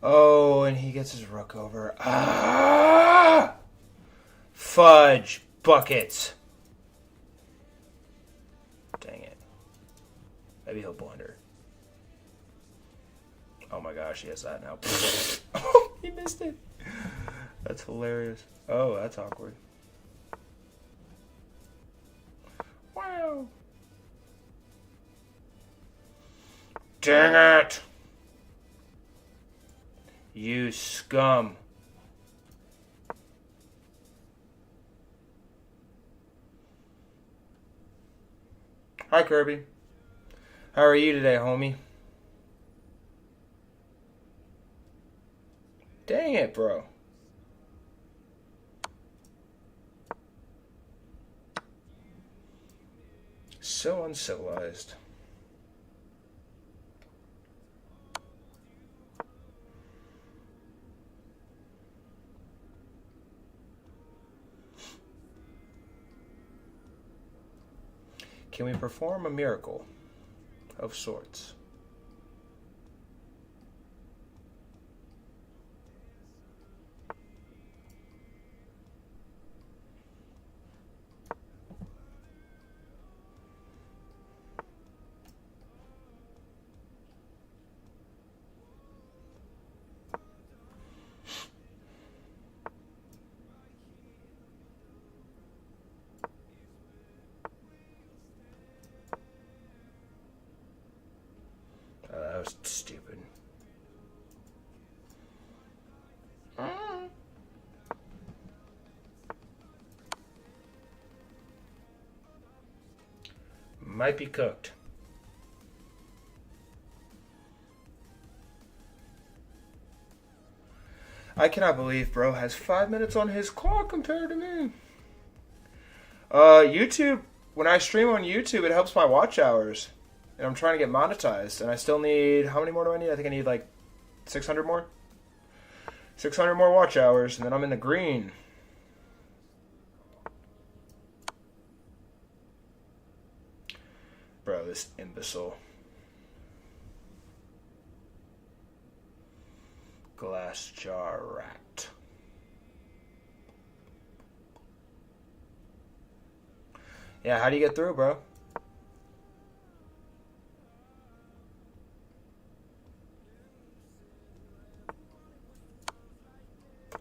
Oh, and he gets his rook over. Ah! Fudge buckets. Dang it. Maybe he'll blunder. Oh my gosh, he has that now. He missed it. That's hilarious. Oh, that's awkward. Wow. Dang it. You scum. Hi, Kirby. How are you today, homie? Dang it, bro. So uncivilized. Can we perform a miracle of sorts? That was stupid. Might be cooked. I cannot believe bro has 5 minutes on his clock compared to me. YouTube, when I stream on YouTube, it helps my watch hours. And I'm trying to get monetized. And I still need, how many more do I need? I think I need like 600 more. 600 more watch hours, and then I'm in the green. Bro, this imbecile. Glass jar rat. Yeah, how do you get through, bro?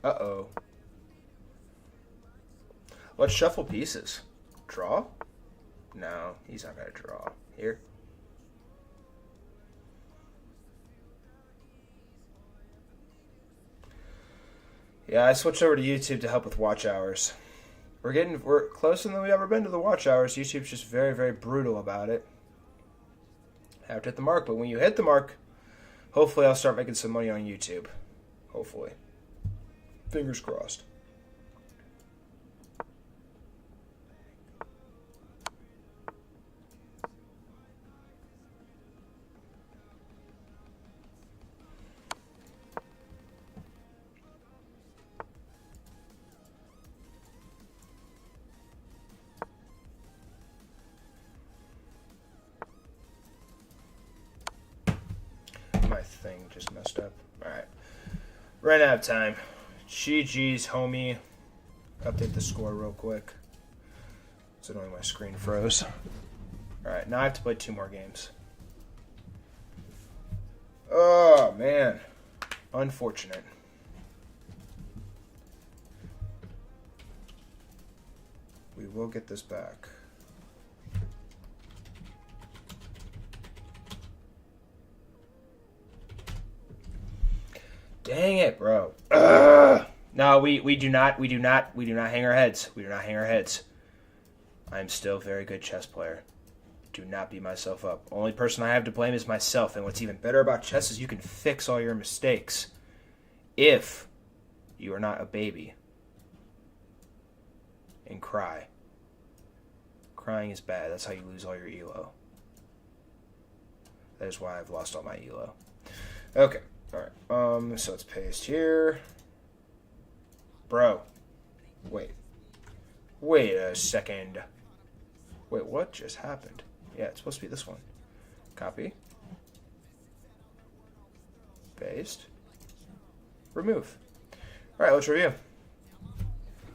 Uh-oh. Let's shuffle pieces. Draw? No, he's not going to draw. Here. Yeah, I switched over to YouTube to help with watch hours. We're closer than we've ever been to the watch hours. YouTube's just very, very brutal about it. Have to hit the mark, but when you hit the mark, hopefully I'll start making some money on YouTube. Hopefully. Fingers crossed. My thing just messed up. Alright. Ran out of time. GG's, homie. Update the score real quick. It's annoying my screen froze. Alright, now I have to play 2 more games. Oh, man. Unfortunate. We will get this back. Dang it, bro. Ugh. No, we do not hang our heads. We do not hang our heads. I'm still a very good chess player. Do not beat myself up. Only person I have to blame is myself. And what's even better about chess is you can fix all your mistakes if you are not a baby and cry. Crying is bad. That's how you lose all your ELO. That is why I've lost all my ELO. Okay. Alright. So let's paste here. Bro. Wait. Wait a second. Wait, what just happened? Yeah, it's supposed to be this one. Copy. Paste. Remove. Alright, let's review.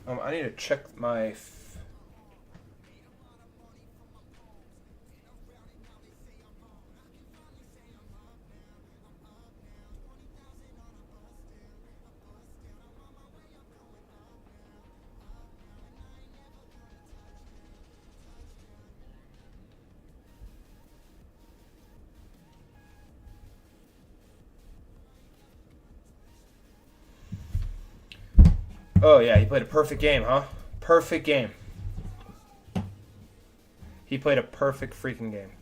I need to check my... Oh, yeah, he played a perfect game, huh? Perfect game. He played a perfect freaking game.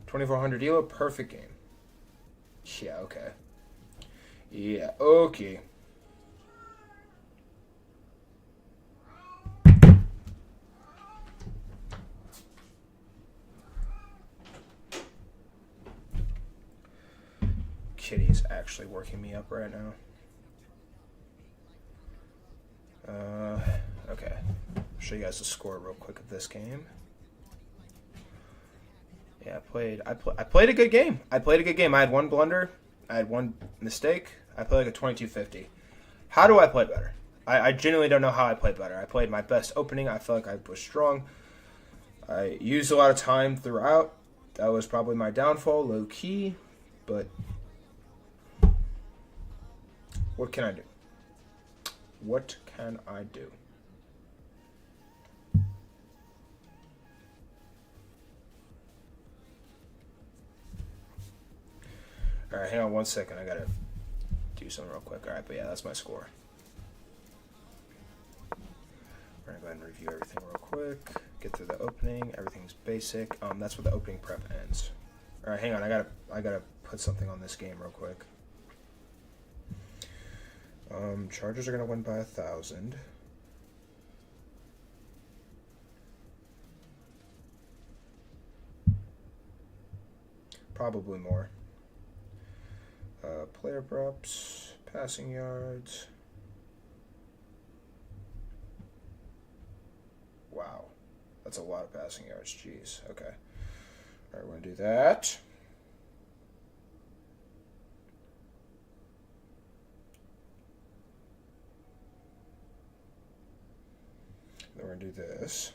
2400 ELO, perfect game. Yeah, okay. Yeah, okay. Kitty's actually working me up right now. Okay. I'll show you guys the score real quick of this game. Yeah, I played a good game. I had one blunder. I had one mistake. I played like a 22-50. How do I play better? I genuinely don't know how I played better. I played my best opening. I felt like I was strong. I used a lot of time throughout. That was probably my downfall, low key. But what can I do? What can I do? All right, hang on 1 second. I gotta do something real quick. All right, but yeah, that's my score. We're gonna go ahead and review everything real quick. Get through the opening. Everything's basic. That's where the opening prep ends. All right, hang on. I gotta put something on this game real quick. Chargers are gonna win by 1,000. Probably more. Player props, passing yards. Wow, that's a lot of passing yards. Jeez. Okay. All right, we're gonna do that. Then we're gonna do this.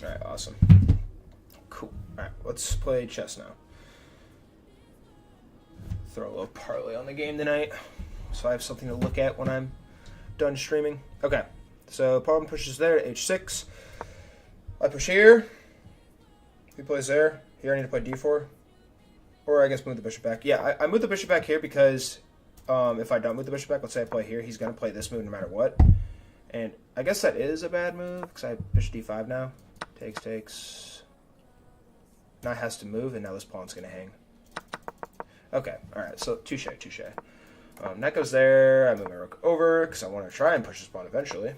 All right, awesome. Cool. All right, let's play chess now. Throw a little parlay on the game tonight, so I have something to look at when I'm done streaming. Okay, so pawn pushes there to h6. I push here. He plays there. Here I need to play d4. Or I guess move the bishop back. Yeah, I move the bishop back here because if I don't move the bishop back, let's say I play here, he's going to play this move no matter what. And I guess that is a bad move because I have bishop d5 now. Takes. Now it has to move, and now this pawn's going to hang. Okay, alright, so touche. Knight goes there. I move my rook over because I want to try and push this pawn eventually.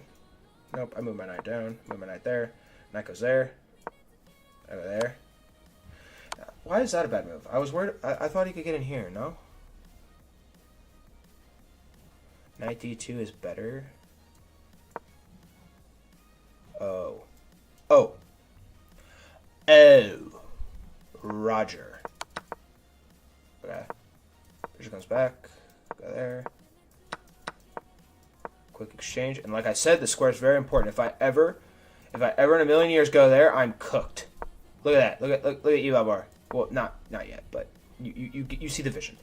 Nope, I move my knight down. Move my knight there. Knight goes there. I go there. Why is that a bad move? I was worried. I thought he could get in here, no? Knight d2 is better. Oh. Roger. Okay. Bishop comes back. Go there. Quick exchange. And like I said, the square is very important. If I ever in a million years go there, I'm cooked. Look at that. Look at you, Alvar. Well, not yet, but you see the vision.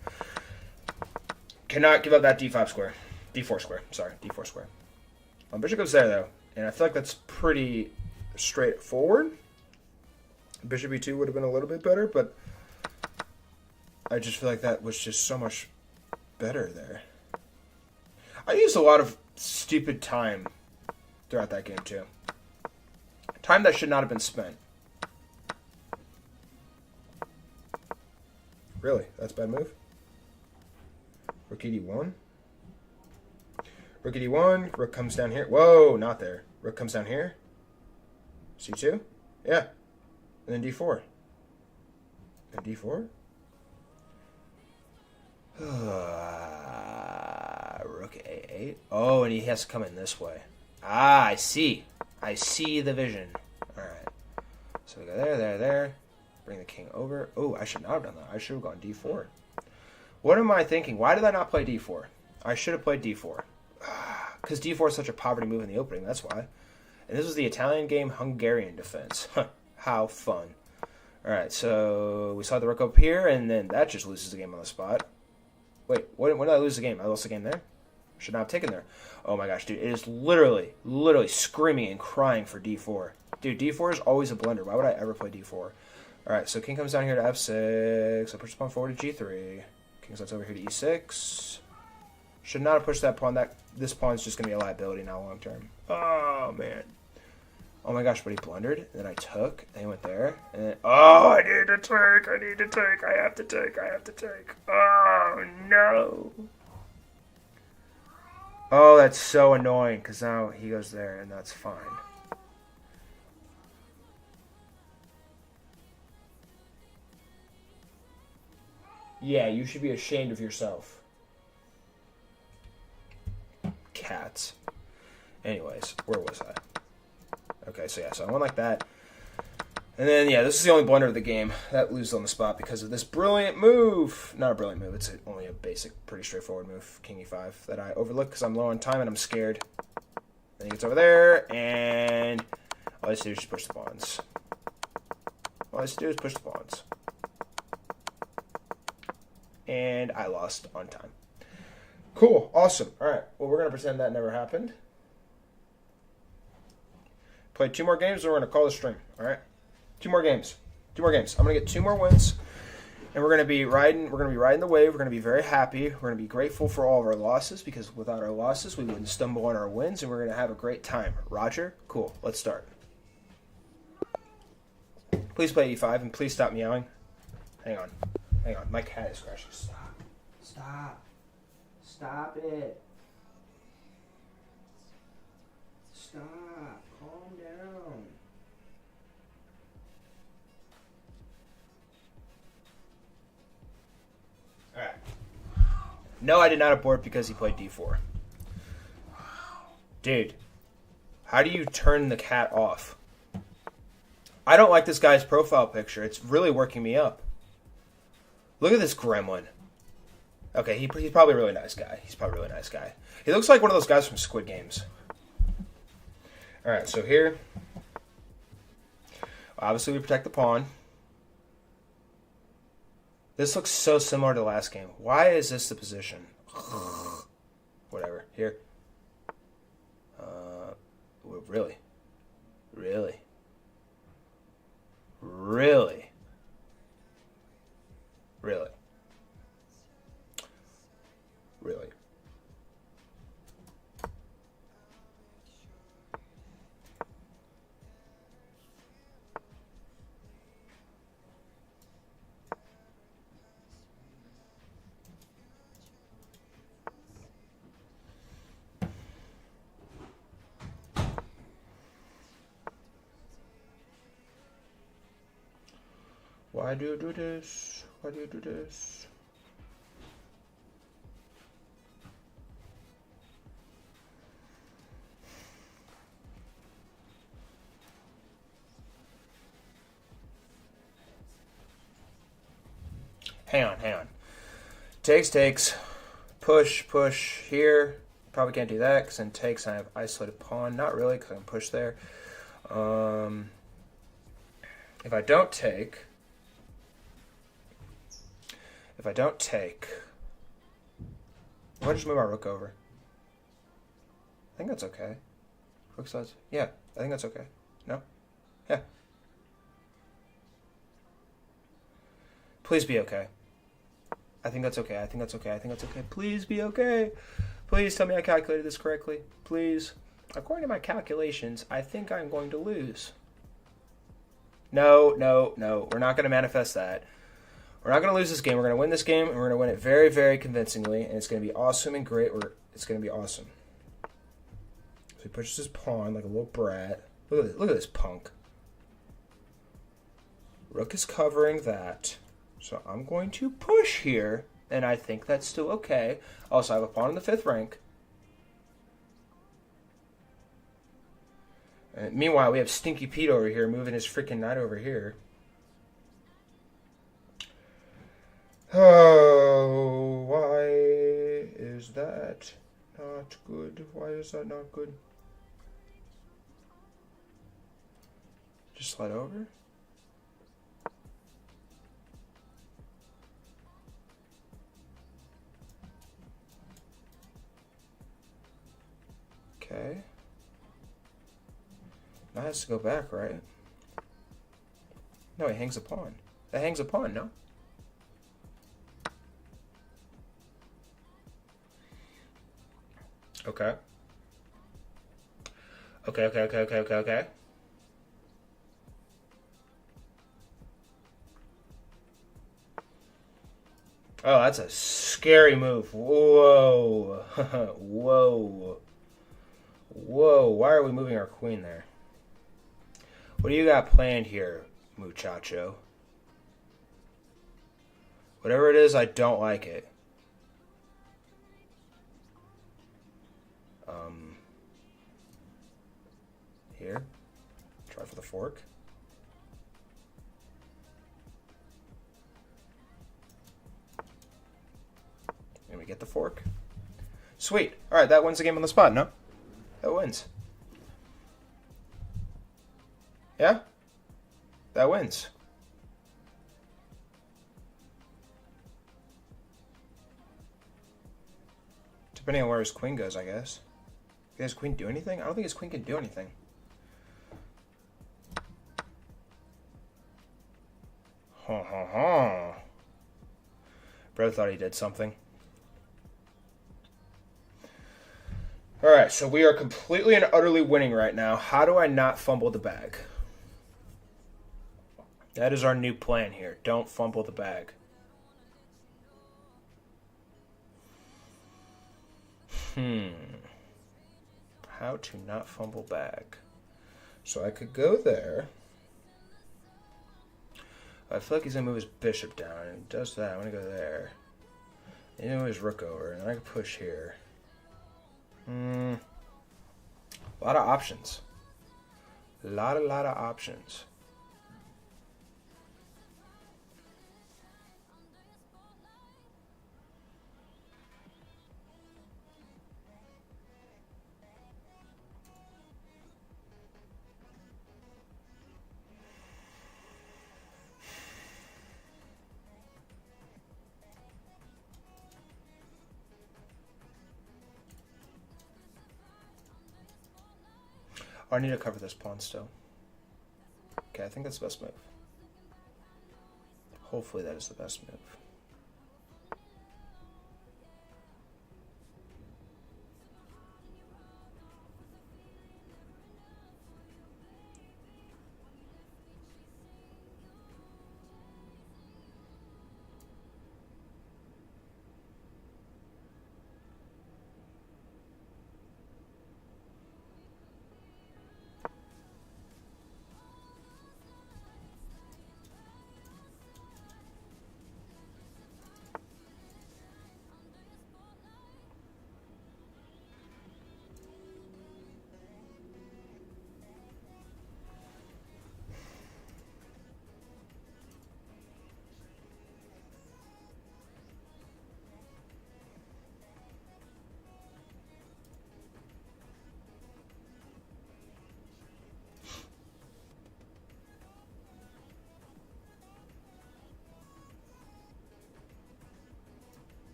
Cannot give up that d5 square. d4 square. Sorry, d4 square. Bishop goes there, though. And I feel like that's pretty straightforward. Bishop e2 would have been a little bit better, but I just feel like that was just so much better there. I used a lot of stupid time throughout that game, too. Time that should not have been spent. Really? That's a bad move? Rook e1. Rook e1. Rook comes down here. Whoa, not there. Rook comes down here. c2? Yeah. And then d4. And d4? Rook a8. Oh, and he has to come in this way. Ah, I see. I see the vision. Alright. So we go there. Bring the king over. Oh, I should not have done that. I should have gone d4. What am I thinking? Why did I not play d4? I should have played d4. Because d4 is such a poverty move in the opening. That's why. And this was the Italian game Hungarian defense. How fun. Alright, so we saw the rook up here, and then that just loses the game on the spot. Wait, when did I lose the game? I lost the game there? Should not have taken there. Oh my gosh, dude. It is literally screaming and crying for d4. Dude, d4 is always a blunder. Why would I ever play d4? Alright, so king comes down here to f6. I push the pawn forward to g3. King sets over here to e6. Should not have pushed that pawn. This pawn's just going to be a liability now long term. Oh, man. Oh my gosh, but he blundered. And then I took. And he went there. And then, oh, I need to take. I need to take. I have to take. I have to take. Oh, no. Oh, that's so annoying. Because now he goes there, and that's fine. Yeah, you should be ashamed of yourself. Cats. Anyways, where was I? Okay, so yeah, so I went like that. And then, yeah, this is the only blunder of the game. That loses on the spot because of this brilliant move. Not a brilliant move. It's only a basic, pretty straightforward move, King E5, that I overlook because I'm low on time and I'm scared. Then he gets over there, and all I have to do is just push the pawns. All I have to do is push the pawns. And I lost on time. Cool. Awesome. All right. Well, we're going to pretend that never happened. Play 2 more games, and we're going to call the stream. All right? 2 more games. 2 more games. I'm going to get 2 more wins, and we're going to be riding. We're going to be riding the wave. We're going to be very happy. We're going to be grateful for all of our losses because without our losses, we wouldn't stumble on our wins, and we're going to have a great time. Roger? Cool. Let's start. Please play E5, and please stop meowing. Hang on. Hang on. My cat is crashing. Stop. Stop. Stop it. Stop. Calm down. Alright. No, I did not abort because he played D4. Dude. How do you turn the cat off? I don't like this guy's profile picture. It's really working me up. Look at this gremlin. Okay, he's probably a really nice guy. He's probably a really nice guy. He looks like one of those guys from Squid Games. Alright, so here. Obviously, we protect the pawn. This looks so similar to the last game. Why is this the position? Whatever. Here. Really? Really? Really? Really? Really? Why do you do this? Why do you do this? Hang on, hang on. Takes. Push here. Probably can't do that because then takes I have isolated pawn. Not really because I can push there. If I don't take... why just move my rook over? I think that's okay. Rook slides. Yeah, I think that's okay. No? Yeah. Please be okay. I think that's okay. I think that's okay. I think that's okay. Please be okay. Please tell me I calculated this correctly. Please. According to my calculations, I think I'm going to lose. No. We're not going to manifest that. We're not going to lose this game. We're going to win this game, and we're going to win it very, very convincingly, and it's going to be awesome and great. It's going to be awesome. So he pushes his pawn like a little brat. Look at this punk. Rook is covering that. So I'm going to push here, and I think that's still okay. Also, I have a pawn in the 5th rank. And meanwhile, we have Stinky Pete over here moving his freaking knight over here. Oh, why is that not good? Why is that not good? Just slide over. Okay. Now it has to go back, right? No, he hangs a pawn. That hangs a pawn, no? Okay. Okay, okay, okay, okay, okay, okay. Oh, that's a scary move. Whoa. Whoa. Whoa. Why are we moving our queen there? What do you got planned here, muchacho? Whatever it is, I don't like it. Here. Try for the fork. And we get the fork. Sweet. Alright, that wins the game on the spot, no? That wins. Yeah? That wins. Depending on where his queen goes, I guess. Can his queen do anything? I don't think his queen can do anything. Ha ha ha. Bro thought he did something. Alright, so we are completely and utterly winning right now. How do I not fumble the bag? That is our new plan here. Don't fumble the bag. How to not fumble bag. So I could go there. I feel like he's going to move his bishop down. And he does that. I'm going to go there. And then move his rook over. And then I can push here. A lot of options. A lot of options. Oh, I need to cover this pawn still. Okay, I think that's the best move. Hopefully that is the best move.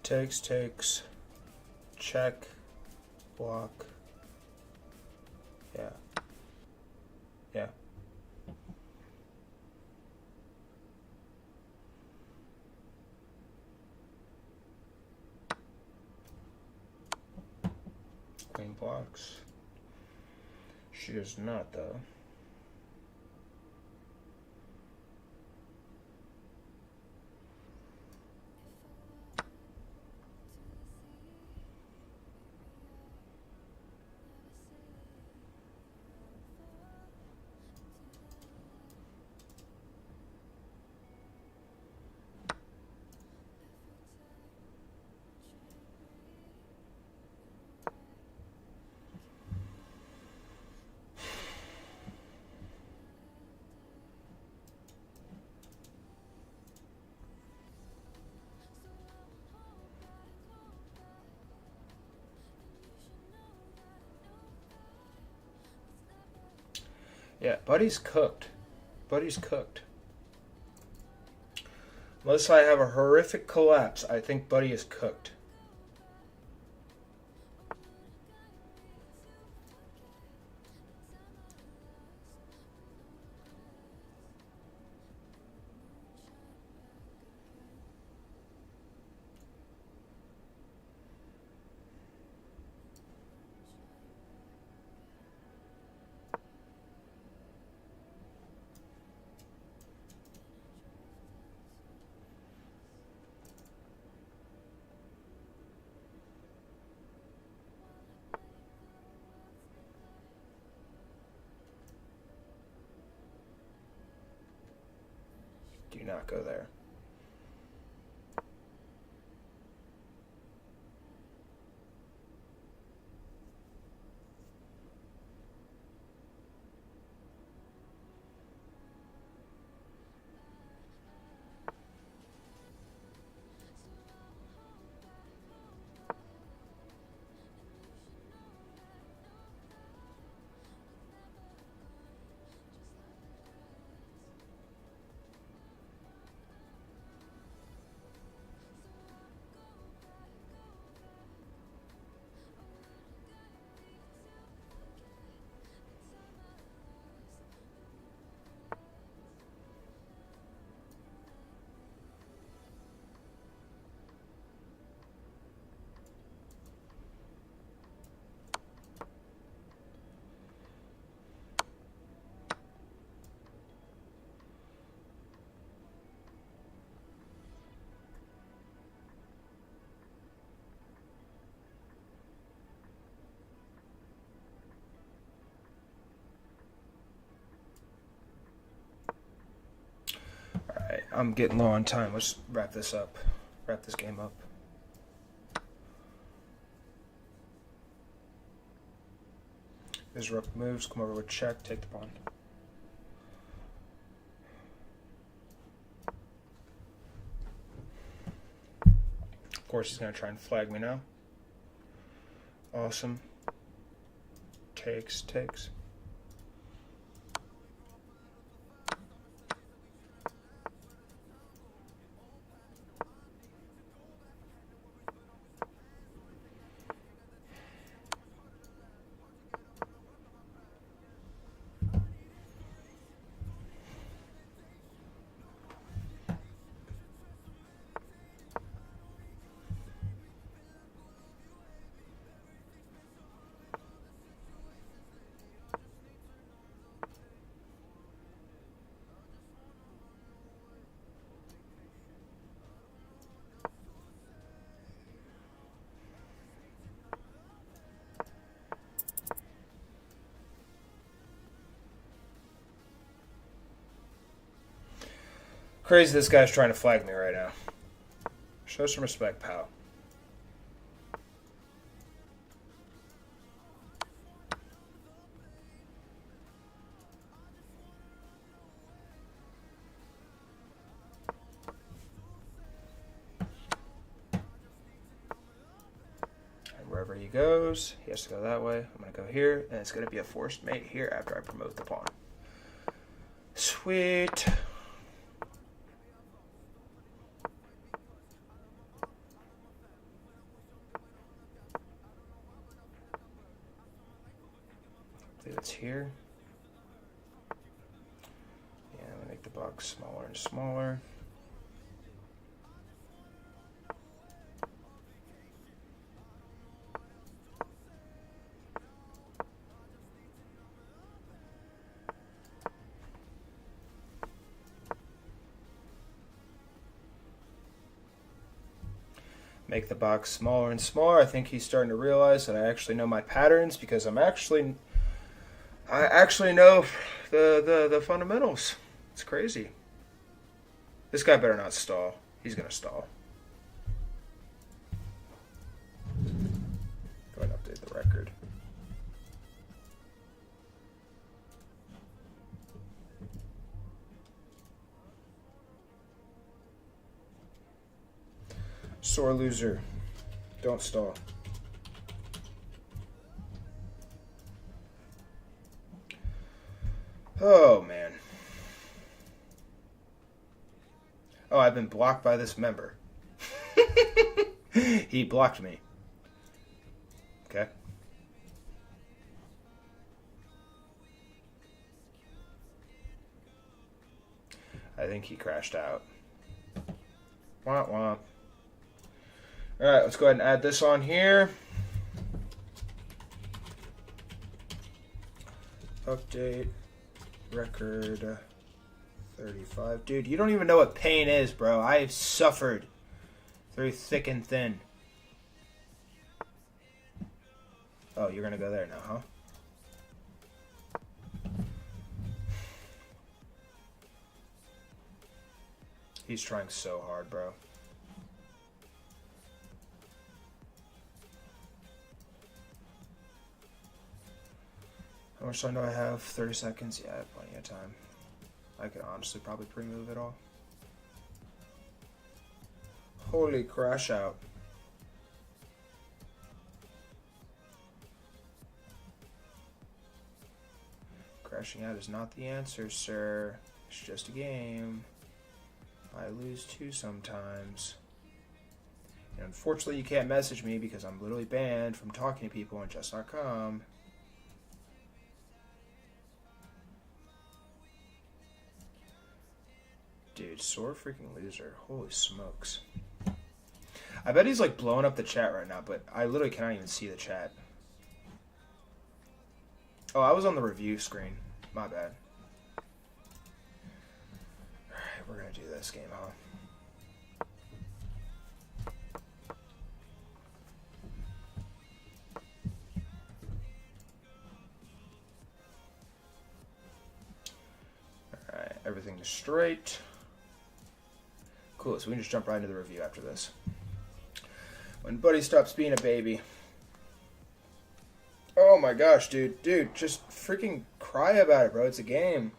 Takes, takes. Check. Block. Yeah. Yeah. Queen blocks. She does not, though. Yeah, Buddy's cooked. Buddy's cooked. Unless I have a horrific collapse, I think Buddy is cooked. Do not go there. Alright, I'm getting low on time. Let's wrap this up. Wrap this game up. His rook moves, come over with check, take the pawn. Of course he's going to try and flag me now. Awesome. Takes, takes. Crazy this guy's trying to flag me right now. Show some respect, pal. And wherever he goes, he has to go that way. I'm going to go here, and it's going to be a forced mate here after I promote the pawn. Sweet. believe it's here. Yeah, I'm gonna make the box smaller and smaller. Make the box smaller and smaller. I think he's starting to realize that I actually know my patterns because I actually know the fundamentals. It's crazy. This guy better not stall. He's gonna stall. Go ahead and update the record. Sore loser. Don't stall. Oh, man. Oh, I've been blocked by this member. He blocked me. Okay. I think he crashed out. Womp womp. Alright, let's go ahead and add this on here. Update record 35. Dude, you don't even know what pain is, bro. I have suffered through thick and thin. Oh, you're gonna go there now, huh? He's trying so hard, bro. How much time do I have? 30 seconds? Yeah, I have plenty of time. I could honestly probably pre-move it all. Holy crash out. Crashing out is not the answer, sir. It's just a game. I lose too sometimes. And unfortunately, you can't message me because I'm literally banned from talking to people on just.com. Dude, sore freaking loser. Holy smokes. I bet he's like blowing up the chat right now, but I literally cannot even see the chat. Oh, I was on the review screen. My bad. Alright, we're gonna do this game, huh? Alright, everything is straight. Cool, so we can just jump right into the review after this. When Buddy stops being a baby. Oh my gosh, dude. Dude, just freaking cry about it, bro. It's a game.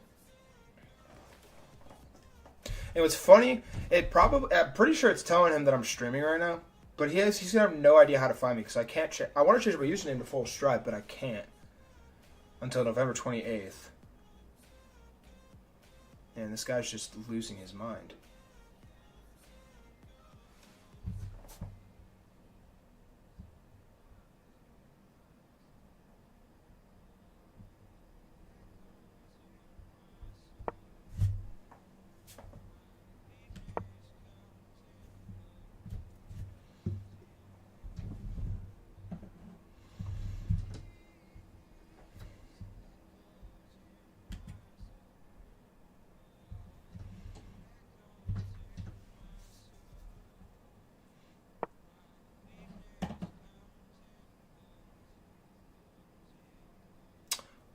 And what's funny, I'm pretty sure it's telling him that I'm streaming right now. But he's gonna have no idea how to find me because I can't I want to change my username to Full Stride, but I can't. Until November 28th. And this guy's just losing his mind.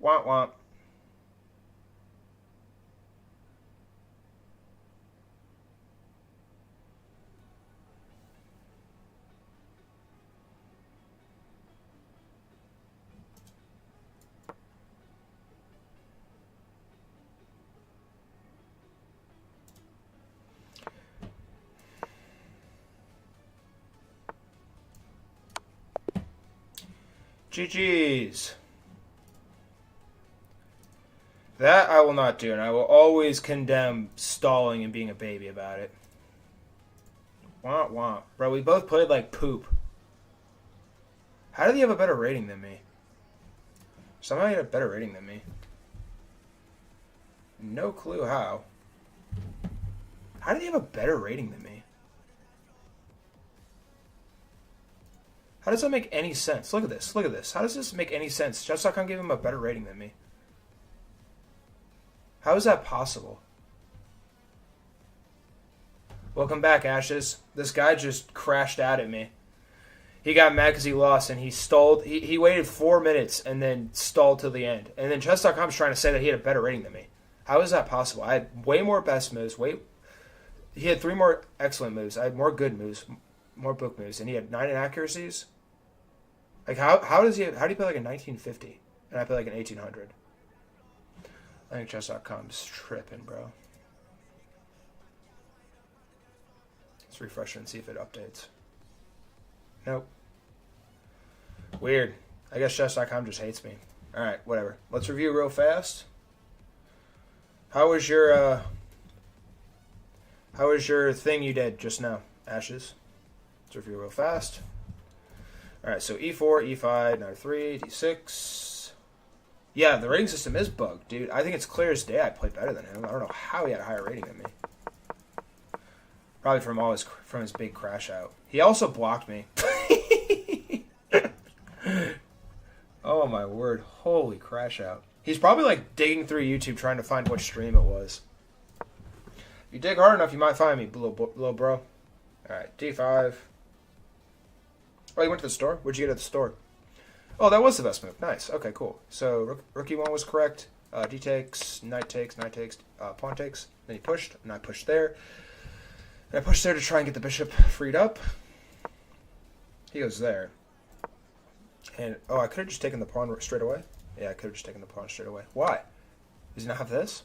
Womp womp. GG's. That I will not do, and I will always condemn stalling and being a baby about it. Womp womp. Bro, we both played like poop. How did he have a better rating than me? Somehow he had a better rating than me. No clue how. How did he have a better rating than me? How does that make any sense? Look at this. Look at this. How does this make any sense? Chess.com gave him a better rating than me. How is that possible? Welcome back, Ashes. This guy just crashed out at me. He got mad because he lost, and he stalled. He waited 4 minutes and then stalled till the end. And then Chess.com's trying to say that he had a better rating than me. How is that possible? I had way more best moves. He had 3 more excellent moves. I had more good moves, more book moves, and he had 9 inaccuracies. Like how do you play like a 1950 and I play like an 1800? I think Chess.com's tripping, bro. Let's refresh it and see if it updates. Nope. Weird. I guess Chess.com just hates me. Alright, whatever. Let's review real fast. How was your thing you did just now, Ashes? Let's review real fast. Alright, so E4, E5, Knight 3, D6. Yeah, the rating system is bugged, dude. I think it's clear as day I played better than him. I don't know how he had a higher rating than me. Probably from his big crash out. He also blocked me. Oh my word. Holy crash out. He's probably like digging through YouTube trying to find which stream it was. If you dig hard enough, you might find me, little bro. Alright, D5. Oh, you went to the store? What'd you get at the store? Oh, that was the best move. Nice. Okay, cool. So, rookie 1 was correct. D takes, knight takes, pawn takes. Then he pushed, and I pushed there. And I pushed there to try and get the bishop freed up. He goes there. And, oh, I could have just taken the pawn straight away. Yeah, I could have just taken the pawn straight away. Why? Does he not have this?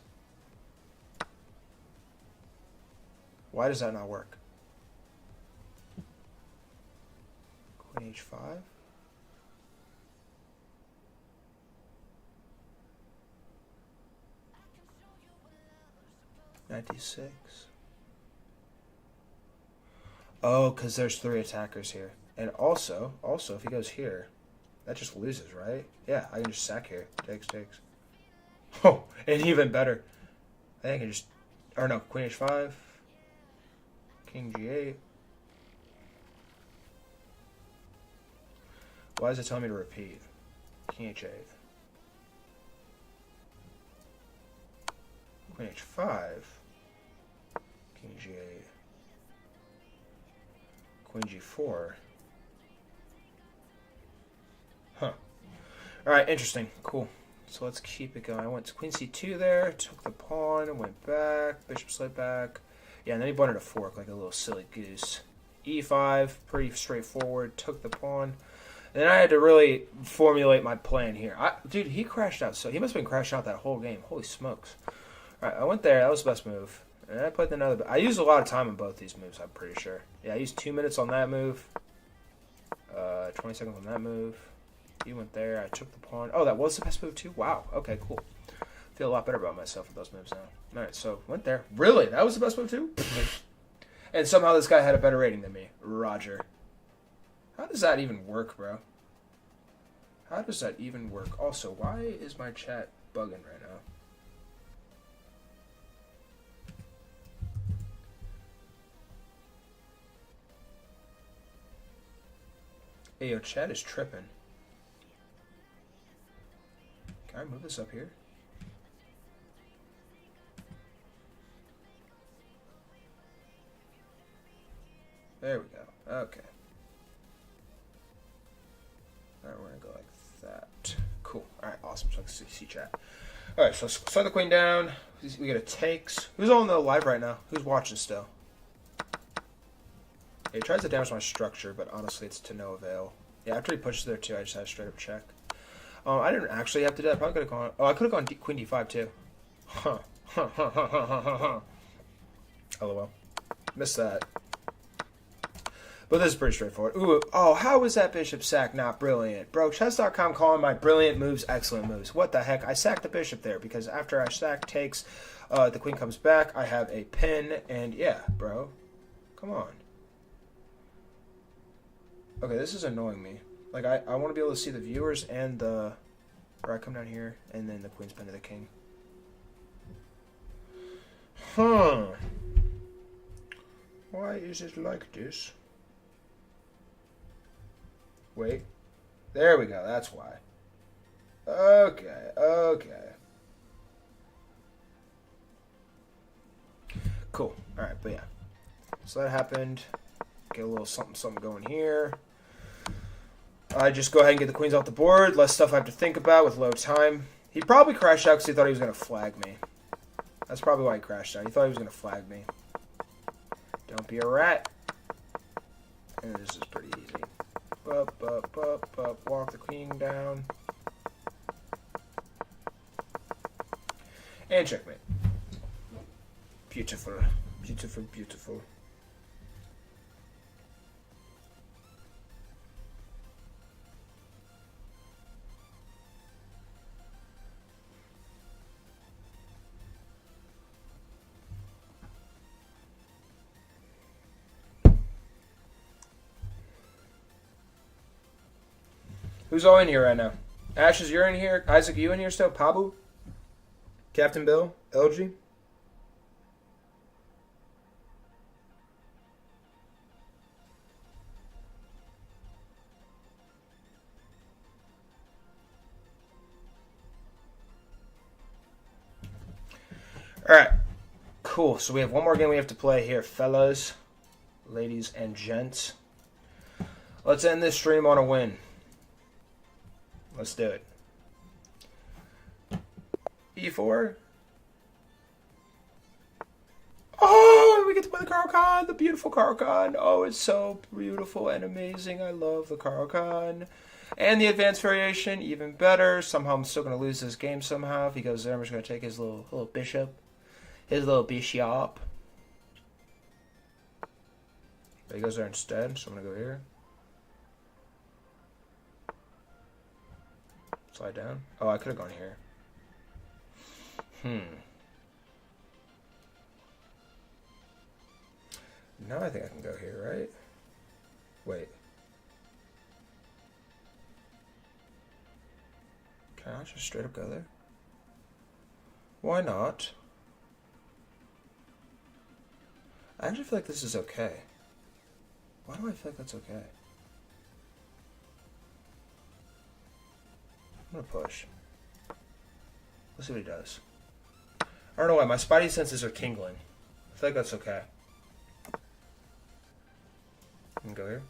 Why does that not work? Queen H5. Knight D6. Oh, because there's 3 attackers here. And also, if he goes here, that just loses, right? Yeah, I can just sack here. Takes. Oh, and even better. I think I can just... Or no, Queen H5. King G8. Why does it tell me to repeat? King H8. Queen H5. King G8. Queen G4. Huh. Alright, interesting. Cool. So let's keep it going. I went to Queen C2 there, took the pawn, went back, bishop slid back. Yeah, and then he wanted a fork like a little silly goose. E5, pretty straightforward, took the pawn. And then I had to really formulate my plan here. Dude, he crashed out. So he must have been crashing out that whole game. Holy smokes. Alright, I went there. That was the best move. And I played another. I used a lot of time on both these moves, I'm pretty sure. Yeah, I used 2 minutes on that move. 20 seconds on that move. He went there. I took the pawn. Oh, that was the best move too? Wow. Okay, cool. Feel a lot better about myself with those moves now. Alright, so went there. Really? That was the best move too? And somehow this guy had a better rating than me. Roger. How does that even work, bro? How does that even work? Also, why is my chat bugging right now? Hey, yo, chat is tripping. Can I move this up here? There we go. Okay. Alright, we're going to go like that. Cool. Alright, awesome. So I can see chat. Alright, so slide the queen down. We get a takes. Who's on the live right now? Who's watching still? He tries to damage my structure, but honestly, it's to no avail. Yeah, after he pushes there too, I just had a straight up check. I didn't actually have to do that. I probably could have gone. Oh, I could have gone Queen D5 too. Huh. LOL. Missed that. But this is pretty straightforward. Ooh, oh, how was that bishop sack not brilliant? Bro, chess.com calling my brilliant moves excellent moves. What the heck? I sacked the bishop there because after I sack takes, the queen comes back. I have a pin, and yeah, bro. Come on. Okay, this is annoying me. Like, I want to be able to see the viewers and the Or I come down here, and then the queen's pinned to the king. Huh. Why is it like this? Wait. There we go. That's why. Okay. Okay. Cool. Alright, but yeah. So that happened. Get a little something going here. I just go ahead and get the queens off the board. Less stuff I have to think about with low time. He probably crashed out because he thought he was going to flag me. That's probably why he crashed out. He thought he was going to flag me. Don't be a rat. And this is pretty easy. Up. Walk the queen down. And checkmate. Beautiful. Beautiful, beautiful. Who's all in here right now? Ashes, you're in here. Isaac, you in here still? Pabu? Captain Bill? LG? Alright. Cool. So we have one more game we have to play here, fellas, ladies, and gents. Let's end this stream on a win. Let's do it. E4. Oh, we get to play the Caro-Kann, the beautiful Caro-Kann. Oh, it's so beautiful and amazing. I love the Caro-Kann. And the advanced variation, even better. Somehow I'm still going to lose this game somehow. If he goes there, I'm just going to take his little bishop. His little bishop. But he goes there instead, so I'm going to go here. Slide down. Oh, I could have gone here. Now I think I can go here, right? Wait. Can I just straight up go there? Why not? I actually feel like this is okay. Why do I feel like that's okay? I'm gonna push. Let's see what he does. I don't know why, my spidey senses are tingling. I feel like that's okay. I can go here.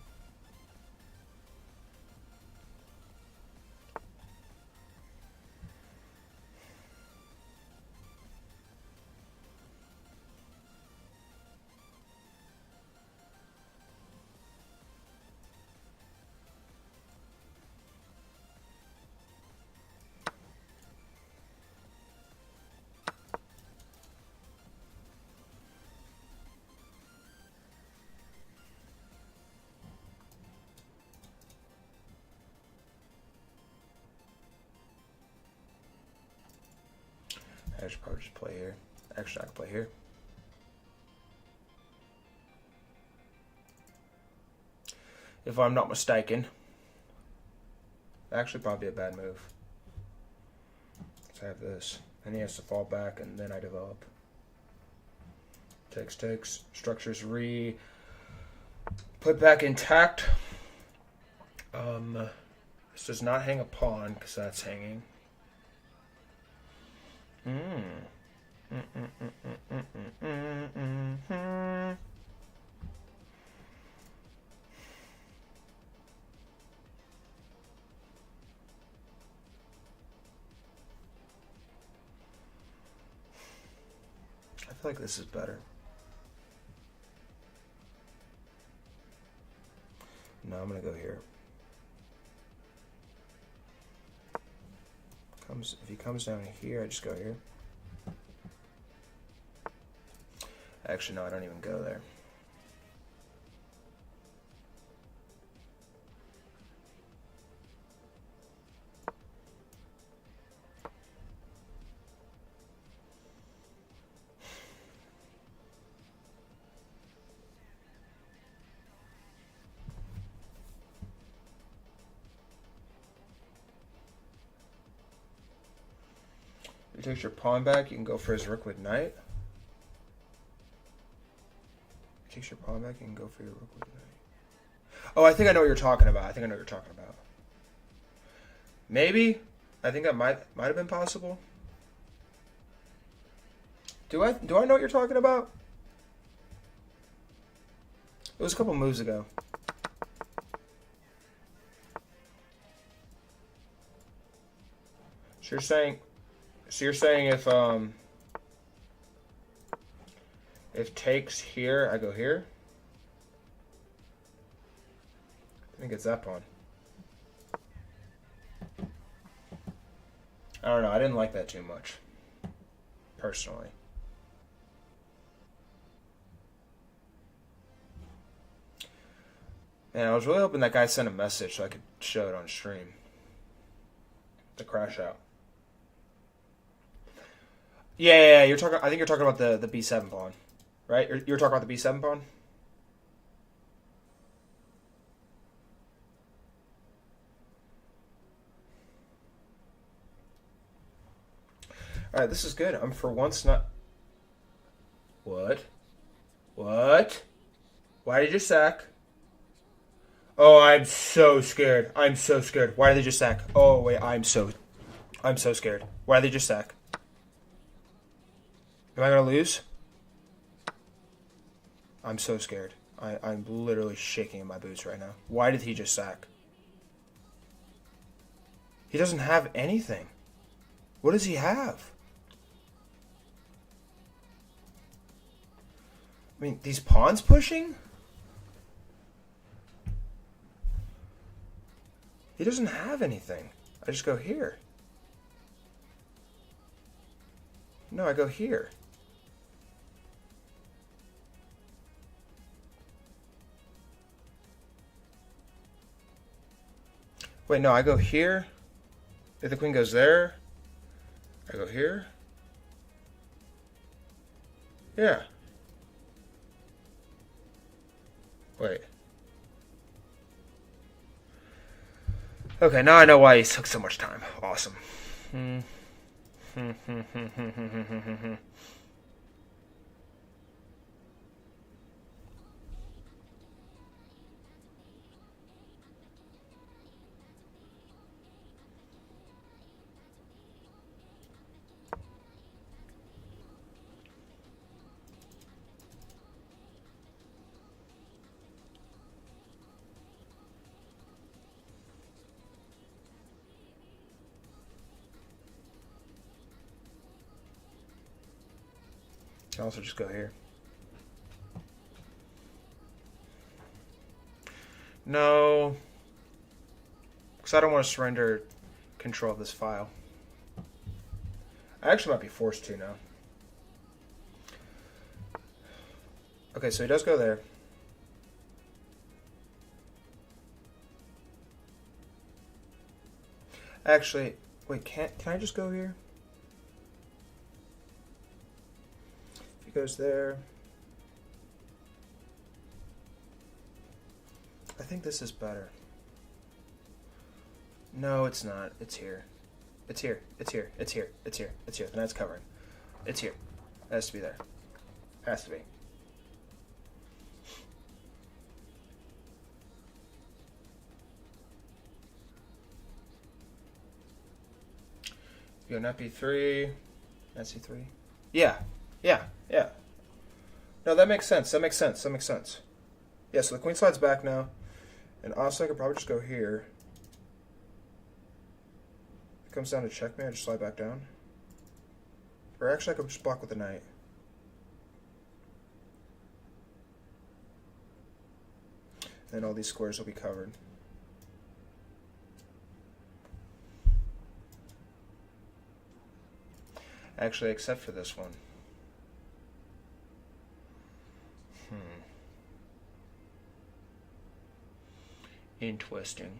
I should probably just play here. Actually, I can play here. If I'm not mistaken. Actually, probably a bad move. Let's have this. And he has to fall back, and then I develop. Takes. Structures put back intact. This does not hang a pawn, because that's hanging. I feel like this is better. No, I'm gonna go here. If he comes down here, I just go here. Actually, no, I don't even go there. takes your pawn back. You can go for his rook with knight. He takes your pawn back. You can go for your rook with knight. Oh, I think I know what you're talking about. Maybe. I think that might have been possible. Do I know what you're talking about? It was a couple moves ago. So you're saying if takes here, I go here? I think it's that pawn. I don't know. I didn't like that too much, personally. Man, I was really hoping that guy sent a message so I could show it on stream. The crash out. Yeah. You're talking. I think you're talking about the B7 pawn, right? You're talking about the B7 pawn. All right, this is good. I'm for once not. What? Why did you sack? Oh, I'm so scared. Why did they just sack? Oh wait, I'm so scared. Why did they just sack? Am I gonna lose? I'm so scared. I'm literally shaking in my boots right now. Why did he just sack? He doesn't have anything. What does he have? I mean, these pawns pushing? He doesn't have anything. I just go here. No, I go here. Wait, no, I go here. If the queen goes there, I go here. Yeah. Wait. Okay, now I know why he took so much time. Awesome. I can also just go here. No. Because I don't want to surrender control of this file. I actually might be forced to now. Okay, so he does go there. Actually, wait, can I just go here? If he goes there. I think this is better. No, it's not. It's here. It's here. It's here. It's here. It's here. It's here. The knight's covering. It's here. It has to be there. It has to be. You go knight b3, knight c3. Yeah. No, that makes sense. Yeah, so the queen slides back now. And honestly, I could probably just go here. If it comes down to checkmate, I just slide back down. Or actually, I could just block with the knight. And all these squares will be covered. Actually, except for this one. Interesting.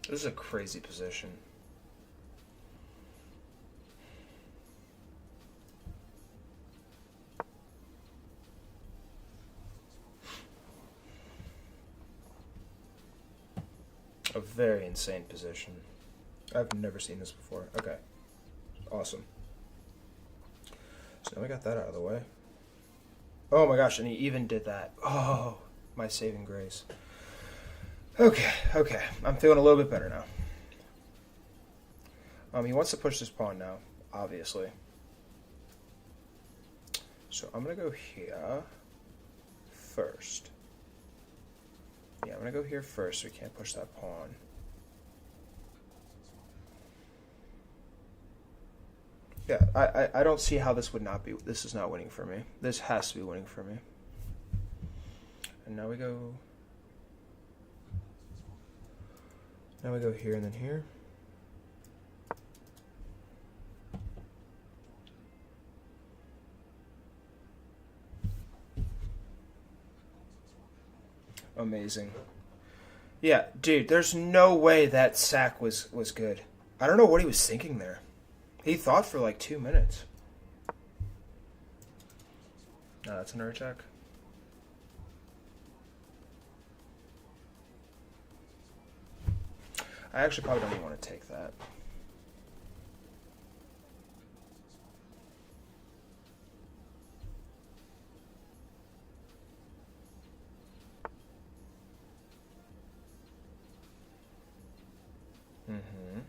This is a crazy position. A very insane position. I've never seen this before. Okay. Awesome. So now we got that out of the way. Oh my gosh, and he even did that. Oh, my saving grace. Okay. I'm feeling a little bit better now. He wants to push this pawn now, obviously. So I'm going to go here first. Yeah, I'm going to go here first so we can't push that pawn. Yeah, I don't see how this would not be. This is not winning for me. This has to be winning for me. And now we go. Now we go here and then here. Amazing. Yeah, dude, there's no way that sack was good. I don't know what he was thinking there. He thought for like 2 minutes. No, that's another check. I actually probably don't even want to take that. Mm-hmm.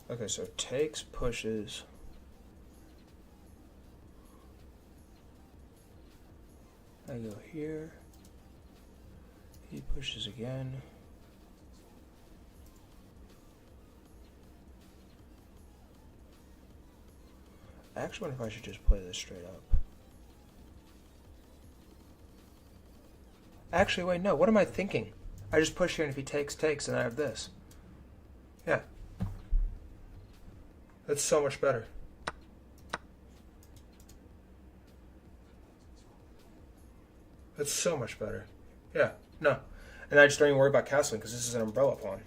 Okay, so takes, pushes. I go here. He pushes again. I actually wonder if I should just play this straight up. Actually, wait, no. What am I thinking? I just push here, and if he takes, and I have this. Yeah. That's so much better. That's so much better. Yeah, no. And I just don't even worry about castling, because this is an umbrella pawn.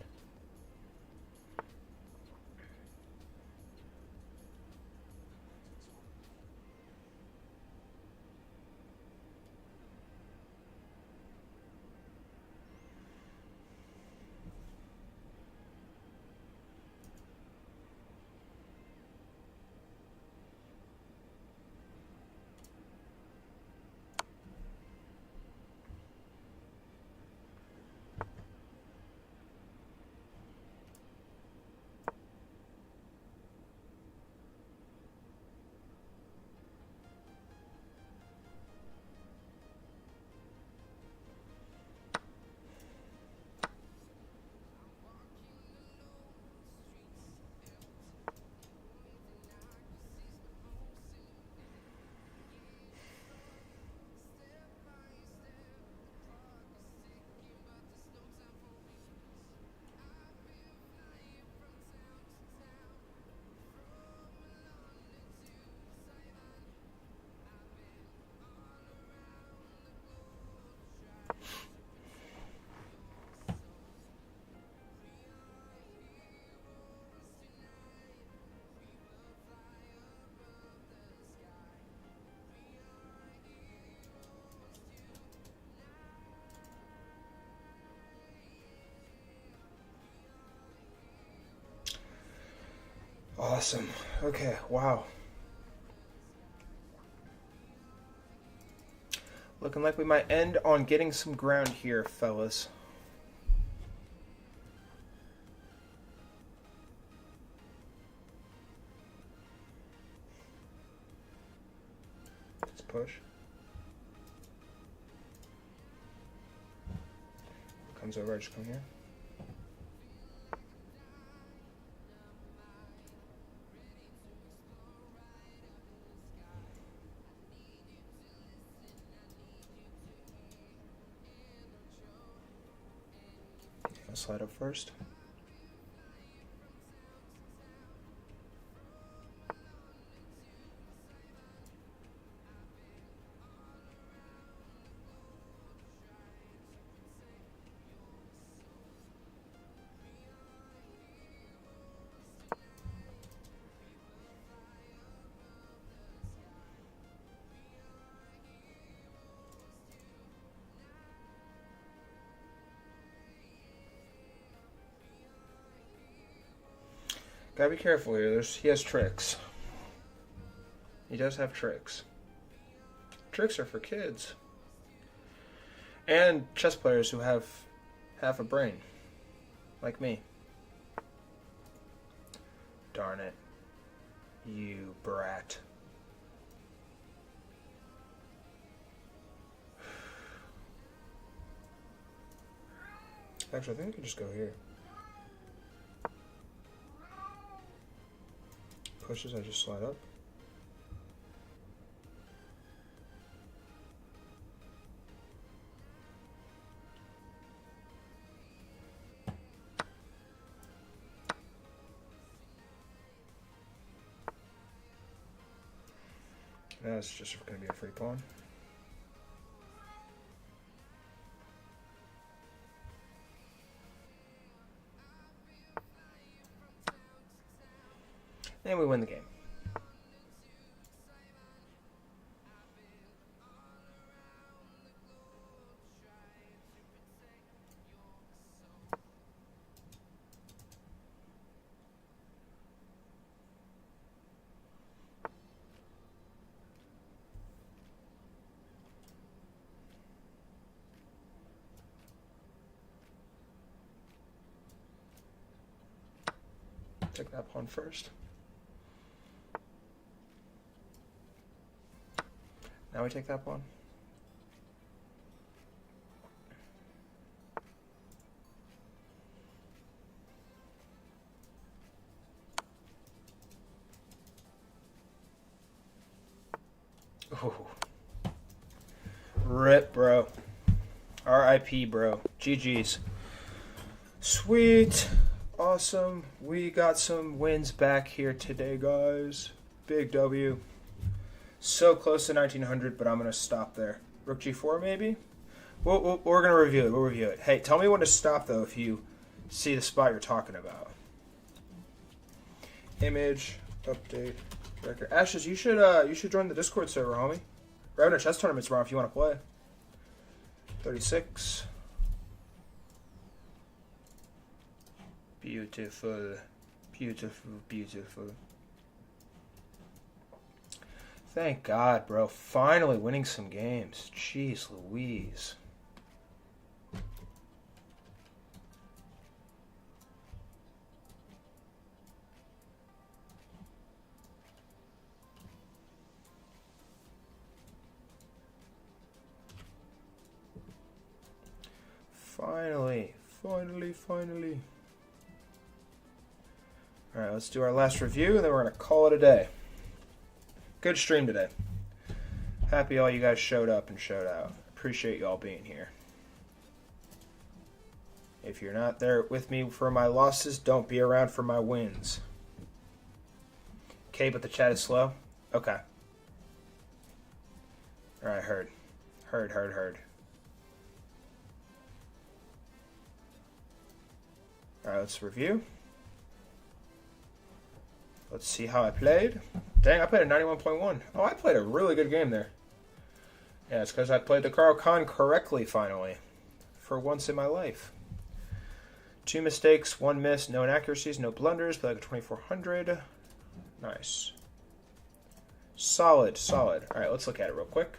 Awesome. Okay, wow. Looking like we might end on getting some ground here, fellas. Let's push. Comes over, I just come here. I'll slide up first. Gotta be careful here. He has tricks. He does have tricks. Tricks are for kids. And chess players who have half a brain. Like me. Darn it. You brat. Actually, I think I could just go here. Pushes, I just slide up. Now it's just going to be a free pawn. And we win the game. Take that pawn first. Now we take that pawn. Oh. Rip, bro. R.I.P., bro. GG's. Sweet. Awesome. We got some wins back here today, guys. Big W. So close to 1900, but I'm going to stop there. Rook G4, maybe? We're going to review it. We'll review it. Hey, tell me when to stop, though, if you see the spot you're talking about. Image, update, record. Ashes, you should join the Discord server, homie. We're having a chess tournament tomorrow if you want to play. 36. Beautiful. Beautiful, beautiful. Thank God, bro. Finally winning some games. Jeez Louise. Finally. Alright, let's do our last review, and then we're going to call it a day. Good stream today. Happy all you guys showed up and showed out. Appreciate you all being here. If you're not there with me for my losses, don't be around for my wins. Okay, but the chat is slow? Okay. Alright, heard. Heard. Alright, let's review. Let's see how I played. Dang, I played a 91.1. Oh, I played a really good game there. Yeah, it's because I played the Carl Khan correctly, finally. For once in my life. 2 mistakes, 1 miss, no inaccuracies, no blunders. Played like a 2400. Nice. Solid. Alright, let's look at it real quick.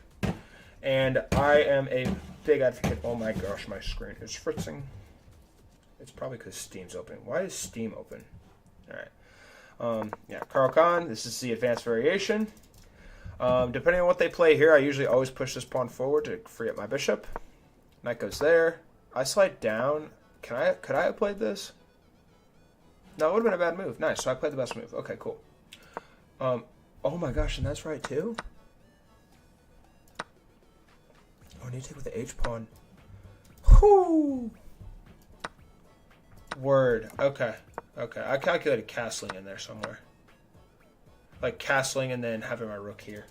And I am a big advocate. Oh my gosh, my screen is fritzing. It's probably because Steam's open. Why is Steam open? Alright. Yeah, Carl Khan, this is the advanced variation. Depending on what they play here, I usually always push this pawn forward to free up my bishop. Knight goes there. I slide down. Could I have played this? No, it would have been a bad move. Nice, so I played the best move. Okay, cool. Oh my gosh, and that's right too? Oh, I need to take with the H pawn. Whoo! Word. Okay. I calculated castling in there somewhere. Like castling and then having my rook here.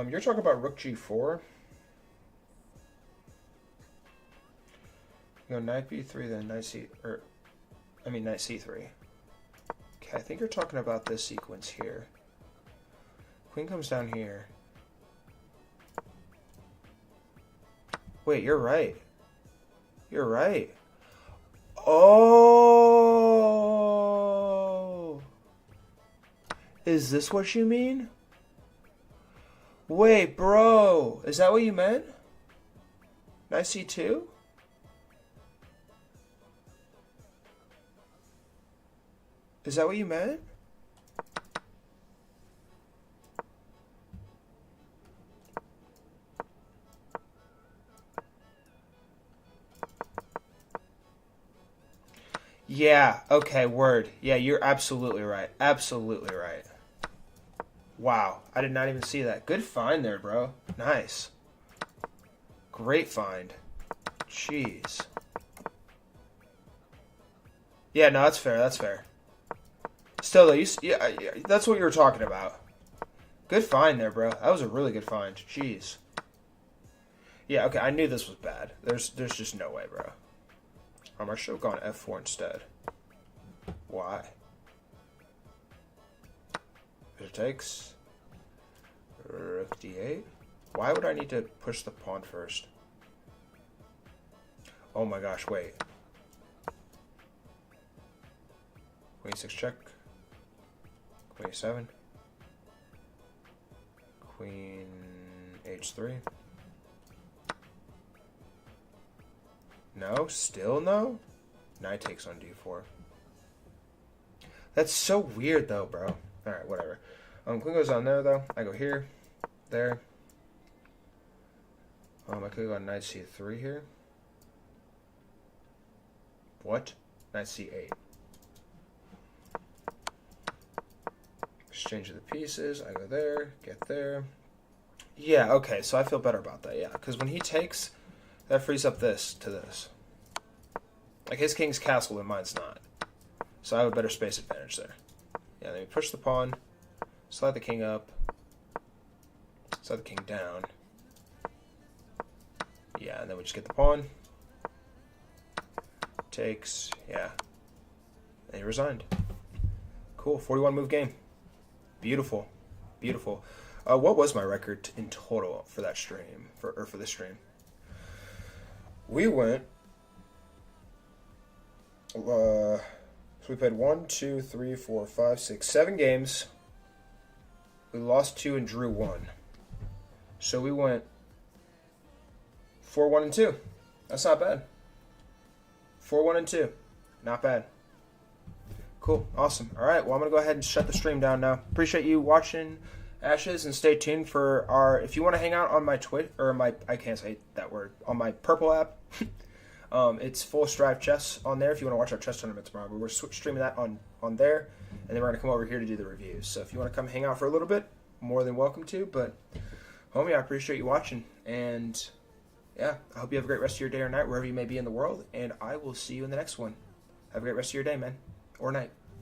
You're talking about rook G4? You go knight B3, then knight C3. Okay, I think you're talking about this sequence here. Queen comes down here. Wait, you're right. Oh! Is this what you mean? Wait, bro. Is that what you meant? Knight c2? Is that what you meant? Yeah, okay, word. Yeah, you're absolutely right. Absolutely right. Wow, I did not even see that. Good find there, bro. Nice. Great find. Jeez. Yeah, no, that's fair. That's fair. Still, though, yeah, that's what you were talking about. Good find there, bro. That was a really good find. Jeez. Yeah, okay, I knew this was bad. There's just no way, bro. I should have gone f4 instead. Why? It takes rook d8. Why would I need to push the pawn first? Oh my gosh, wait. Queen 6 check. Queen 7. Queen h3. No, still no? Knight takes on d4. That's so weird though, bro. Alright, whatever. Queen goes on there though. I go here, there. I could go on knight c3 here. What? Knight c8. Exchange of the pieces. I go there, get there. Yeah, okay, so I feel better about that, yeah. Because when he takes, that frees up this to this. Like his king's castle and mine's not. So I have a better space advantage there. Yeah, then we push the pawn, slide the king up, slide the king down. Yeah, and then we just get the pawn. Takes, yeah. And he resigned. Cool, 41 move game. Beautiful, beautiful. What was my record in total for that stream, for this stream? We went. So we played 1, 2, 3, 4, 5, 6, 7 games. We lost 2 and drew 1. So we went 4, 1, and 2. That's not bad. 4, 1, and 2. Not bad. Cool. Awesome. All right. Well, I'm going to go ahead and shut the stream down now. Appreciate you watching, Ashes, and stay tuned for our, if you want to hang out on my Twitch, or my, I can't say that word, on my Purple app, it's Full Strive Chess on there if you want to watch our chess tournament tomorrow. But we're streaming that on there, and then we're going to come over here to do the reviews. So if you want to come hang out for a little bit, more than welcome to. But, homie, I appreciate you watching. And, yeah, I hope you have a great rest of your day or night, wherever you may be in the world. And I will see you in the next one. Have a great rest of your day, man. Or night.